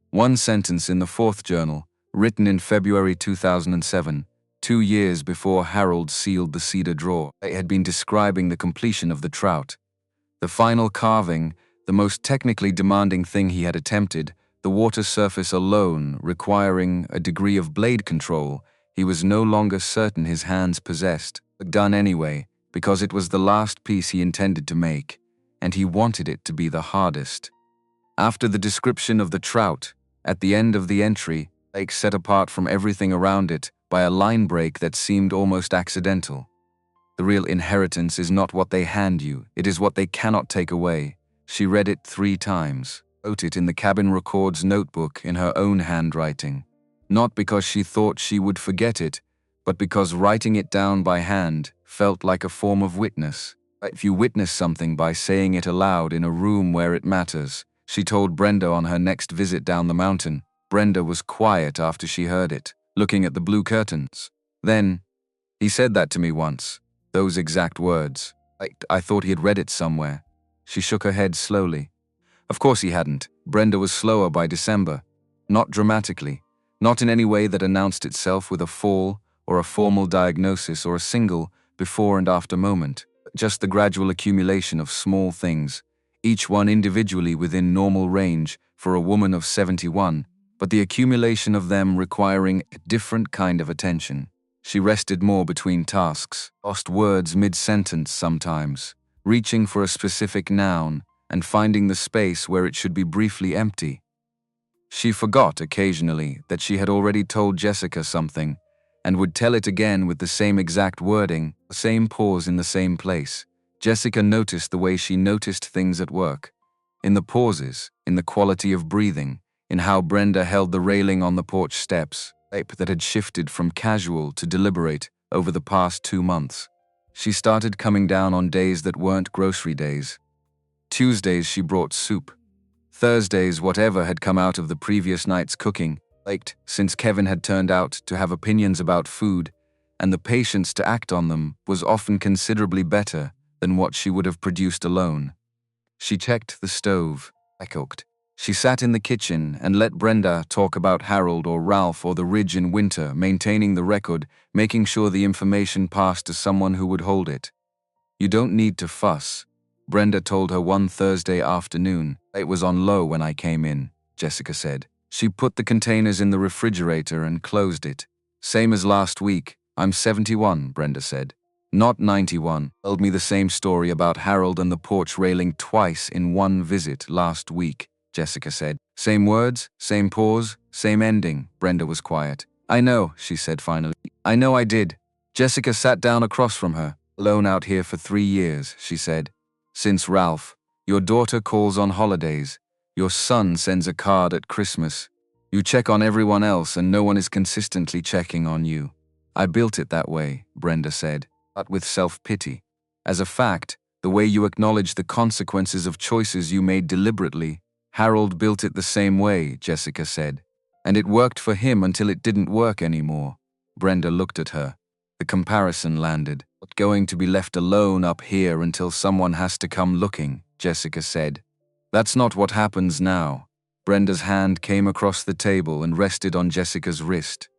One sentence in the 4th journal, written in February 2007, 2 years before Harold sealed the cedar drawer. They had been describing the completion of the trout. The final carving, the most technically demanding thing he had attempted, the water surface alone requiring a degree of blade control he was no longer certain his hands possessed, but done anyway, because it was the last piece he intended to make, and he wanted it to be the hardest. After the description of the trout, at the end of the entry, lake set apart from everything around it by a line break that seemed almost accidental. The real inheritance is not what they hand you, it is what they cannot take away. She read it 3 times, wrote it in the cabin record's notebook in her own handwriting. Not because she thought she would forget it, but because writing it down by hand felt like a form of witness. If you witness something by saying it aloud in a room where it matters, she told Brenda on her next visit down the mountain. Brenda was quiet after she heard it, looking at the blue curtains. Then, he said that to me once, those exact words. I thought he had read it somewhere. She shook her head slowly. Of course he hadn't. Brenda was slower by December. Not dramatically. Not in any way that announced itself with a fall or a formal diagnosis or a single before and after moment. Just the gradual accumulation of small things, each one individually within normal range for a woman of 71, but the accumulation of them requiring a different kind of attention. She rested more between tasks, lost words mid-sentence sometimes, reaching for a specific noun and finding the space where it should be briefly empty. She forgot occasionally that she had already told Jessica something and would tell it again with the same exact wording, the same pause in the same place. Jessica noticed the way she noticed things at work. In the pauses, in the quality of breathing, in how Brenda held the railing on the porch steps, that had shifted from casual to deliberate over the past 2 months. She started coming down on days that weren't grocery days. Tuesdays she brought soup. Thursdays whatever had come out of the previous night's cooking, since Kevin had turned out to have opinions about food, and the patience to act on them was often considerably better than what she would have produced alone. She checked the stove. Cooked. She sat in the kitchen and let Brenda talk about Harold or Ralph or the ridge in winter, maintaining the record, making sure the information passed to someone who would hold it. You don't need to fuss, Brenda told her one Thursday afternoon. It was on low when I came in, Jessica said. She put the containers in the refrigerator and closed it. Same as last week. I'm 71, Brenda said. Not 91. Told me the same story about Harold and the porch railing twice in one visit last week, Jessica said. Same words, same pause, same ending. Brenda was quiet. I know, she said finally. I know I did. Jessica sat down across from her. Alone out here for 3 years, she said. Since Ralph. Your daughter calls on holidays. Your son sends a card at Christmas. You check on everyone else and no one is consistently checking on you. I built it that way, Brenda said, but with self-pity. As a fact, the way you acknowledge the consequences of choices you made deliberately, Harold built it the same way, Jessica said. And it worked for him until it didn't work anymore. Brenda looked at her. The comparison landed. Not going to be left alone up here until someone has to come looking, Jessica said. That's not what happens now. Brenda's hand came across the table and rested on Jessica's wrist.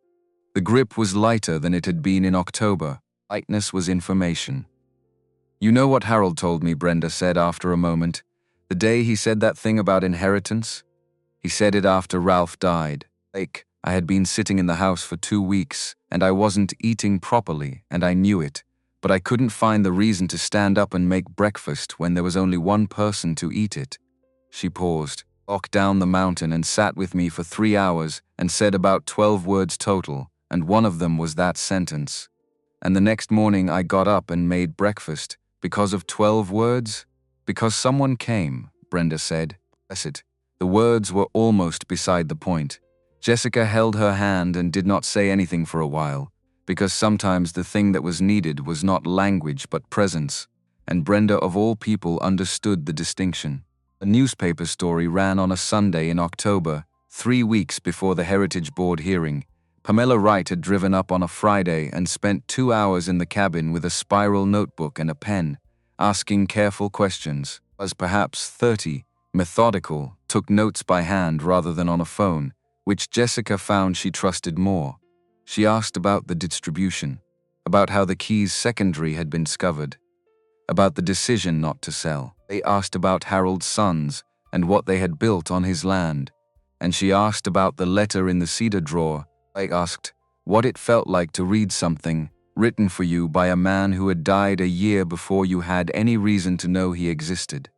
The grip was lighter than it had been in October. Lightness was information. You know what Harold told me, Brenda said after a moment. The day he said that thing about inheritance? He said it after Ralph died. I had been sitting in the house for 2 weeks, and I wasn't eating properly, and I knew it. But I couldn't find the reason to stand up and make breakfast when there was only one person to eat it. She paused, walked down the mountain and sat with me for 3 hours and said about 12 words total, and one of them was that sentence. And the next morning I got up and made breakfast. Because of 12 words? Because someone came, Brenda said. Bless it. The words were almost beside the point. Jessica held her hand and did not say anything for a while, because sometimes the thing that was needed was not language but presence, and Brenda of all people understood the distinction. A newspaper story ran on a Sunday in October, 3 weeks before the Heritage Board hearing. Pamela Wright had driven up on a Friday and spent 2 hours in the cabin with a spiral notebook and a pen, asking careful questions. Was perhaps 30, methodical, took notes by hand rather than on a phone, which Jessica found she trusted more. She asked about the distribution, about how the Keys secondary had been discovered, about the decision not to sell. They asked about Harold's sons and what they had built on his land, and she asked about the letter in the cedar drawer. I asked what it felt like to read something written for you by a man who had died a year before you had any reason to know he existed.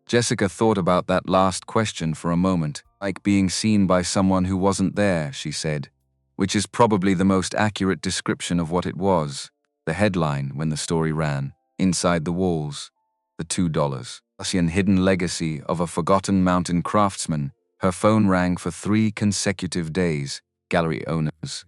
Jessica thought about that last question for a moment, like being seen by someone who wasn't there, she said, which is probably the most accurate description of what it was. The headline, when the story ran, Inside the Walls, the $2. Russian hidden legacy of a forgotten mountain craftsman. Her phone rang for 3 consecutive days. Gallery owners.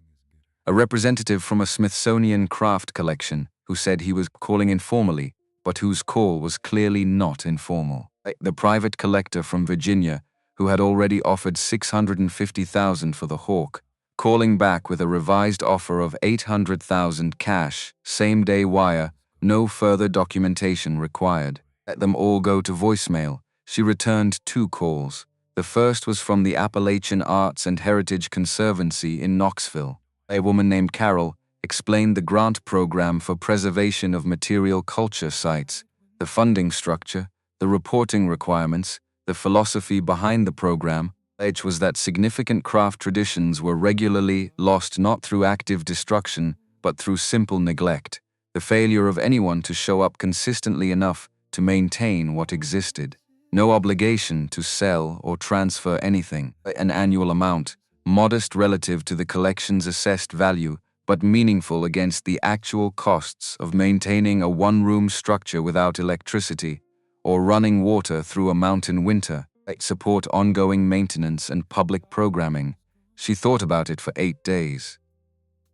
A representative from a Smithsonian craft collection who said he was calling informally, but whose call was clearly not informal. The private collector from Virginia, who had already offered $650,000 for the hawk, calling back with a revised offer of $800,000 cash, same-day wire, No further documentation required. Let them all go to voicemail. She returned 2 calls. The first was from the Appalachian Arts and Heritage Conservancy in Knoxville. A woman named Carol explained the grant program for preservation of material culture sites, the funding structure, the reporting requirements, the philosophy behind the program, which was that significant craft traditions were regularly lost not through active destruction, but through simple neglect, the failure of anyone to show up consistently enough to maintain what existed. No obligation to sell or transfer anything, an annual amount, modest relative to the collection's assessed value, but meaningful against the actual costs of maintaining a one-room structure without electricity, or running water through a mountain winter, support ongoing maintenance and public programming. She thought about it for 8 days.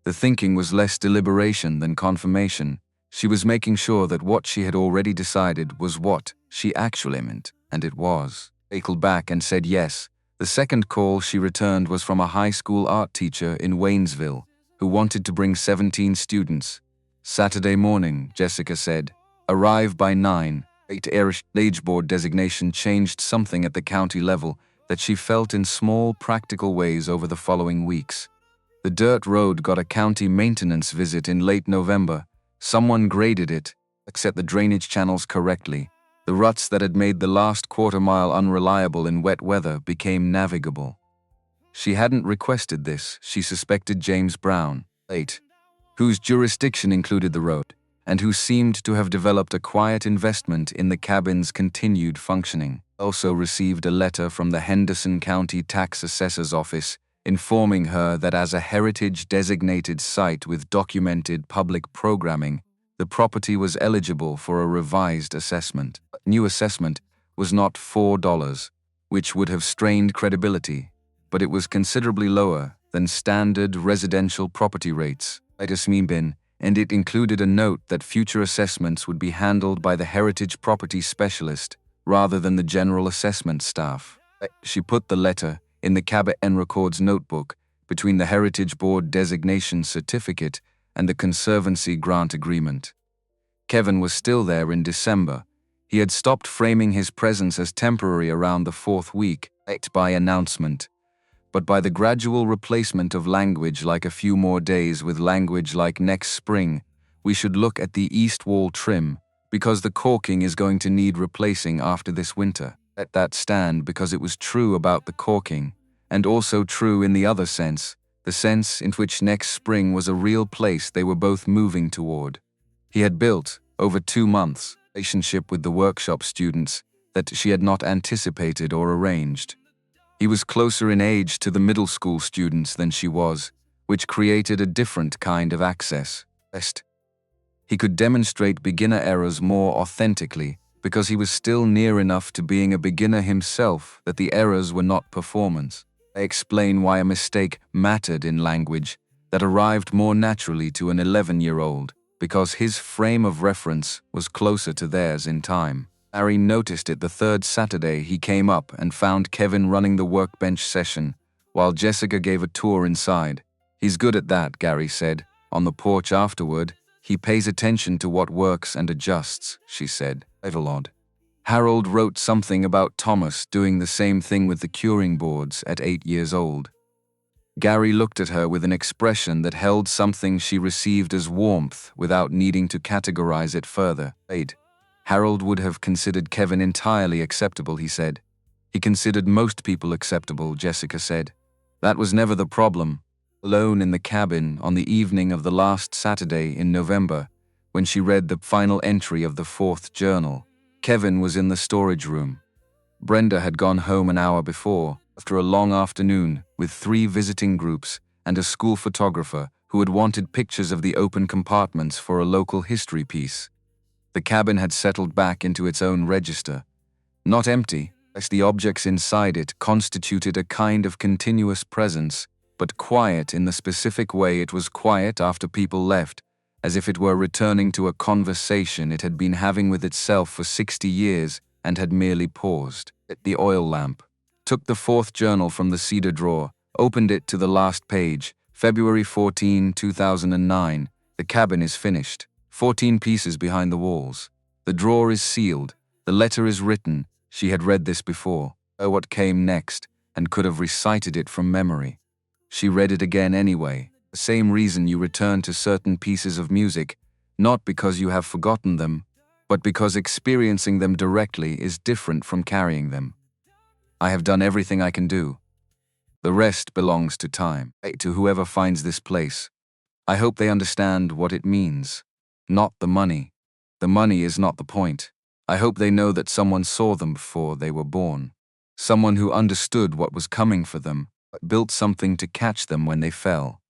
The thinking was less deliberation than confirmation. She was making sure that what she had already decided was what she actually meant, and it was. Circled back and said yes. The second call she returned was from a high school art teacher in Waynesville, who wanted to bring 17 students. Saturday morning, Jessica said. Arrive by 9. Age board designation changed something at the county level that she felt in small, practical ways over the following weeks. The dirt road got a county maintenance visit in late November. Someone graded it, set the drainage channels correctly. The ruts that had made the last quarter-mile unreliable in wet weather became navigable. She hadn't requested this. She suspected James Brown, 8, whose jurisdiction included the road, and who seemed to have developed a quiet investment in the cabin's continued functioning. Also received a letter from the Henderson County Tax Assessor's Office informing her that as a heritage-designated site with documented public programming, the property was eligible for a revised assessment. New assessment was not $4, which would have strained credibility, but it was considerably lower than standard residential property rates, and it included a note that future assessments would be handled by the heritage property specialist rather than the general assessment staff. She put the letter in the Cabot N Records notebook between the Heritage Board designation certificate and the Conservancy grant agreement. Kevin was still there in December. He had stopped framing his presence as temporary around the 4th week, by announcement, but by the gradual replacement of language like a few more days with language like next spring, we should look at the east wall trim, because the caulking is going to need replacing after this winter. Let that stand because it was true about the caulking, and also true in the other sense, the sense in which next spring was a real place they were both moving toward. He had built, over 2 months, a relationship with the workshop students that she had not anticipated or arranged. He was closer in age to the middle school students than she was, which created a different kind of access. He could demonstrate beginner errors more authentically because he was still near enough to being a beginner himself that the errors were not performance. They explain why a mistake mattered in language that arrived more naturally to an 11-year-old, because his frame of reference was closer to theirs in time. Harry noticed it the 3rd Saturday he came up and found Kevin running the workbench session, while Jessica gave a tour inside. He's good at that, Gary said. On the porch afterward, he pays attention to what works and adjusts, she said. Evelod. Harold wrote something about Thomas doing the same thing with the curing boards at 8 years old. Gary looked at her with an expression that held something she received as warmth without needing to categorize it further. Harold would have considered Kevin entirely acceptable, he said. He considered most people acceptable, Jessica said. That was never the problem. Alone in the cabin on the evening of the last Saturday in November, when she read the final entry of the 4th journal, Kevin was in the storage room. Brenda had gone home an hour before, after a long afternoon, with 3 visiting groups and a school photographer who had wanted pictures of the open compartments for a local history piece. The cabin had settled back into its own register. Not empty, as the objects inside it constituted a kind of continuous presence, but quiet in the specific way it was quiet after people left, as if it were returning to a conversation it had been having with itself for 60 years and had merely paused. The oil lamp. Took the 4th journal from the cedar drawer, opened it to the last page, February 14, 2009. The cabin is finished. 14 pieces behind the walls. The drawer is sealed. The letter is written. She had read this before. What came next, and could have recited it from memory. She read it again anyway. The same reason you return to certain pieces of music, not because you have forgotten them, but because experiencing them directly is different from carrying them. I have done everything I can do. The rest belongs to time, to whoever finds this place. I hope they understand what it means. Not the money. The money is not the point. I hope they know that someone saw them before they were born. Someone who understood what was coming for them, but built something to catch them when they fell.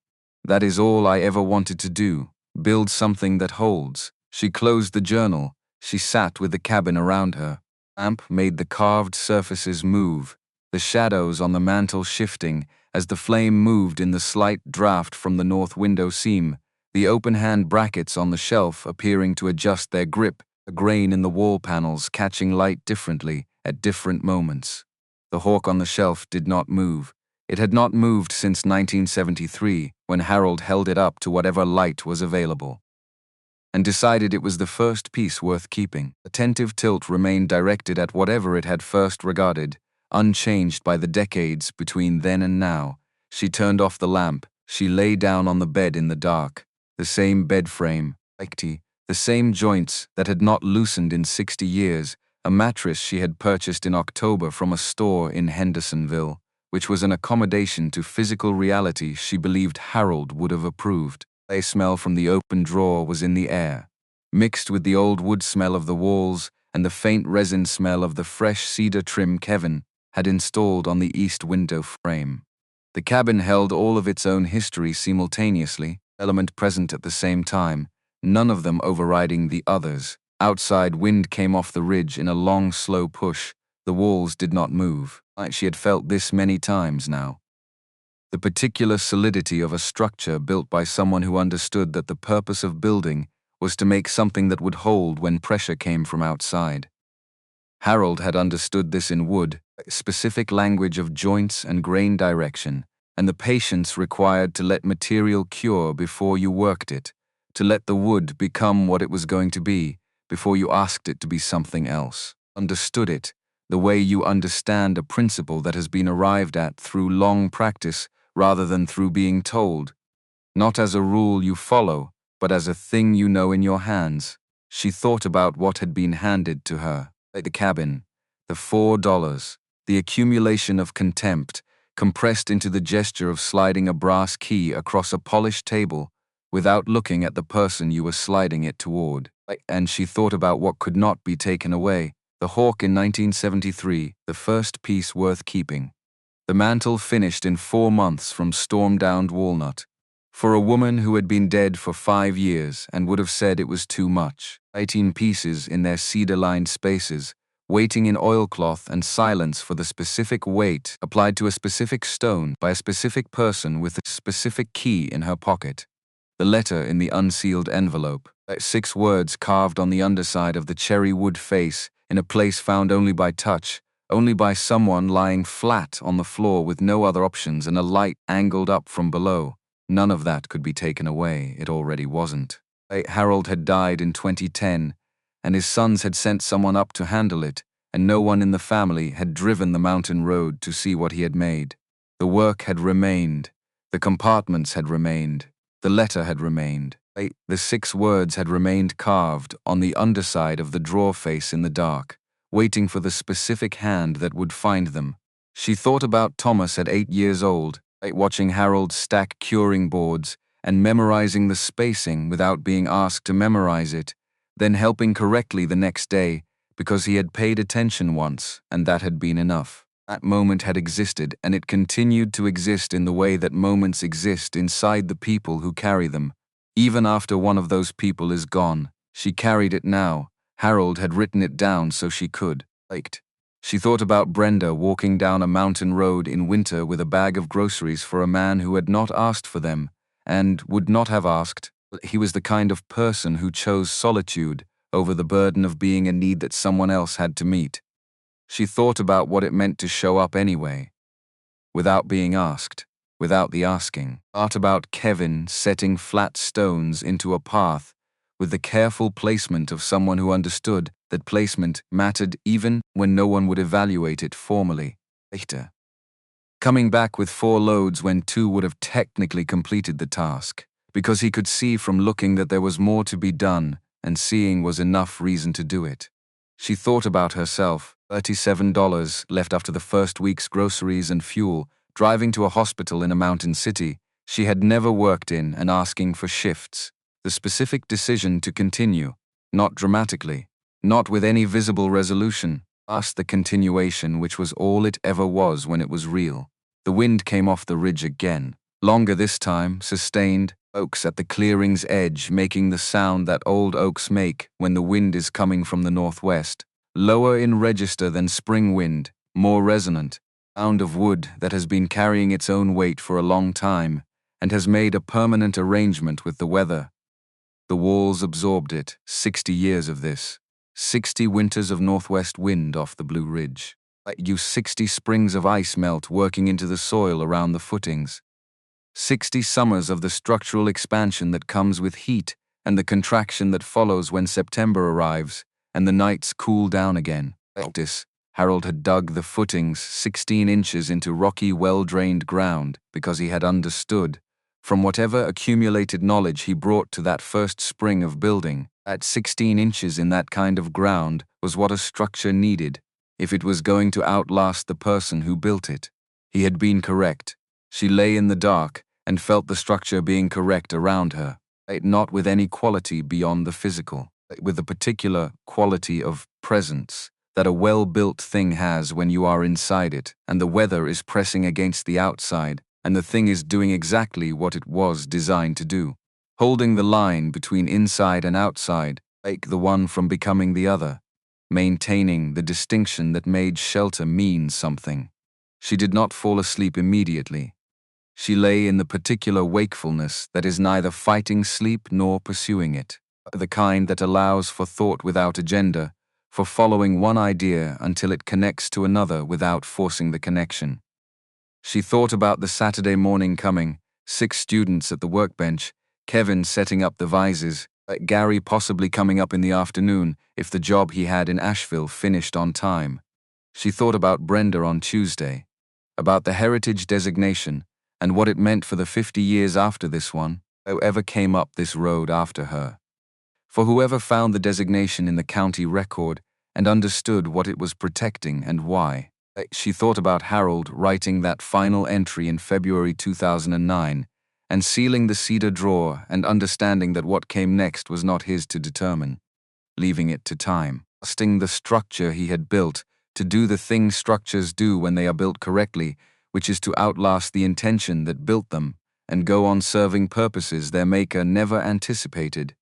That is all I ever wanted to do, build something that holds. She closed the journal. She sat with the cabin around her. Lamp made the carved surfaces move, the shadows on the mantel shifting as the flame moved in the slight draft from the north window seam, the open-hand brackets on the shelf appearing to adjust their grip, the grain in the wall panels catching light differently at different moments. The hawk on the shelf did not move. It had not moved since 1973, when Harold held it up to whatever light was available, and decided it was the first piece worth keeping. Attentive tilt remained directed at whatever it had first regarded, unchanged by the decades between then and now. She turned off the lamp. She lay down on the bed in the dark. The same bed frame, the same joints that had not loosened in 60 years, a mattress she had purchased in October from a store in Hendersonville, which was an accommodation to physical reality she believed Harold would have approved. A smell from the open drawer was in the air, mixed with the old wood smell of the walls and the faint resin smell of the fresh cedar trim Kevin had installed on the east window frame. The cabin held all of its own history simultaneously, element present at the same time, none of them overriding the others. Outside wind came off the ridge in a long, slow push. The walls did not move. She had felt this many times now. The particular solidity of a structure built by someone who understood that the purpose of building was to make something that would hold when pressure came from outside. Harold had understood this in wood, a specific language of joints and grain direction, and the patience required to let material cure before you worked it, to let the wood become what it was going to be before you asked it to be something else. Understood it, the way you understand a principle that has been arrived at through long practice rather than through being told. Not as a rule you follow, but as a thing you know in your hands. She thought about what had been handed to her, like the cabin, the $4, the accumulation of contempt, compressed into the gesture of sliding a brass key across a polished table without looking at the person you were sliding it toward. And she thought about what could not be taken away, the hawk in 1973, the first piece worth keeping. The mantle finished in 4 months from storm-downed walnut. For a woman who had been dead for 5 years and would have said it was too much. 18 pieces in their cedar-lined spaces, waiting in oilcloth and silence for the specific weight applied to a specific stone by a specific person with a specific key in her pocket. The letter in the unsealed envelope, 6 words carved on the underside of the cherry wood face in a place found only by touch, only by someone lying flat on the floor with no other options and a light angled up from below. None of that could be taken away. It already wasn't. Harold had died in 2010, and his sons had sent someone up to handle it, and no one in the family had driven the mountain road to see what he had made. The work had remained. The compartments had remained. The letter had remained. The 6 words had remained carved on the underside of the drawer face in the dark, waiting for the specific hand that would find them. She thought about Thomas at 8 years old, watching Harold stack curing boards and memorizing the spacing without being asked to memorize it, then helping correctly the next day because he had paid attention once and that had been enough. That moment had existed, and it continued to exist in the way that moments exist inside the people who carry them. Even after one of those people is gone, she carried it now. Harold had written it down so she could. She thought about Brenda walking down a mountain road in winter with a bag of groceries for a man who had not asked for them, and would not have asked. He was the kind of person who chose solitude over the burden of being a need that someone else had to meet. She thought about what it meant to show up anyway, without being asked, without the asking. Thought about Kevin setting flat stones into a path with the careful placement of someone who understood that placement mattered even when no one would evaluate it formally. Later, coming back with 4 loads when 2 would have technically completed the task, because he could see from looking that there was more to be done, and seeing was enough reason to do it. She thought about herself, $37 left after the first week's groceries and fuel, driving to a hospital in a mountain city she had never worked in and asking for shifts. The specific decision to continue, not dramatically, not with any visible resolution, asked the continuation which was all it ever was when it was real. The wind came off the ridge again, longer this time, sustained, oaks at the clearing's edge making the sound that old oaks make when the wind is coming from the northwest, lower in register than spring wind, more resonant, sound of wood that has been carrying its own weight for a long time and has made a permanent arrangement with the weather. The walls absorbed it, 60 years of this, 60 winters of northwest wind off the Blue Ridge. You 60 springs of ice melt working into the soil around the footings. 60 summers of the structural expansion that comes with heat and the contraction that follows when September arrives and the nights cool down again. Practice. Harold had dug the footings 16 inches into rocky, well-drained ground because he had understood, from whatever accumulated knowledge he brought to that first spring of building, that 16 inches in that kind of ground was what a structure needed if it was going to outlast the person who built it. He had been correct. She lay in the dark and felt the structure being correct around her, not with any quality beyond the physical, with the particular quality of presence that a well-built thing has when you are inside it and the weather is pressing against the outside and the thing is doing exactly what it was designed to do, holding the line between inside and outside, like the one from becoming the other, maintaining the distinction that made shelter mean something. She did not fall asleep immediately. She lay in the particular wakefulness that is neither fighting sleep nor pursuing it, the kind that allows for thought without agenda, for following one idea until it connects to another without forcing the connection. She thought about the Saturday morning coming, 6 students at the workbench, Kevin setting up the vises, Gary possibly coming up in the afternoon if the job he had in Asheville finished on time. She thought about Brenda on Tuesday, about the heritage designation and what it meant for the 50 years after this one, whoever came up this road after her. For whoever found the designation in the county record and understood what it was protecting and why. She thought about Harold writing that final entry in February 2009 and sealing the cedar drawer and understanding that what came next was not his to determine, leaving it to time, trusting the structure he had built to do the thing structures do when they are built correctly, which is to outlast the intention that built them and go on serving purposes their maker never anticipated.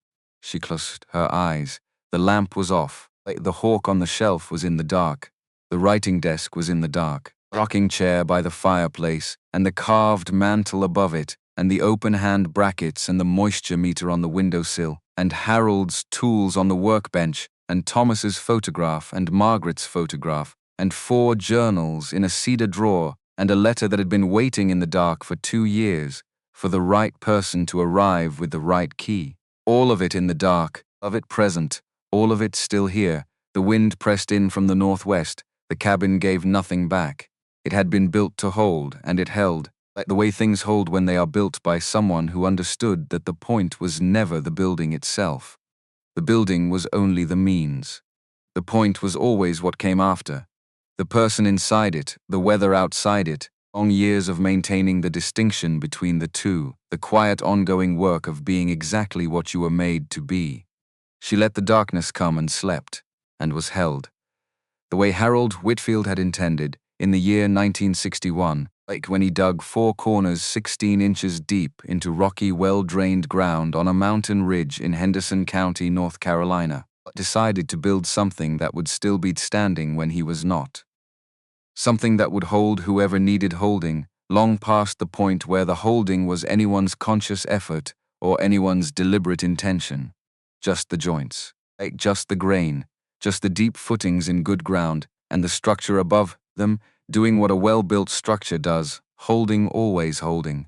She closed her eyes. The lamp was off. The hawk on the shelf was in the dark. The writing desk was in the dark. The rocking chair by the fireplace and the carved mantel above it and the open-hand brackets and the moisture meter on the windowsill and Harold's tools on the workbench and Thomas's photograph and Margaret's photograph and 4 journals in a cedar drawer and a letter that had been waiting in the dark for 2 years for the right person to arrive with the right key. All of it in the dark, of it present, all of it still here. The wind pressed in from the northwest. The cabin gave nothing back. It had been built to hold, and it held, like the way things hold when they are built by someone who understood that the point was never the building itself. The building was only the means. The point was always what came after. The person inside it, the weather outside it, long years of maintaining the distinction between the two, the quiet ongoing work of being exactly what you were made to be. She let the darkness come and slept, and was held. The way Harold Whitfield had intended, in the year 1961, like when he dug 4 corners 16 inches deep into rocky, well-drained ground on a mountain ridge in Henderson County, North Carolina, decided to build something that would still be standing when he was not. Something that would hold whoever needed holding, long past the point where the holding was anyone's conscious effort or anyone's deliberate intention. Just the joints, just the grain, just the deep footings in good ground, and the structure above them doing what a well-built structure does, holding, always holding.